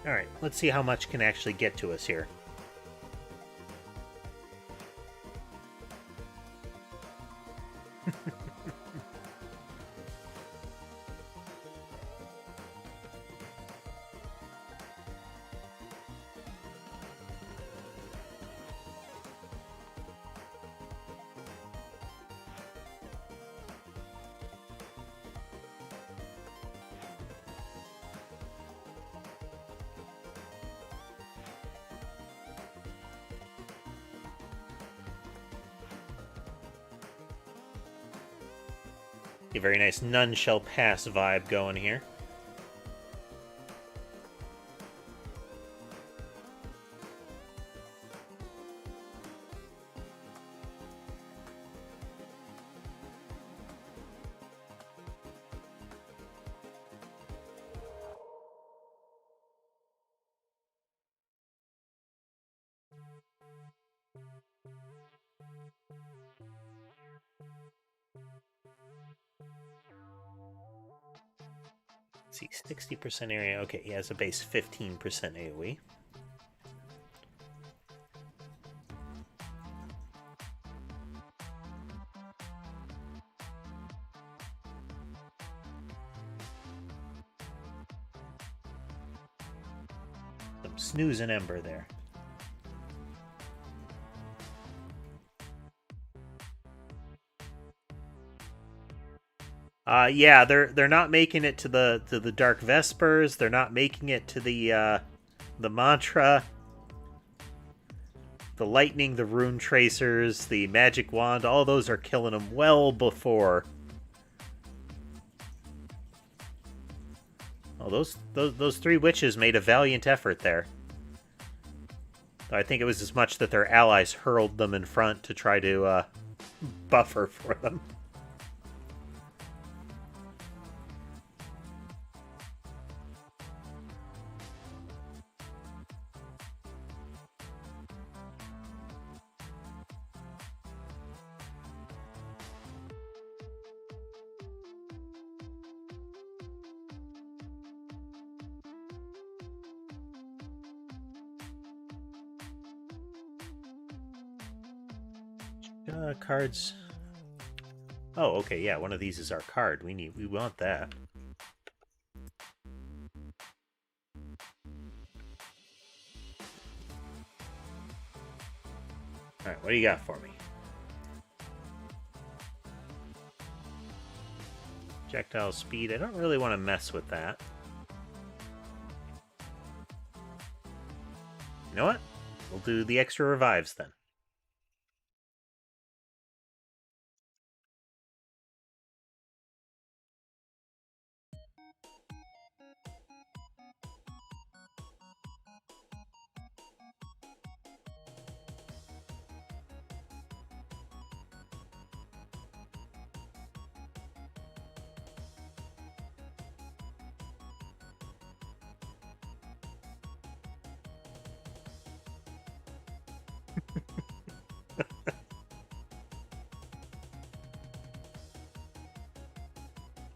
Alright, let's see how much can actually get to us here. A very nice none shall pass vibe going here. See, 60% area. Okay, he has a base 15% AoE. Some snooze and ember there. Yeah, they're not making it to the Dark Vespers. They're not making it to the mantra, the lightning, the rune tracers, the magic wand. All those are killing them well before. Oh, those three witches made a valiant effort there. I think it was as much that their allies hurled them in front to try to buffer for them. Cards. Oh, okay, yeah, one of these is our card. We want that. Alright, what do you got for me? Projectile speed. I don't really want to mess with that. You know what? We'll do the extra revives then.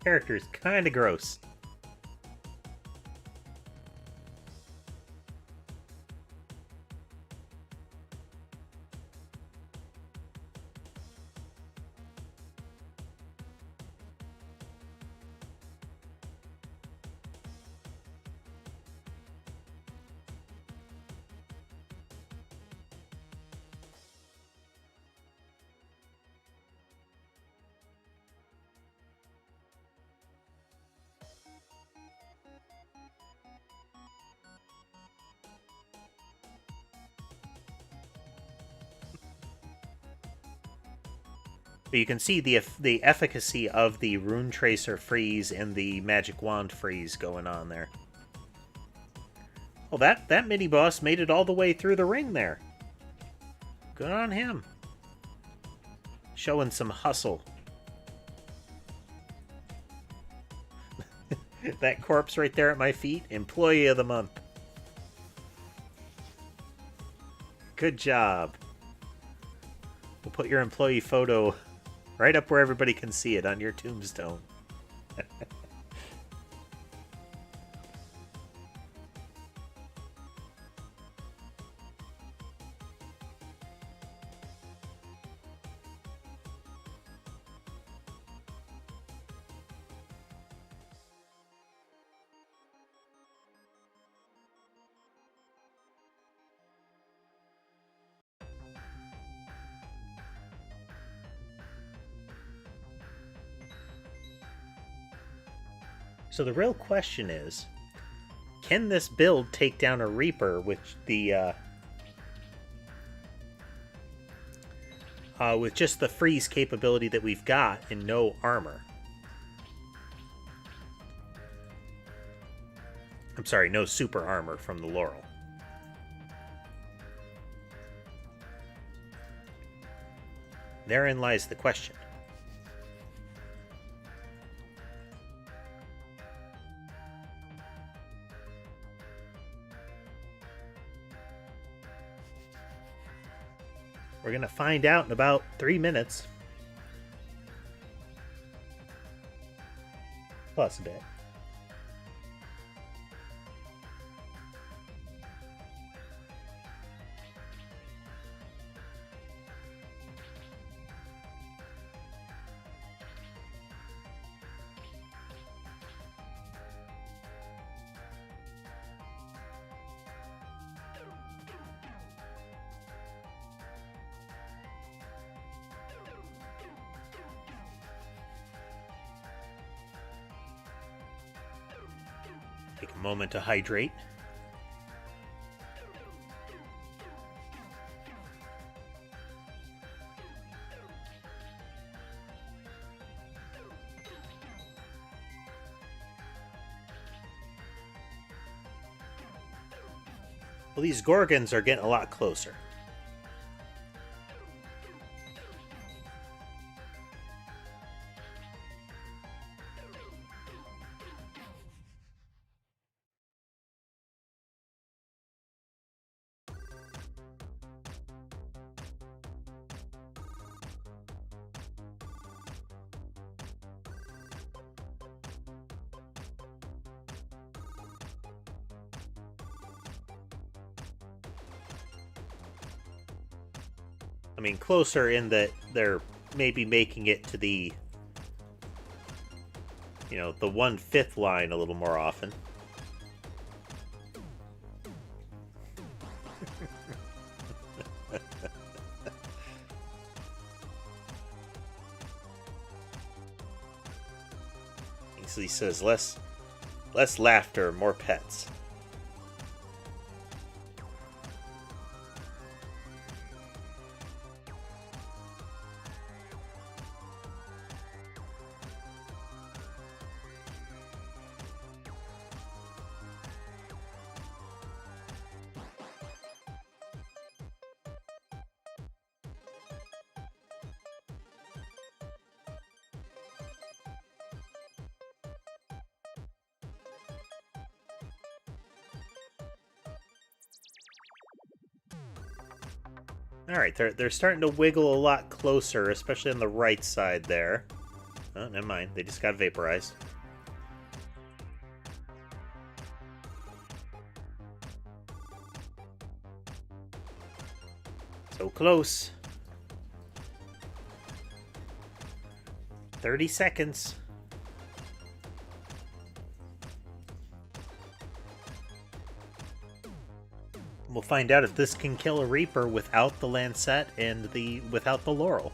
Character's kind of gross. But you can see the efficacy of the Rune Tracer freeze and the Magic Wand freeze going on there. Well, that mini-boss made it all the way through the ring there. Good on him. Showing some hustle. That corpse right there at my feet, Employee of the Month. Good job. We'll put your employee photo right up where everybody can see it on your tombstone. So the real question is, can this build take down a Reaper with just the freeze capability that we've got and no armor? I'm sorry, no super armor from the Laurel. Therein lies the question. We're going to find out in about 3 minutes. Plus a bit. Take a moment to hydrate. Well, these Gorgons are getting a lot closer. I mean, closer in that they're maybe making it to the, you know, the 1/5 line a little more often. He says less laughter, more pets. Alright, they're starting to wiggle a lot closer, especially on the right side there. Oh, never mind. They just got vaporized. So close. 30 seconds. We'll find out if this can kill a Reaper without the Landsat and without the Laurel.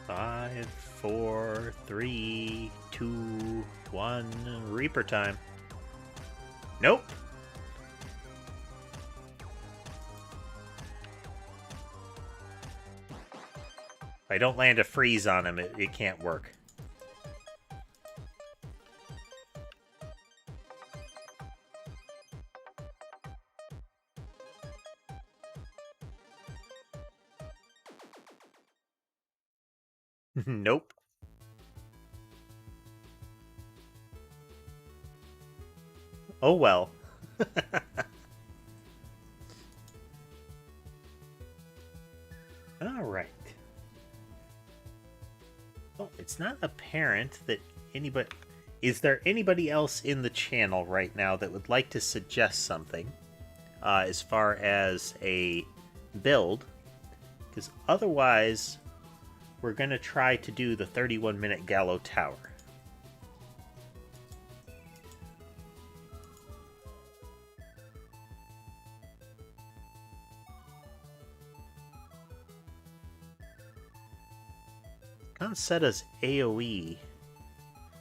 Five, 4, 3, 2, 1. Reaper time. Nope. If I don't land a freeze on him, it can't work. Nope. Oh well. All right. Well, it's not apparent that anybody... Is there anybody else in the channel right now that would like to suggest something as far as a build? Because otherwise, we're going to try to do the 31-minute Gallo Tower. Concetta's AoE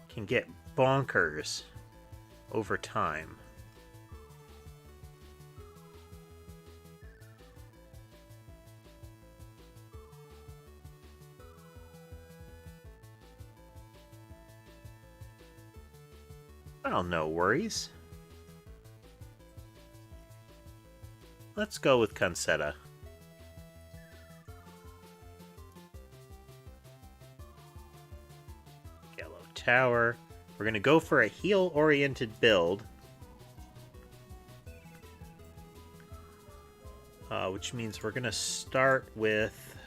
can get bonkers over time. Well, no worries. Let's go with Concetta. Yellow Tower. We're going to go for a heal-oriented build. Which means we're going to start with...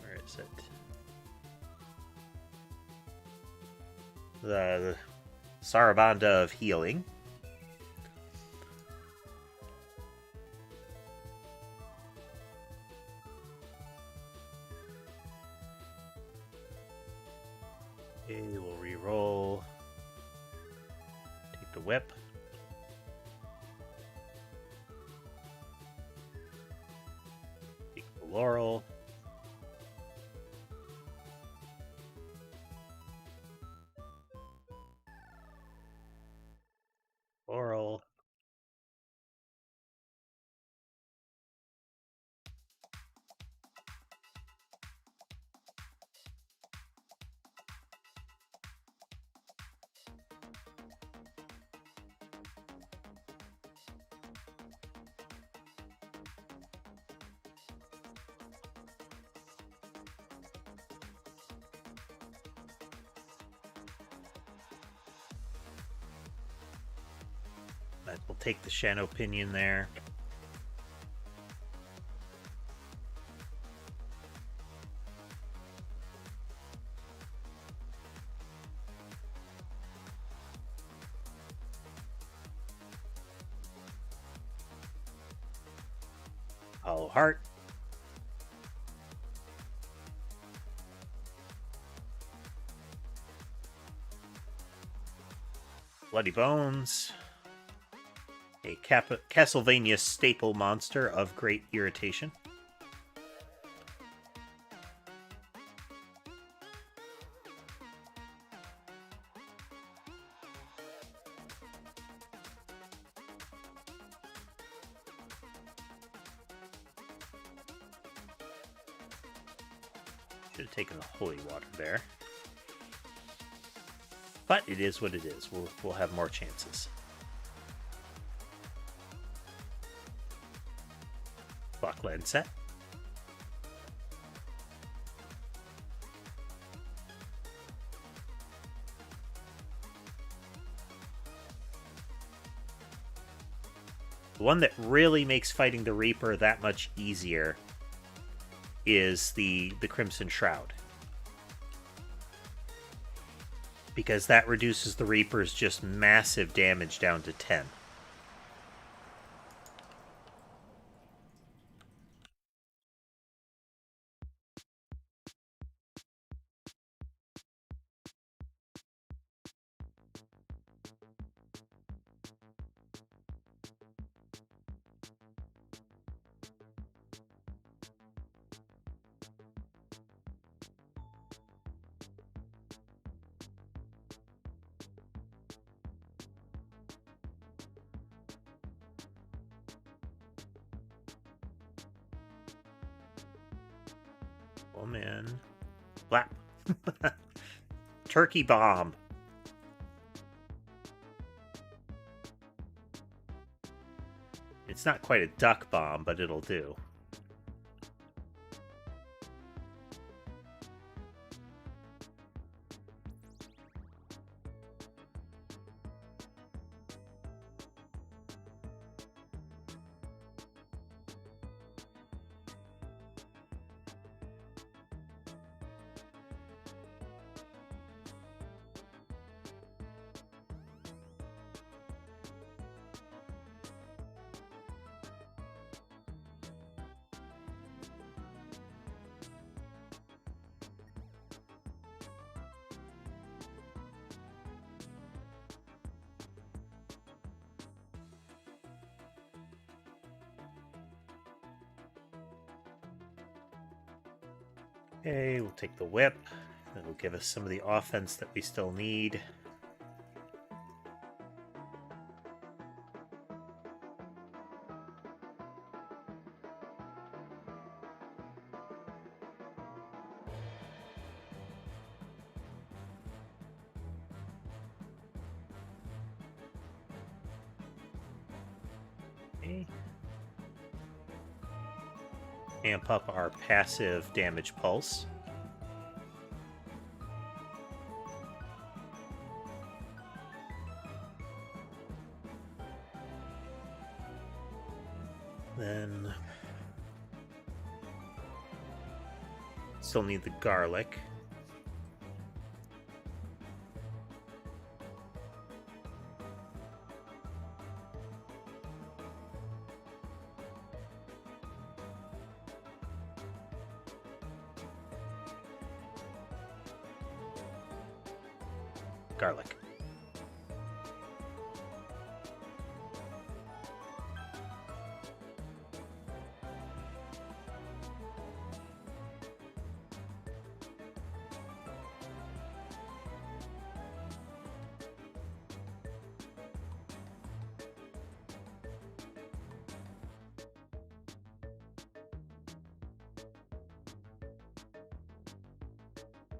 Where is it? The Sarabande of Healing. Okay, we'll reroll. Take the whip. Take the laurel. Laurel. We'll take the Shadow Pinion there. Hollow Heart. Bloody Bones. A Castlevania staple monster of great irritation. Should have taken the holy water there. But it is what it is. We'll have more chances. Block Landsat. The one that really makes fighting the Reaper that much easier is the Crimson Shroud. Because that reduces the Reaper's just massive damage down to 10. Oh man. Blap. Turkey bomb. It's not quite a duck bomb, but it'll do. Okay, we'll take the whip, It'll give us some of the offense that we still need. Amp up our passive damage pulse. Then still need the garlic. Garlic.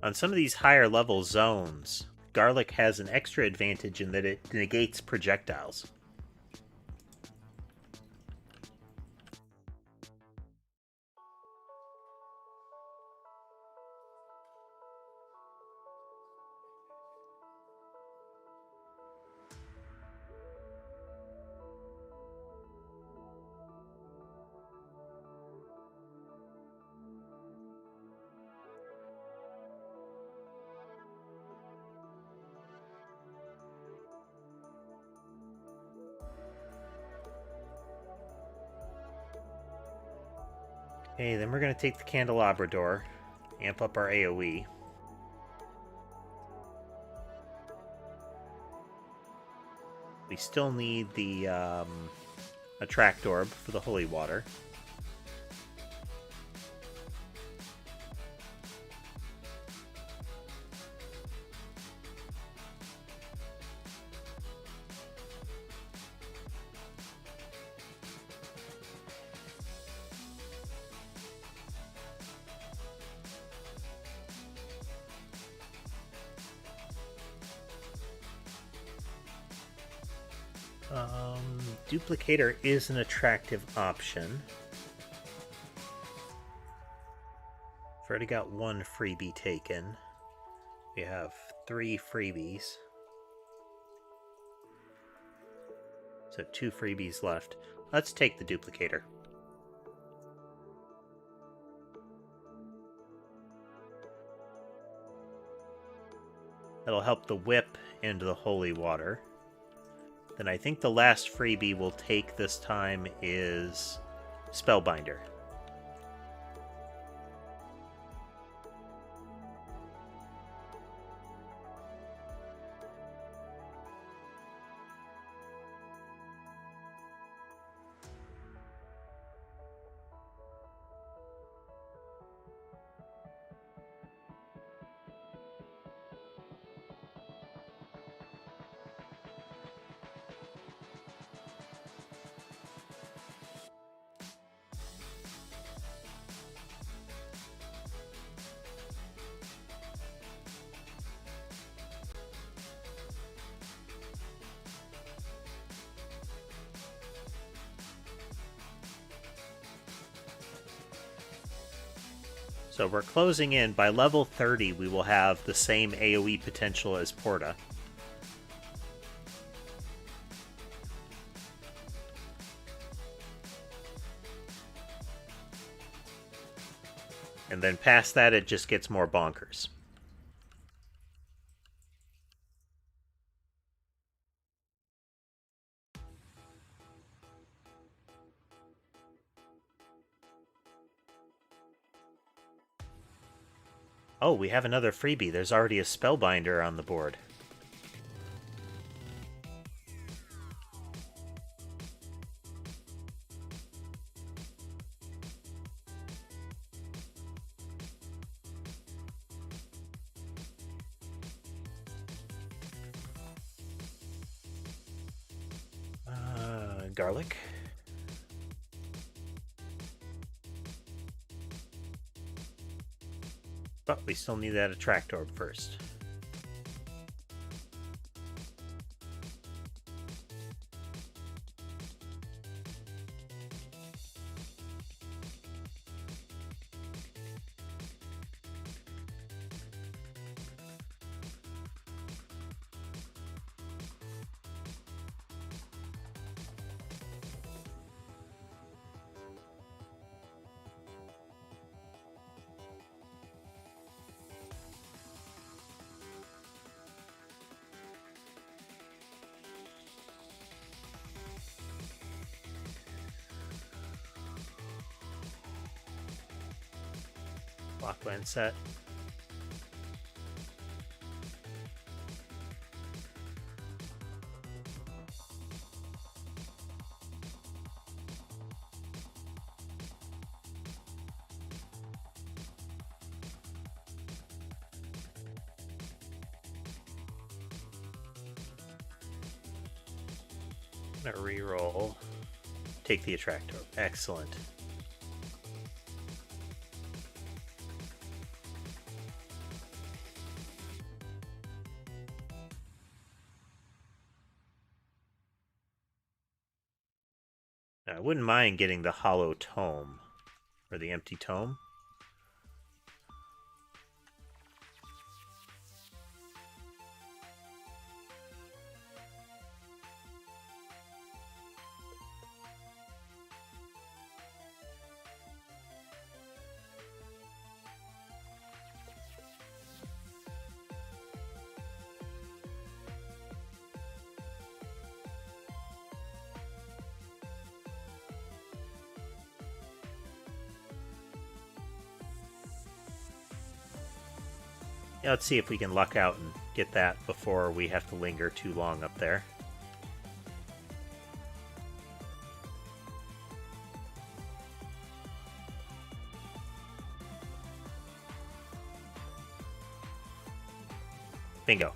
On some of these higher level zones, garlic has an extra advantage in that it negates projectiles. Okay, then we're going to take the candelabrador, amp up our AoE. We still need the attract orb for the holy water. Duplicator is an attractive option. I've already got one freebie taken. We have 3 freebies. So 2 freebies left. Let's take the duplicator. That'll help the whip and the holy water. Then I think the last freebie we'll take this time is Spellbinder. So we're closing in. By level 30, we will have the same AoE potential as Porta. And then past that, it just gets more bonkers. Oh, we have another freebie. There's already a Spellbinder on the board. garlic. But we still need that attract orb first. Lock Landsat. I'm gonna reroll. Take the attractor. Excellent. I wouldn't mind getting the hollow tome, or the empty tome. Yeah, let's see if we can luck out and get that before we have to linger too long up there. Bingo.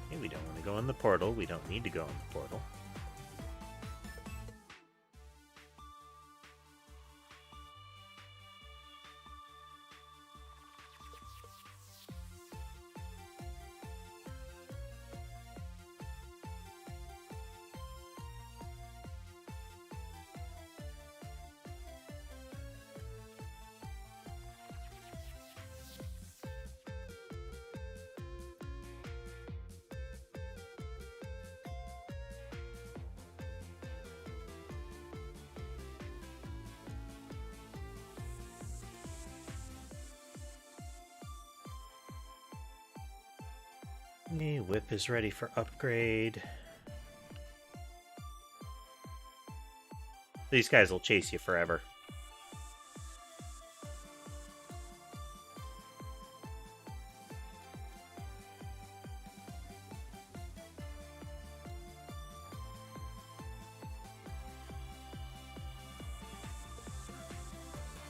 Okay, we don't want to go in the portal. We don't need to go in the portal. Whip is ready for upgrade. These guys will chase you forever.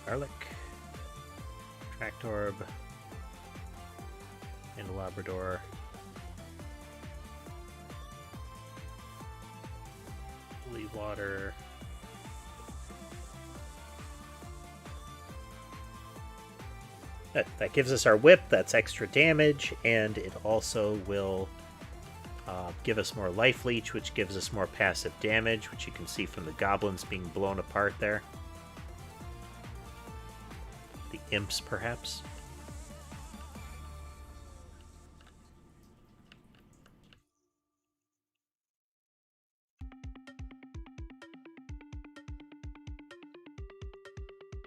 Garlic. Tract orb. Candelabrador. Water. That gives us our whip. That's extra damage, and it also will give us more life leech, which gives us more passive damage, which you can see from the goblins being blown apart there. The imps, perhaps.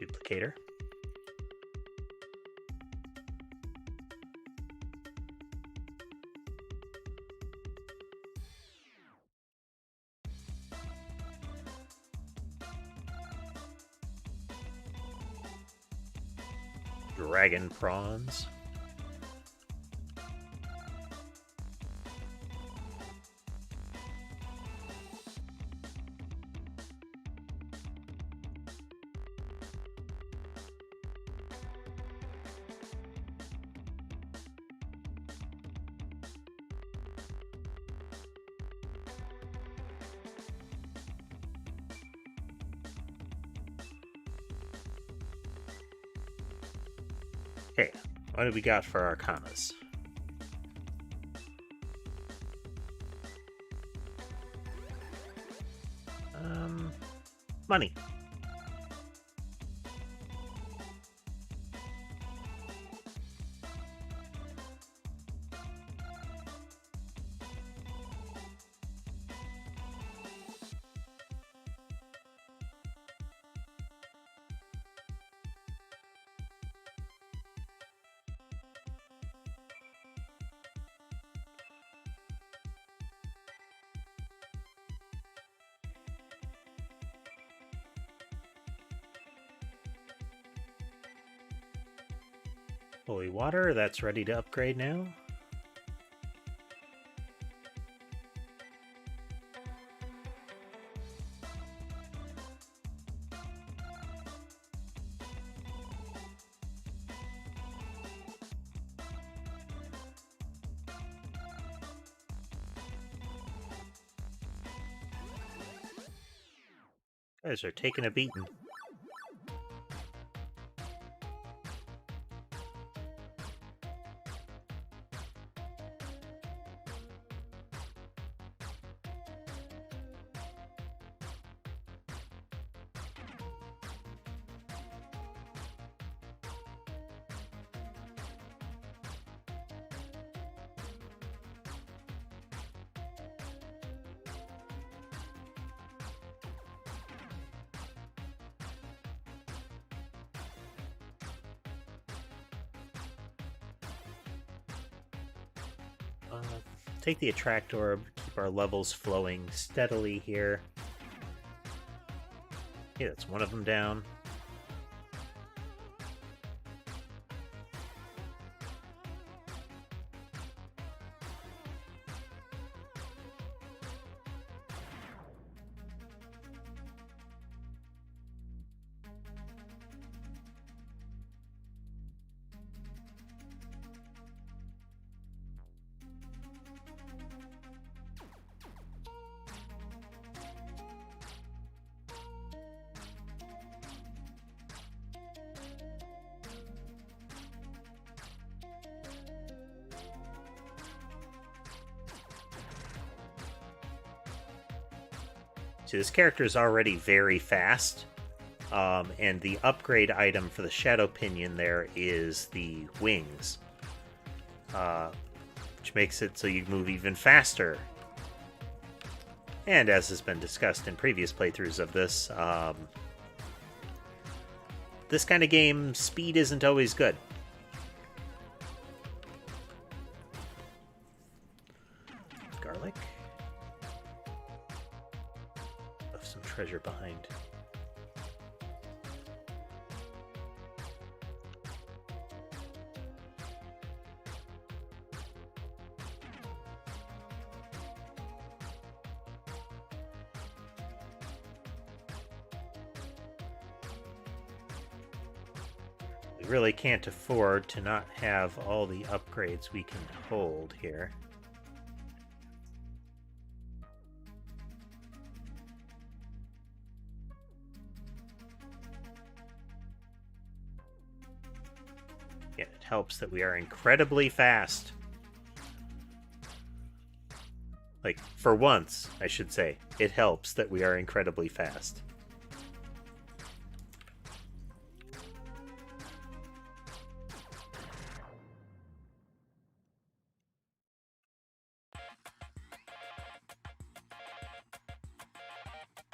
Duplicator. Dragon prawns. What do we got for Arcanas? Money. Holy water, that's ready to upgrade now. Guys are taking a beating. Take the attract orb, keep our levels flowing steadily here. Okay, that's one of them down. So this character is already very fast, and the upgrade item for the Shadow Pinion there is the wings, which makes it so you move even faster. And as has been discussed in previous playthroughs of this, this kind of game, speed isn't always good. Garlic. Left some treasure behind. Really can't afford to not have all the upgrades we can hold here. Yeah, it helps that we are incredibly fast. Like, for once, I should say, it helps that we are incredibly fast.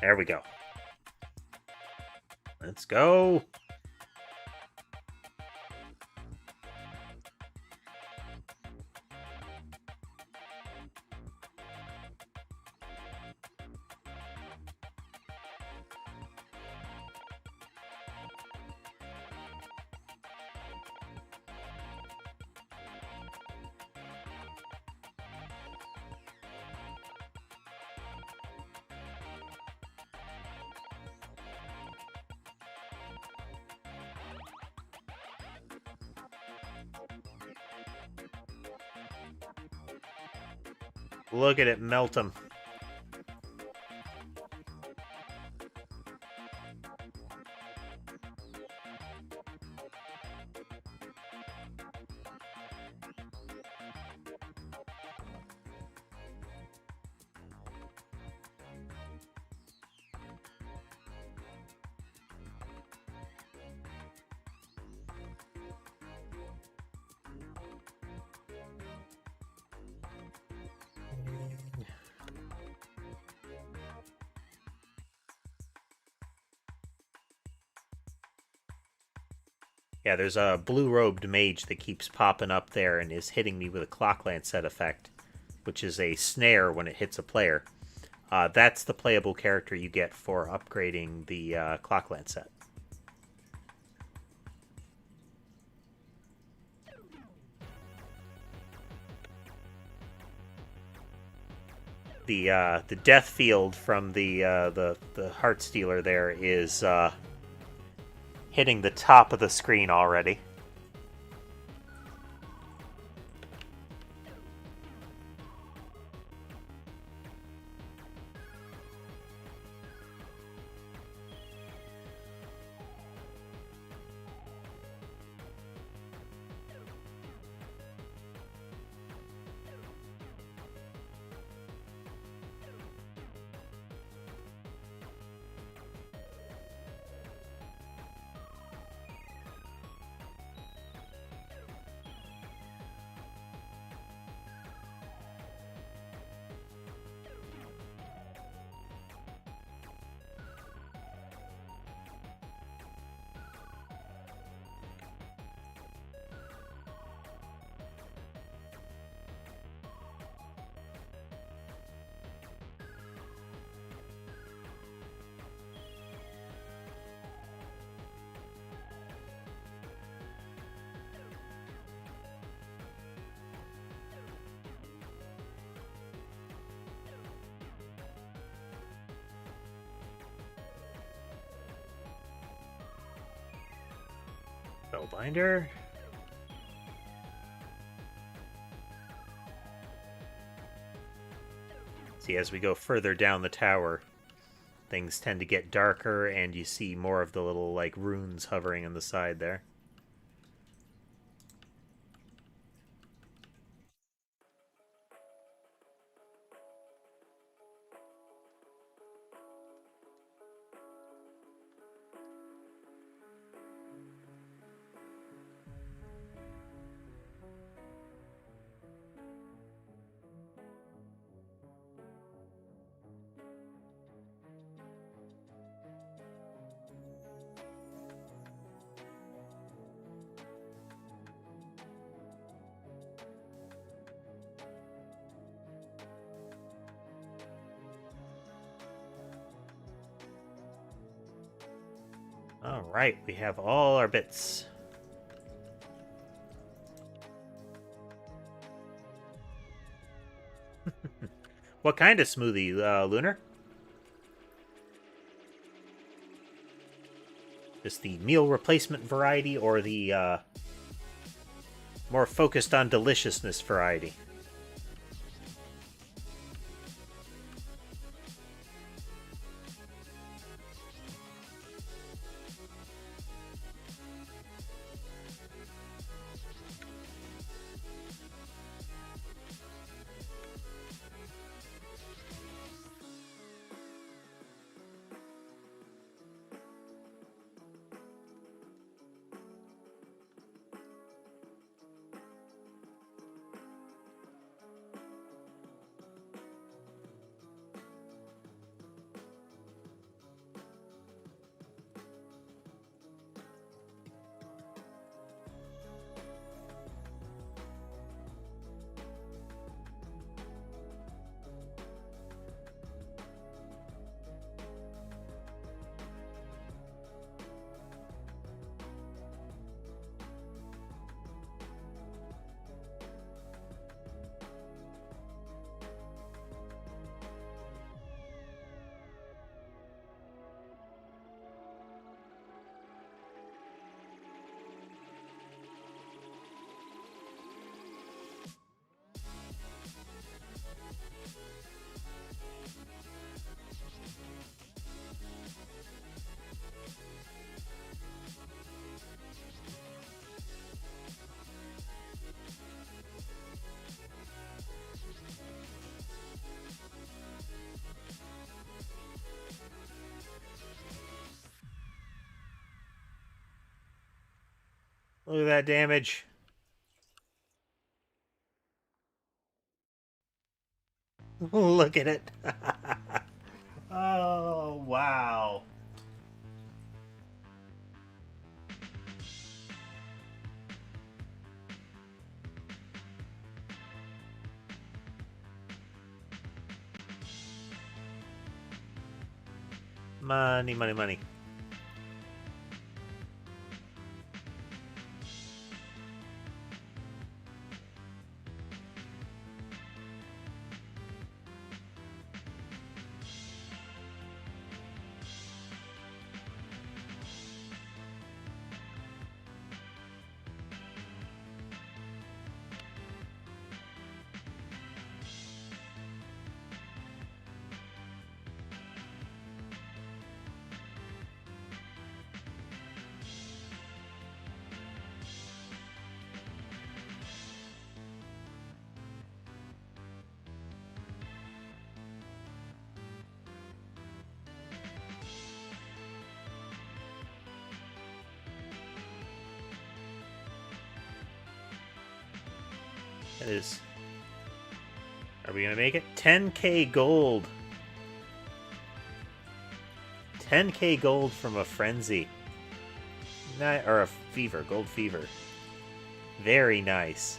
There we go. Let's go. Look at it melt them. Yeah, there's a blue-robed mage that keeps popping up there and is hitting me with a clock Landsat effect, which is a snare when it hits a player. That's the playable character you get for upgrading the clock Landsat. The death field from the Heart Stealer there is hitting the top of the screen already. Spellbinder. See, as we go further down the tower, things tend to get darker, and you see more of the little, like, runes hovering on the side there. Alright, we have all our bits. What kind of smoothie, Lunar? Just the meal replacement variety or the more focused on deliciousness variety? Look at that damage. Look at it. Oh, wow. Money, money, money. That is... Are we gonna make it? 10k gold! 10k gold from a frenzy. Or a fever, gold fever. Very nice.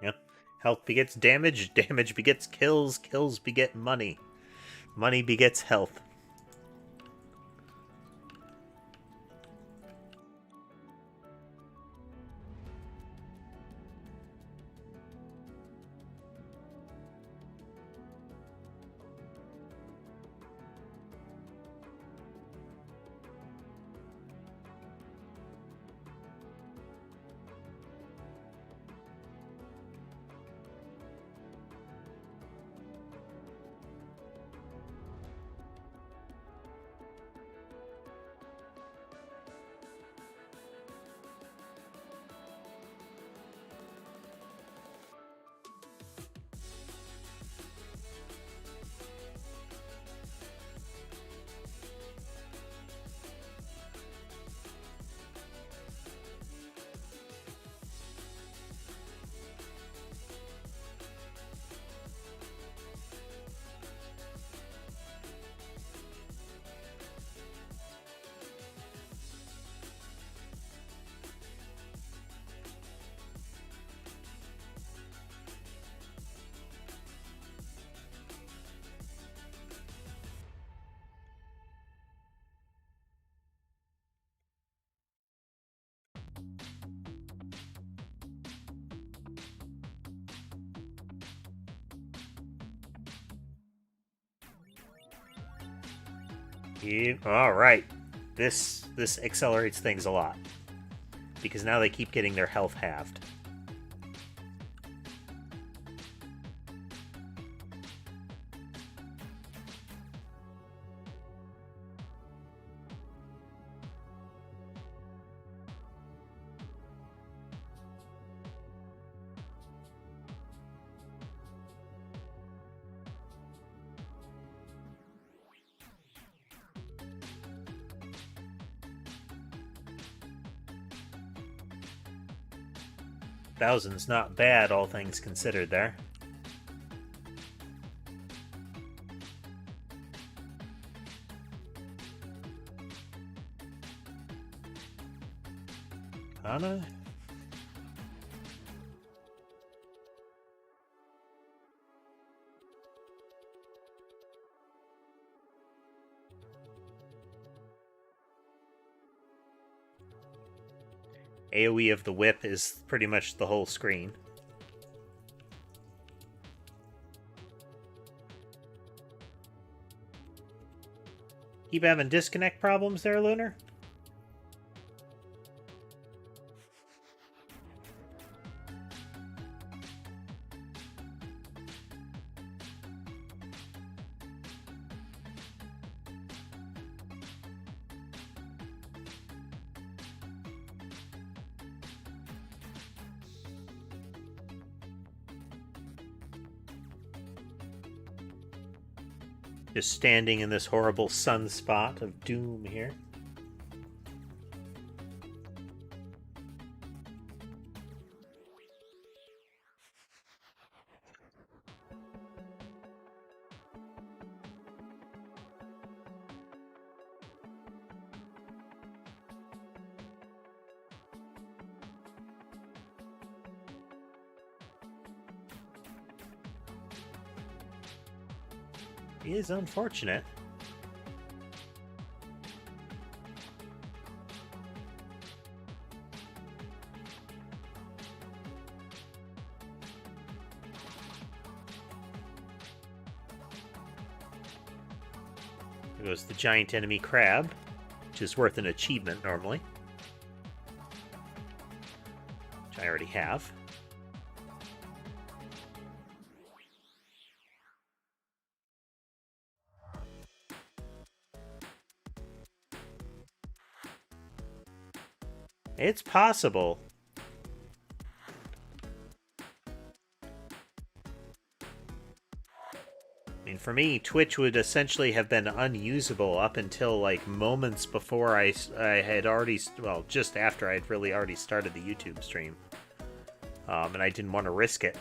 Yep. Health begets damage, damage begets kills, kills beget money. Money begets health. All right, this accelerates things a lot because now they keep getting their health halved. Thousand's not bad, all things considered there. Anna? AoE of the whip is pretty much the whole screen. Keep having disconnect problems there, Lunar? Just standing in this horrible sunspot of doom here. It is unfortunate. There goes the giant enemy crab, which is worth an achievement normally, which I already have. It's possible. I mean, for me, Twitch would essentially have been unusable up until, like, moments before I had already... Well, just after I'd really already started the YouTube stream. And I didn't want to risk it.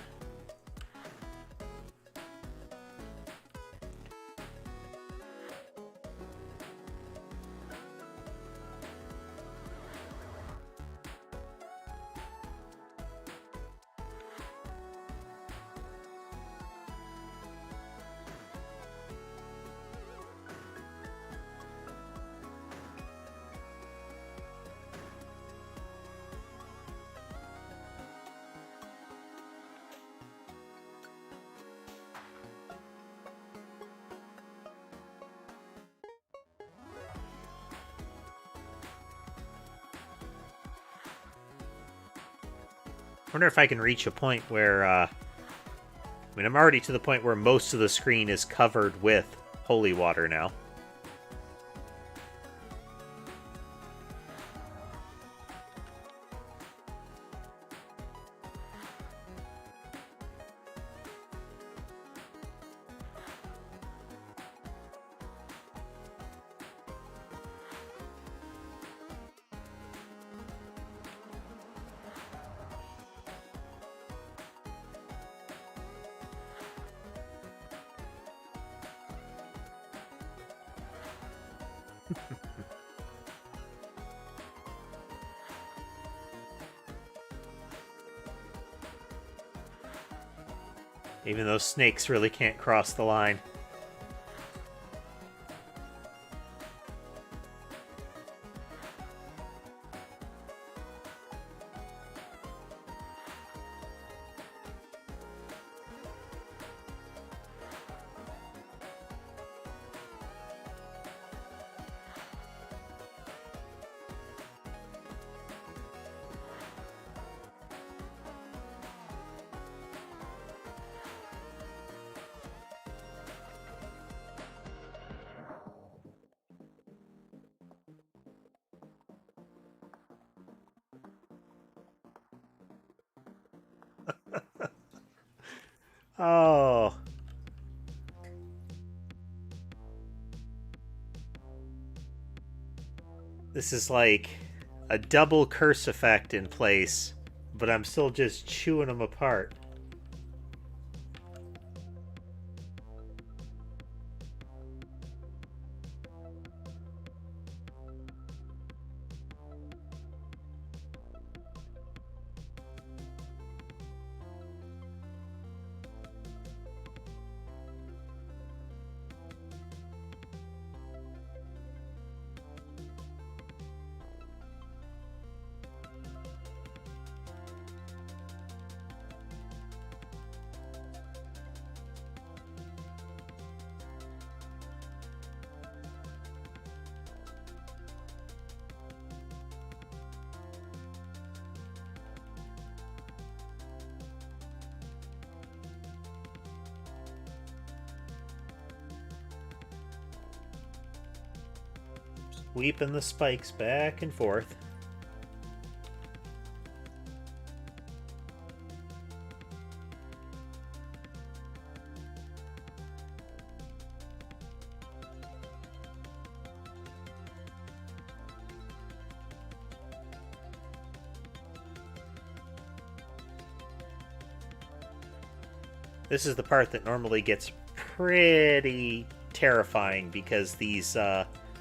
I wonder if I can reach a point where, I mean, I'm already to the point where most of the screen is covered with holy water now. Even those snakes really can't cross the line. Oh. This is like a double curse effect in place, but I'm still just chewing them apart. Sweeping the spikes back and forth. This is the part that normally gets pretty terrifying because these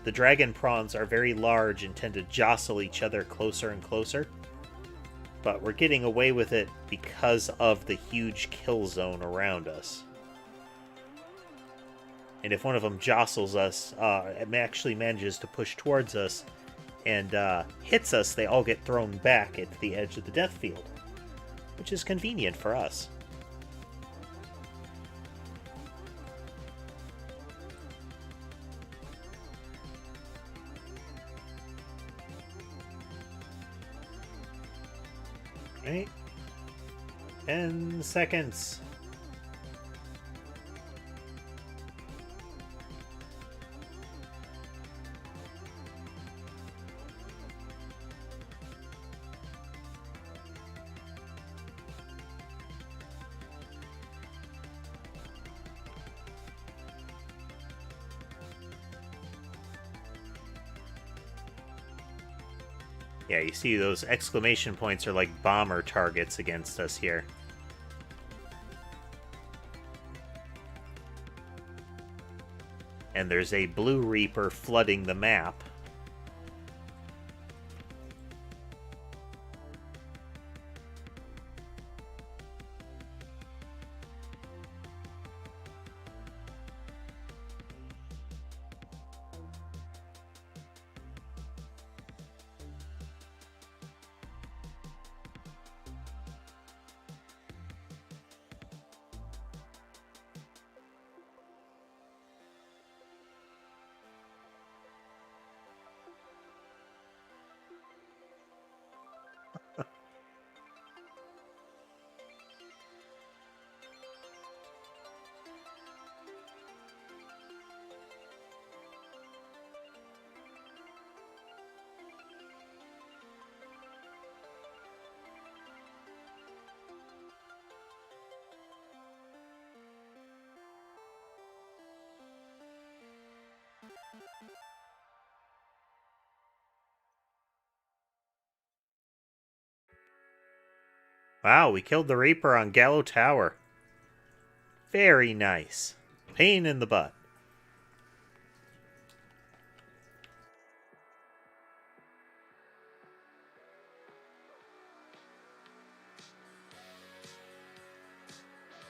the dragon prawns are very large and tend to jostle each other closer and closer. But we're getting away with it because of the huge kill zone around us. And if one of them jostles us, it actually manages to push towards us and hits us, they all get thrown back at the edge of the death field, which is convenient for us. Right? 10 seconds. Yeah, you see those exclamation points are like bomber targets against us here. And there's a blue Reaper flooding the map. Wow, we killed the Reaper on Gallow Tower. Very nice. Pain in the butt.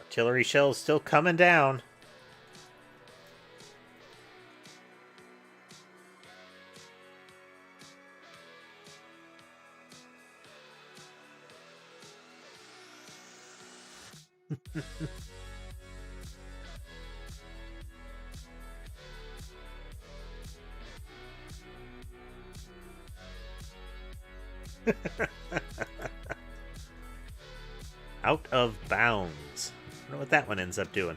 Artillery shells still coming down. Out of bounds. I don't know what that one ends up doing.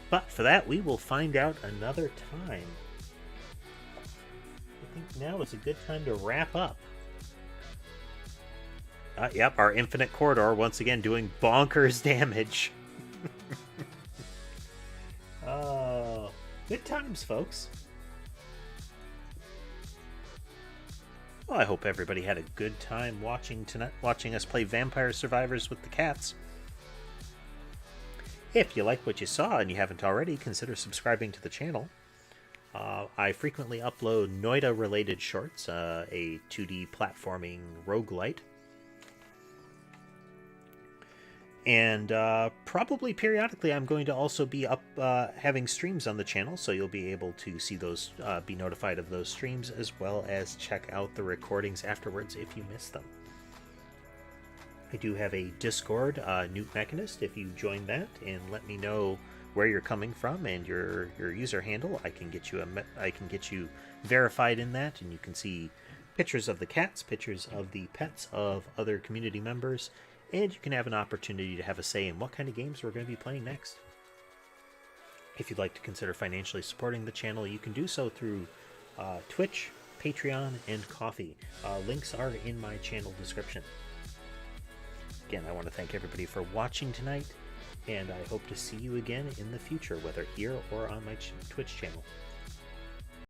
But for that, we will find out another time. I think now is a good time to wrap up. Yep, our infinite corridor once again doing bonkers damage. Oh, good times, folks. Well, I hope everybody had a good time watching us play Vampire Survivors with the cats. If you like what you saw and you haven't already, consider subscribing to the channel. I frequently upload Noida-related shorts, a 2D platforming roguelite. And probably periodically I'm going to also be up having streams on the channel, so you'll be able to see those, be notified of those streams, as well as check out the recordings afterwards if you miss them. I do have a Discord, Newt Mechanist. If you join that and let me know where you're coming from and your user handle, I can get you verified in that, and you can see pictures of the cats, pictures of the pets of other community members, and you can have an opportunity to have a say in what kind of games we're going to be playing next. If you'd like to consider financially supporting the channel, you can do so through Twitch, Patreon, and Ko-fi. Links are in my channel description. Again, I want to thank everybody for watching tonight, and I hope to see you again in the future, whether here or on my Twitch channel.